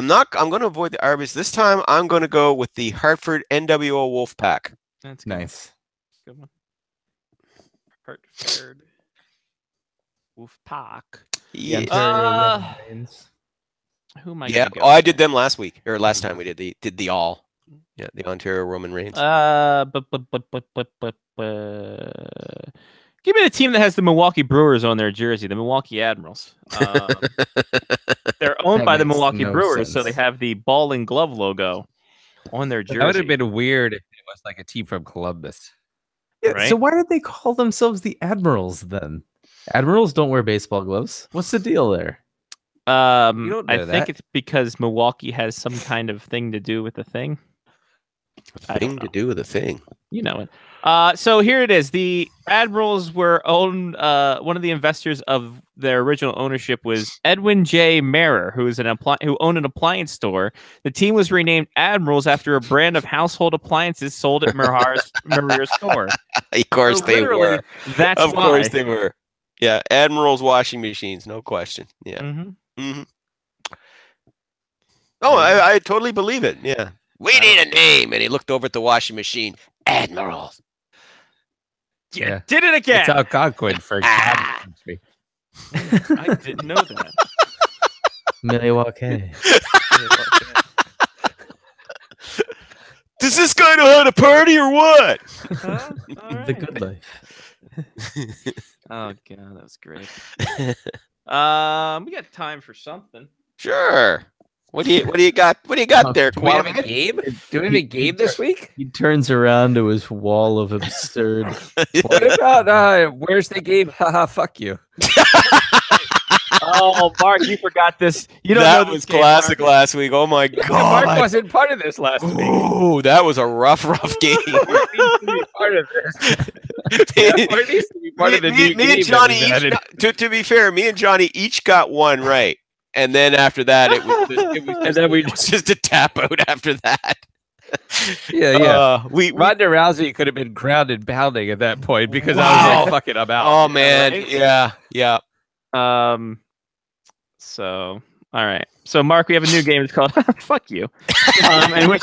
going to avoid the Arby's this time. I'm going to go with the Hartford NWO Wolfpack. That's nice. Good one. Hartford Wolfpack. Yeah. Who am I? Yeah. Oh, I did them last week or last time we did the all. Yeah, the Ontario Roman Reigns. Give me the team that has the Milwaukee Brewers on their jersey, the Milwaukee Admirals. They're owned by the Milwaukee Brewers, so they have the ball and glove logo on their jersey. That would have been weird if it was like a team from Columbus. Yeah, right? So why did they call themselves the Admirals then? Admirals don't wear baseball gloves. What's the deal there? I think it's because Milwaukee has some kind of thing to do with the thing. Thing to do with a thing. You know it. So here it is. The Admirals were owned. One of the investors of their original ownership was Edwin J. Marer, who owned an appliance store. The team was renamed Admirals after a brand of household appliances sold at Marer's store. Of course So they literally, were. That's of why. course they were. Yeah, Admirals washing machines, no question. Yeah. Mm-hmm. Oh, I totally believe it. Yeah. We need a name, and he looked over at the washing machine. Admirals. Yeah, did it again. It's Algonquin for country. I didn't know that. Milwaukee. Does this guy know how to party or what? The good life. Oh god, that was great. We got time for something. Sure. What do you got? What do you got there, Do we have a Quality? game? Do we have a game this week? He turns around to his wall of absurd. What about where's the game? Haha, fuck you. Oh, Mark, you forgot this. You don't That know was this game, classic Mark. last week. Oh my Mark god. wasn't part of this last week. Ooh, that was a rough game. Part of this. Mark needs to be part of the new me game and Johnny that we added. to be fair, me and Johnny each got one right. And then after that, it was just a tap out after that. Yeah. We Ronda Rousey could have been ground and pounding at that point because I was Wow. like, fuck it, I'm out. Oh man, right? yeah. So, all right. So, Mark, we have a new game. It's called "Fuck You," in which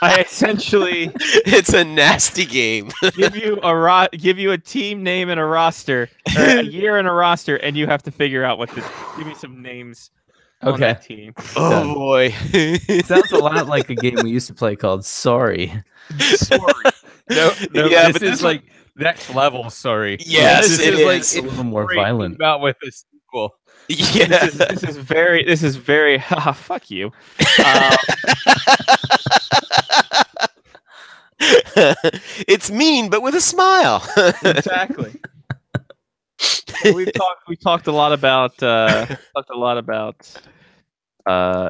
I essentially It's a nasty game. give you a team name and a roster, or a year and a roster, and you have to figure out what this. Give me some names on Okay. that team. Oh boy. It sounds a lot like a game we used to play called Sorry. No, Yeah, this but is this like next level. Sorry. Yes, this it is is. like It's a little more great violent. About with the sequel. Yeah. This is very. Haha, fuck you. It's mean, but with a smile. Exactly. We talked a lot about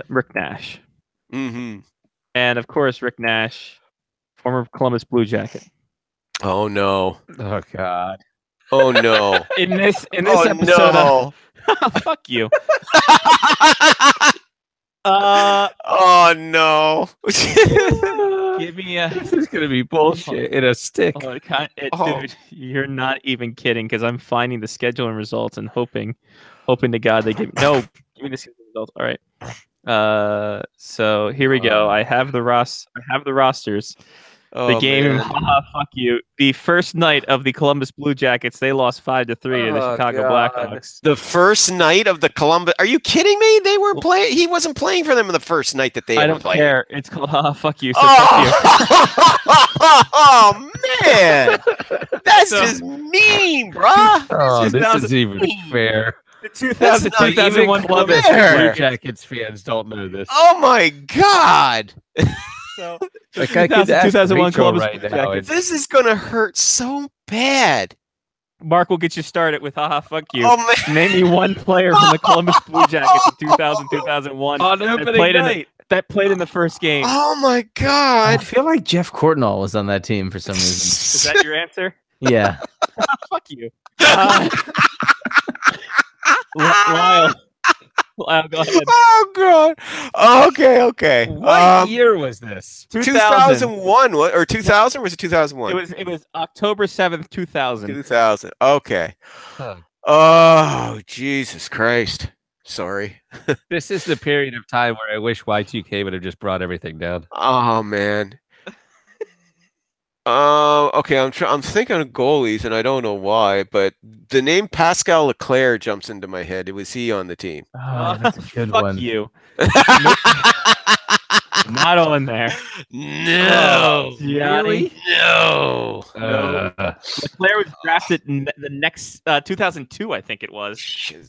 Rick Nash, hmm and of course Rick Nash, former Columbus Blue Jacket. Oh no. Oh God. Oh no. In this Oh episode, no. fuck you. Oh no. Give me a. This is gonna be bullshit in a stick. Oh. Dude, you're not even kidding because I'm finding the schedule and results and hoping to God they give me the schedule and results. All right. So here we go. I have the rosters. The Oh, game, man. haha, fuck you. The first night of the Columbus Blue Jackets, they lost 5-3 to the Oh, Chicago God. Blackhawks. The first night of the Columbus. Are you kidding me? They were playing. He wasn't playing for them in the first night that they I ever don't played. care. It's called haha, fuck you. So fuck you. Oh man, that's So- just mean, bruh. Oh, This is this not isn't even fair. The 2000, not even 2001 Columbus fair. Blue Blue Jackets. Jackets fans don't know this. Oh my god, So, Like I could ask 2001 Rachel Columbus right Blue now. Jackets. this is gonna hurt so bad. Mark will get you started with haha, fuck you. Oh man, Name me one player from the Columbus Blue Jackets in 2000-2001 On that opening played night. that played in the first game. oh my I god. feel like Jeff Courtnall was on that team for some reason. Is that your answer? Yeah. Fuck you. Lyle, go ahead. Oh god. Okay. What year was this? 2001 what, or 2000 was it 2001? It was October 7th, 2000. 2000. Okay. Huh. Oh Jesus Christ. Sorry. This is the period of time where I wish Y2K would have just brought everything down. Oh man. Okay, I'm thinking of goalies and I don't know why, but the name Pascal Leclerc jumps into my head. Was he on the team? Oh, that's a good Fuck one. you. Not on there. No. Gianni. No. Leclerc was drafted in the next 2002, I think it was. So he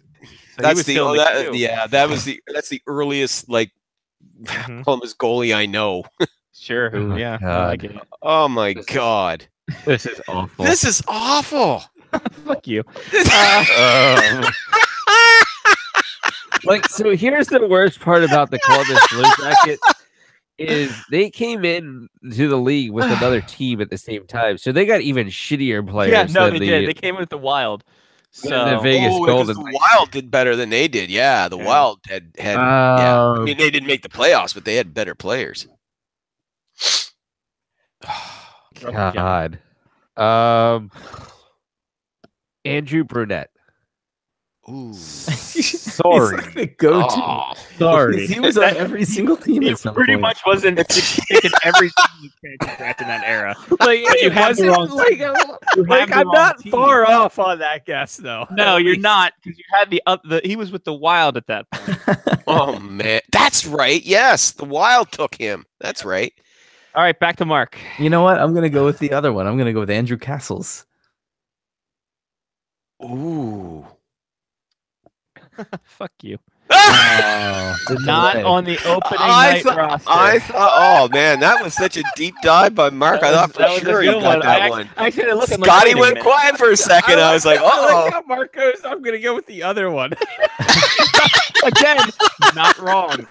That's was the still in the queue. that's the earliest like Mhm. Columbus goalie I know. Sure. Oh my yeah. God. I get it. Oh my god. This is awful. This is awful. Fuck you. Like, so here's the worst part about the Columbus Blue Jackets is they came in to the league with another team at the same time, so they got even shittier players. Yeah, no, than they did. They came in with the Wild. than So the Vegas because Golden. the Wild did better than they did. Yeah, the Yeah. Wild had yeah. I Oh, mean, they didn't make the playoffs, but they had better players. God. Andrew Brunette. Ooh. sorry. Like the go-to. Oh. Sorry. He was on every single team he at some pretty point. much wasn't picking every team in that era. Like, But you it have the wasn't wrong like, You like have the I'm wrong not team. far off on that guess, though. No, At you're least. not, because you had the he was with the Wild at that point. Oh man, that's right. Yes, the Wild took him. That's right. All right, back to Mark. You know what? I'm gonna go with the other one. I'm gonna go with Andrew Castles. Ooh. Fuck you. Oh, Not on the opening night roster. I thought, oh man, that was such a deep dive by Mark. I thought for sure he got that one. I should have looked. Scotty went quiet for a second. I was like, I like oh. how Mark goes, I'm gonna go with the other one. Again, not wrong.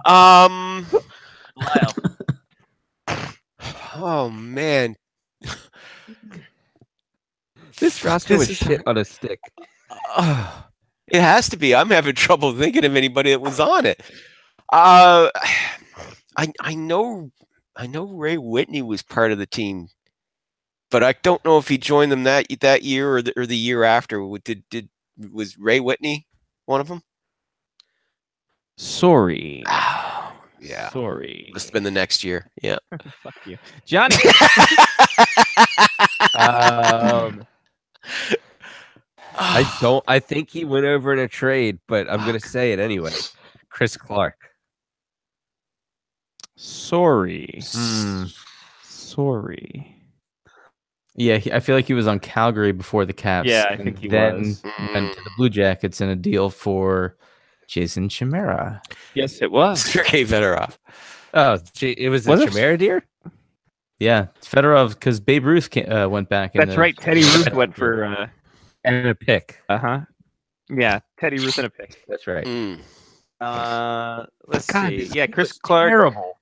Lyle. Oh man. This roster was shit on a stick. It has to be. I'm having trouble thinking of anybody that was on it. I know Ray Whitney was part of the team, but I don't know if he joined them that year or the year after. Was Ray Whitney one of them? Sorry. Oh, yeah. Sorry. Must have been the next year. Yeah. Fuck you, Johnny. I think he went over in a trade, but I'm gonna say it anyway. Chris Clark. Sorry. Sorry. Yeah, I feel like he was on Calgary before the Caps. Yeah, I think he then was. went to the Blue Jackets in a deal for Jason Chimera. Yes, it was. Sergei Fedorov. Oh, it was Was a it? Chimera deer? Yeah, Fedorov, because Babe Ruth went back. That's right. Teddy Ruth went for. And a pick. Yeah, Teddy Ruth and a pick. That's right. Let's God, see. this Yeah, Chris Clark. Terrible.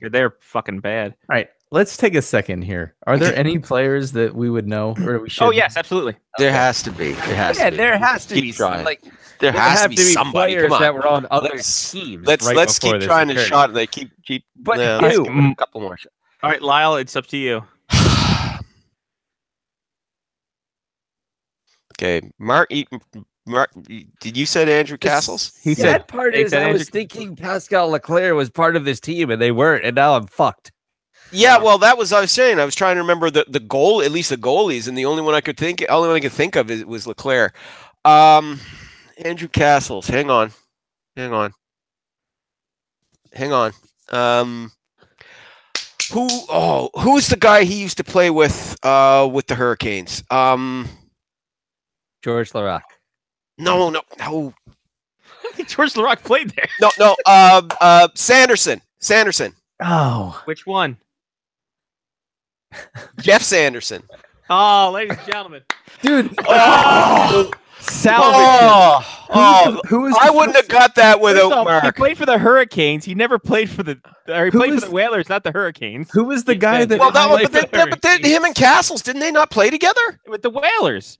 They're fucking bad. All right, let's take a second here. Are there any players that we would know, or we should? Oh yes, absolutely. There has to be. There has to be. there has to Keep be trying. like There has to be somebody. players Come on. that were on other Let's- teams. Let's right keep before this trying to occurred. shot. They keep. But let's who? give it a couple more shots. All right, Lyle, it's up to you. Okay, Mark. Did you say Andrew Castles? He The said. sad part he is said I was Andrew- thinking Pascal Leclerc was part of this team and they weren't, and now I'm fucked. Yeah, well, that was I was saying. I was trying to remember the goal, at least the goalies, and the only one I could think of was Leclerc. Andrew Castles. Hang on. Who's the guy he used to play with the Hurricanes? George Larac. No. I think George Larac played there. No. Sanderson. Oh, Which one? Jeff Sanderson. Oh, ladies and gentlemen, dude. salvage. Who is? I wouldn't have got that without He Mark. played for the Hurricanes. He never played for the. Or he Who played is- for the Whalers, not the Hurricanes. Who was the guy that? Well, played for the but then him and Castles, didn't they not play together? With the Whalers,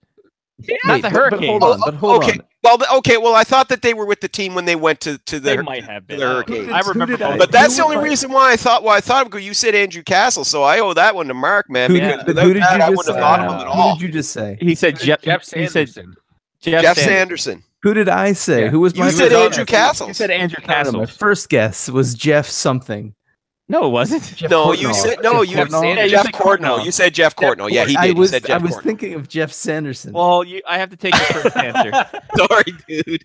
Wait, not the but Hurricanes. hold on. Well, I thought that they were with the team when they went to They the. might have been. the I don't know. Hurricanes. I remember. Who did I- both. But that's the Who only was- reason why I thought. Well, I thought of you said Andrew Castle, so I owe that one to Mark, man. Who Because did, without who did that, you I just wouldn't say? have thought of him at all. Who did you just say? He said Jeff. Jeff He said Sanderson. Sanderson. Jeff Sanderson. Who did I say? Yeah. Who was You my? said first- Andrew Castles. You said Andrew I don't know, my Castle. first guess was Jeff something. No, it wasn't. No, you Courtnall. said no. Jeff You Courtnall? Yeah, you Jeff said Courtnall. Courtnall. You said Jeff Courtnall. Yeah, he I did. was You said Jeff I was Courtnall. thinking of Jeff Sanderson. Well, I have to take your first answer. Sorry, dude.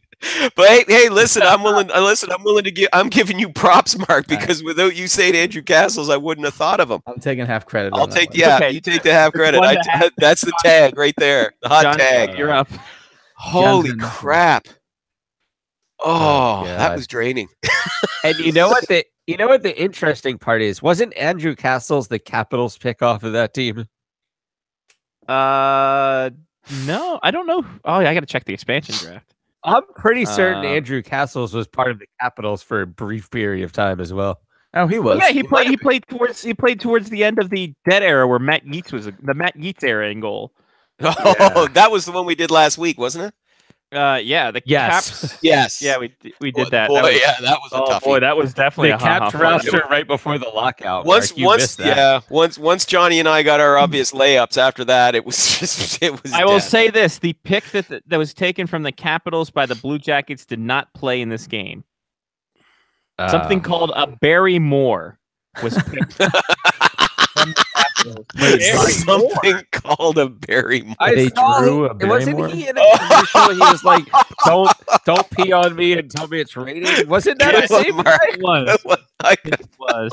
But hey, listen. I'm willing. to give. I'm giving you props, Mark, because without you saying Andrew Castles, I wouldn't have thought of him. I'm taking half credit. I'll on that take. one. Yeah, okay. you take the half credit. one to half. That's the tag right there. The hot John, tag. you're up. Holy Johnson. crap! Oh, that God. was draining. And you know what the interesting part is? Wasn't Andrew Castles the Capitals pick off of that team? No, I don't know. Oh, yeah, I got to check the expansion draft. I'm pretty certain Uh, Andrew Castles was part of the Capitals for a brief period of time as well. Oh, he was. Yeah, he played towards the end of the Dead era, where Matt Yeats was the Matt Yeats era in goal. Oh, that was the one we did last week, wasn't it? Yeah, the Yes. Caps. Yes. Yeah, we did that. Boy, That was, yeah, that was a oh toughie. boy, that was definitely The a Caps hot roster right before the lockout. Once Mark, you missed that. once Johnny and I got our obvious layups. After that, it was just it was. I will dead. say this: the pick that was taken from the Capitals by the Blue Jackets did not play in this game. Something called a Barry Moore was picked from the Capitals. something called a Barry Moore. I They saw drew a it. Wasn't Barrymore? he in a commercial? He was like, "Don't pee on me and tell me it's raining." Wasn't that the same Mark. guy? It was. It was.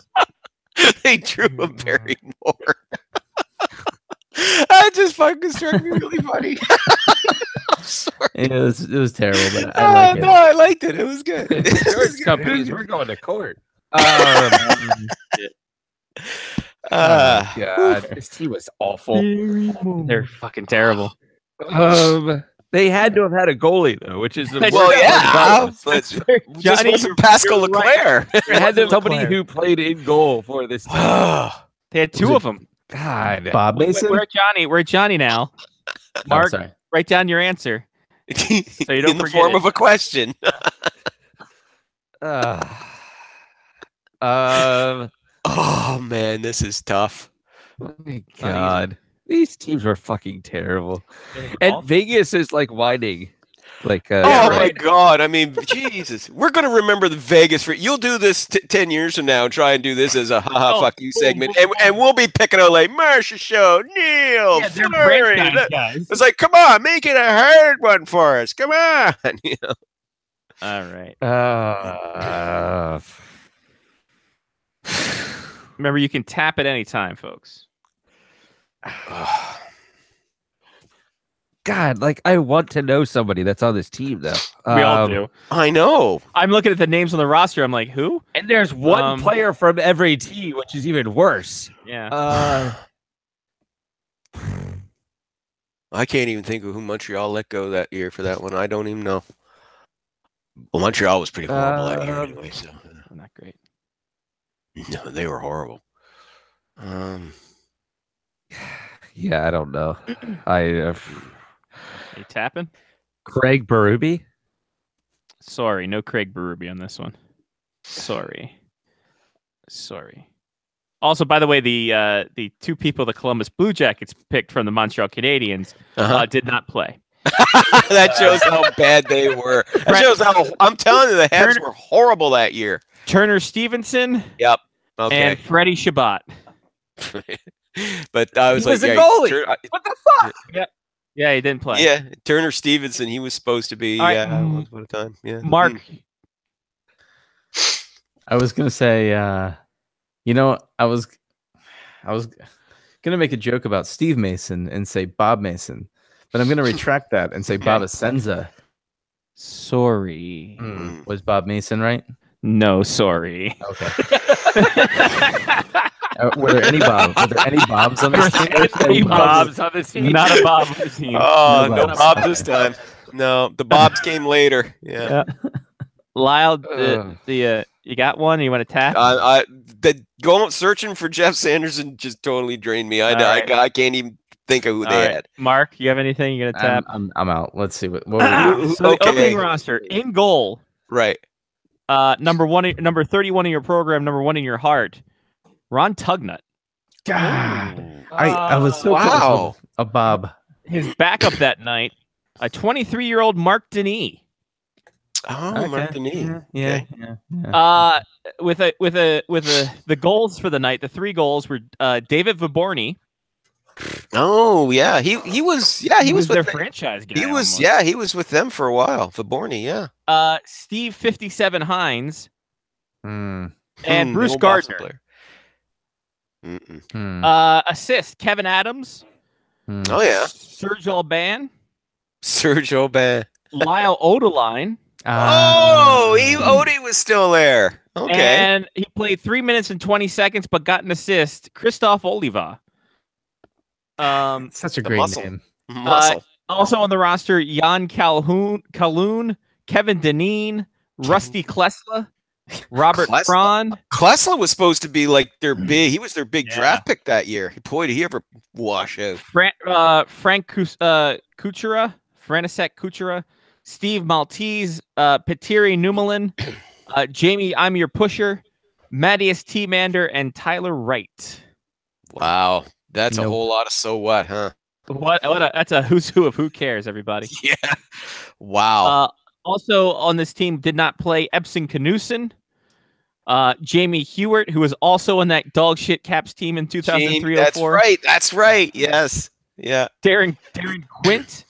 They drew a Barry Moore. That just fucking struck me really funny. I'm sorry. It was terrible, but I like it. No, I liked it. It was good. Insurance companies, we're going to court. God, this team was awful. They're fucking terrible. They had to have had a goalie though, which is the Well, yeah, but just Johnny, wasn't Pascal you're Leclerc. They had to have somebody who played in goal for this team. They had two of them. God, Bob Mason. We're at Johnny. We're at Johnny now. Mark, sorry. write down your answer. So you don't In the forget form it. of a question. Oh man, this is tough. Oh my God, these teams were fucking terrible. And Vegas is like whining. Like, Oh my God! I mean, Jesus, we're gonna remember the Vegas for. You'll do this 10 years from now and try and do this as a haha fuck you segment, and we'll be picking on like Marsha Show, Neil, Yeah, they're Flurry. franchise guys. It's like, come on, make it a hard one for us. Come on. You know? All right. Remember, you can tap at any time, folks. God, like I want to know somebody that's on this team though. We all do. I know. I'm looking at the names on the roster. I'm like, who? And there's one player from every team, which is even worse. Yeah. I can't even think of who Montreal let go that year for that one. I don't even know. Well, Montreal was pretty horrible that year anyway. So Not great. no, they were horrible. Yeah, I don't know. Are you tapping? Craig Berube. Sorry, no Craig Berube on this one. Sorry. Also, by the way, the two people the Columbus Blue Jackets picked from the Montreal Canadiens did not play. That shows how bad they were. That shows how I'm telling you the Habs were horrible that year. Turner Stevenson. Yep. Okay. And Freddie Shabbat. But I was He like, was a goalie. What the fuck? Yeah, he didn't play. Yeah, Turner Stevenson. He was supposed to be. All right. Yeah, once upon a time. Yeah. Mark. I was gonna say, you know, I was gonna make a joke about Steve Mason and say Bob Mason, but I'm gonna retract that and say Bob Asenza. Sorry. Was Bob Mason right? No, sorry. Okay. Were there any Bobs? Were there any Bobs on this team? Any Bobs on this team? Not a Bob on the team. Oh, No no Bobs. Bob this time. No, the Bobs came later. Yeah. Lyle, you got one? You want to tap? Going searching for Jeff Sanderson just totally drained me. I can't even think of who they had. Mark, you have anything you're gonna tap? I'm out. Let's see what. So the opening roster in goal. Right. Number 31 in your program, number 1 in your heart. Ron Tugnut. God, I was so close with a Bob. His backup that night, a 23-year-old Mark Denis. Oh, Okay. Mark Denis. Yeah. With the goals for the night, the 3 goals were David Viborny. Oh yeah, he was their with franchise guy. He was almost. he was with them for a while. Viborny, yeah. Steve 57 Hines Hmm. and Bruce old Boston Gardner. player. Assist Kevin Adams. Oh yeah, Serge Aubin. Serge Aubin. Lyle Odeline. Odie was still there. Okay. And he played 3 minutes and 20 seconds, but got an assist. Christophe Oliva. Such a The great muscle. name. Muscle. Also on the roster, Jan Calhoun, Kevin Deneen, Rusty Klesla, Robert Klesla? Cron. Klesla was supposed to be like their big. He was their big draft pick that year. Boy, did he ever wash out? Frank Kuchera, Frantisek Kuchera, Steve Maltese, Petteri Numelin, Jamie I'm Your Pusher, Mattias T. Mander, and Tyler Wright. Wow, that's a whole lot of so what, huh? That's a who's who of who cares, everybody. Yeah. Wow. Also on this team did not play Epson Knudsen, Jamie Hewart, who was also in that dog shit Caps team in 2003-04. That's right. That's right. Yes. Yeah. Darren Quint,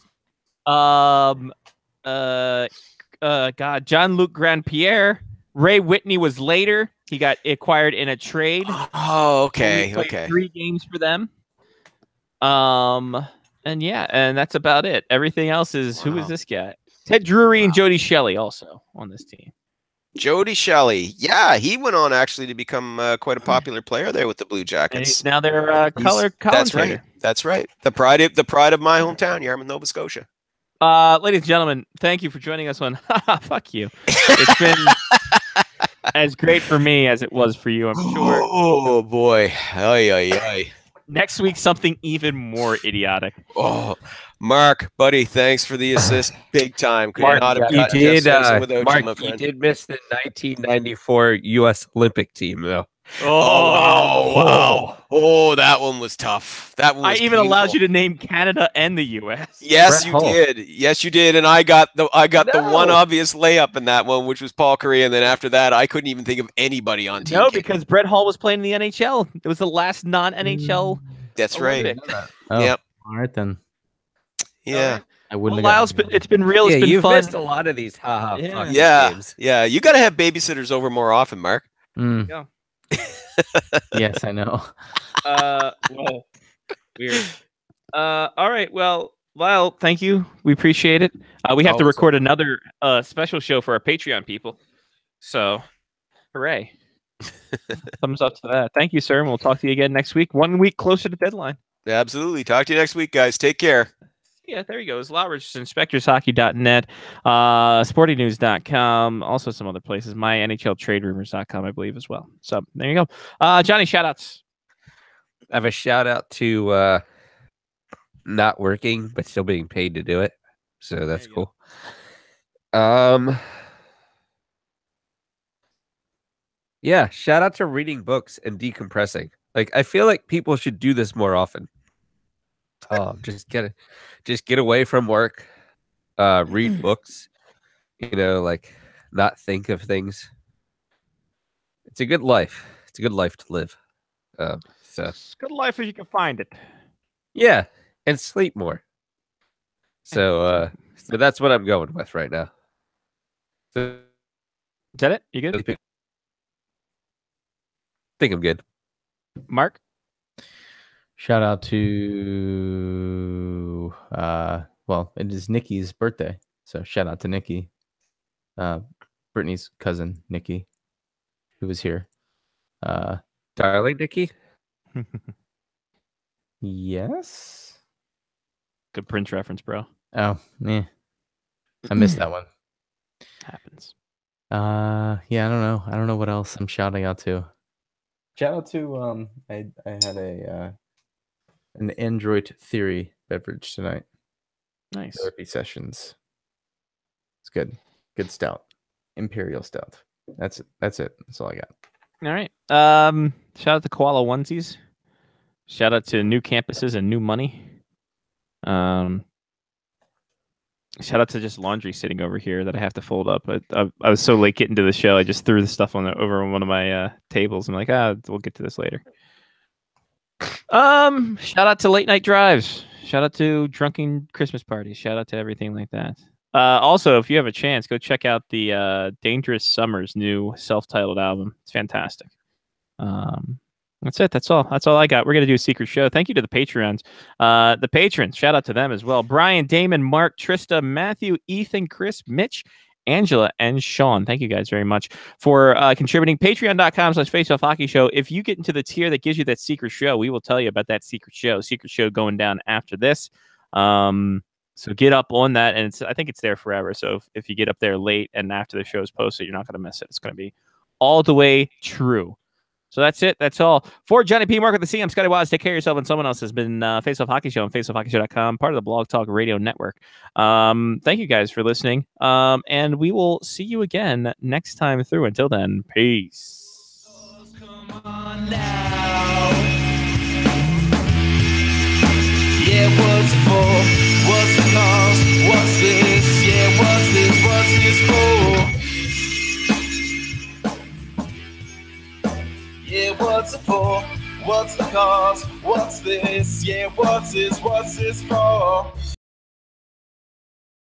Jean-Luc Grandpierre. Ray Whitney was later. He got acquired in a trade. Oh, okay. He played 3 games for them. And yeah, and that's about it. Everything else is who is this guy? Ted Drury and Jody Shelley also on this team. Jody Shelley. Yeah, he went on actually to become quite a popular player there with the Blue Jackets. Now they're color commentator. That's right. The pride of my hometown, Yarmouth, Nova Scotia. Ladies and gentlemen, thank you for joining us on Fuck You. It's been as great for me as it was for you, I'm sure. Oh boy. Ay, ay, ay. Next week, something even more idiotic. Oh, Mark, buddy, thanks for the assist, big time. Mark, you did miss the 1994 U.S. Olympic team, though. Wow. Oh, that one was tough. That one was I even allowed you to name Canada and the U.S. Yes, you did. Yes, you did. And I got the one obvious layup in that one, which was Paul Kariya. And then after that, I couldn't even think of anybody on Team Canada. Because Brett Hull was playing in the NHL. It was the last non-NHL. That's right. Oh, yep. All right then. Yeah. I wouldn't. Well, it's been real. It's been you've fun. missed a lot of these. Games. Yeah. You got to have babysitters over more often, Mark. Yeah. Yes, I know. Well, weird. All right. Well, Lyle, thank you. We appreciate it. We have to record another special show for our Patreon people. So, hooray. Thumbs up to that. Thank you, sir. And we'll talk to you again next week. 1 week closer to deadline. Absolutely. Talk to you next week, guys. Take care. Yeah, there you go. It's Lyle Richardson, SpectorsHockey.net, SportyNews.com, also some other places, MyNHLTradeRumors.com, I believe, as well. So there you go. Johnny, shout-outs. I have a shout-out to not working, but still being paid to do it. So that's cool. Yeah, shout-out to reading books and decompressing. Like, I feel like people should do this more often. Just get away from work, read books, like not think of things. It's a good life. It's a good life to live. It's a good life if you can find it. Yeah, and sleep more. So that's what I'm going with right now. So, is that it? You good? I think I'm good. Mark? Shout out to it is Nikki's birthday, so shout out to Nikki, Brittany's cousin Nikki, who was here. Darling Nikki. Yes. Good Prince reference, bro. Oh, yeah. I missed that one. Happens. Yeah, I don't know what else I'm shouting out to. Shout out to I had an Android Theory beverage tonight. Nice. Therapy sessions. It's good. Good stout. Imperial stout. That's it. That's all I got. All right. Shout out to Koala Onesies. Shout out to new campuses and new money. Shout out to just laundry sitting over here that I have to fold up. I was so late getting to the show, I just threw the stuff over on one of my tables. I'm like, we'll get to this later. Shout out to late night drives. Shout out to drunken Christmas parties. Shout out to everything like that. Also, if you have a chance, go check out the Dangerous Summers new self-titled album. It's fantastic. That's it. That's all I got. We're going to do a secret show. Thank you to the Patreons. The patrons, shout out to them as well. Brian, Damon, Mark, Trista, Matthew, Ethan, Chris, Mitch, Angela, and Sean. Thank you guys very much for contributing. Patreon.com/FaceOffHockeyShow. If you get into the tier that gives you that secret show, we will tell you about that secret show. Secret show going down after this. So get up on that, and I think it's there forever. So if you get up there late and after the show is posted, you're not going to miss it. It's going to be all the way true. So that's it. That's all. For Johnny P. Mark with the C, I'm Scotty Wise. Take care of yourself, and someone else has been Face Off Hockey Show on faceoffhockeyshow.com, part of the Blog Talk Radio Network. Thank you guys for listening, and we will see you again next time through. Until then, peace. Come on now. Yeah, what's it for? What's the cause? What's this? Yeah, what's this? What's this for? Yeah, what's it for? What's the cause? What's this? Yeah, what's this for?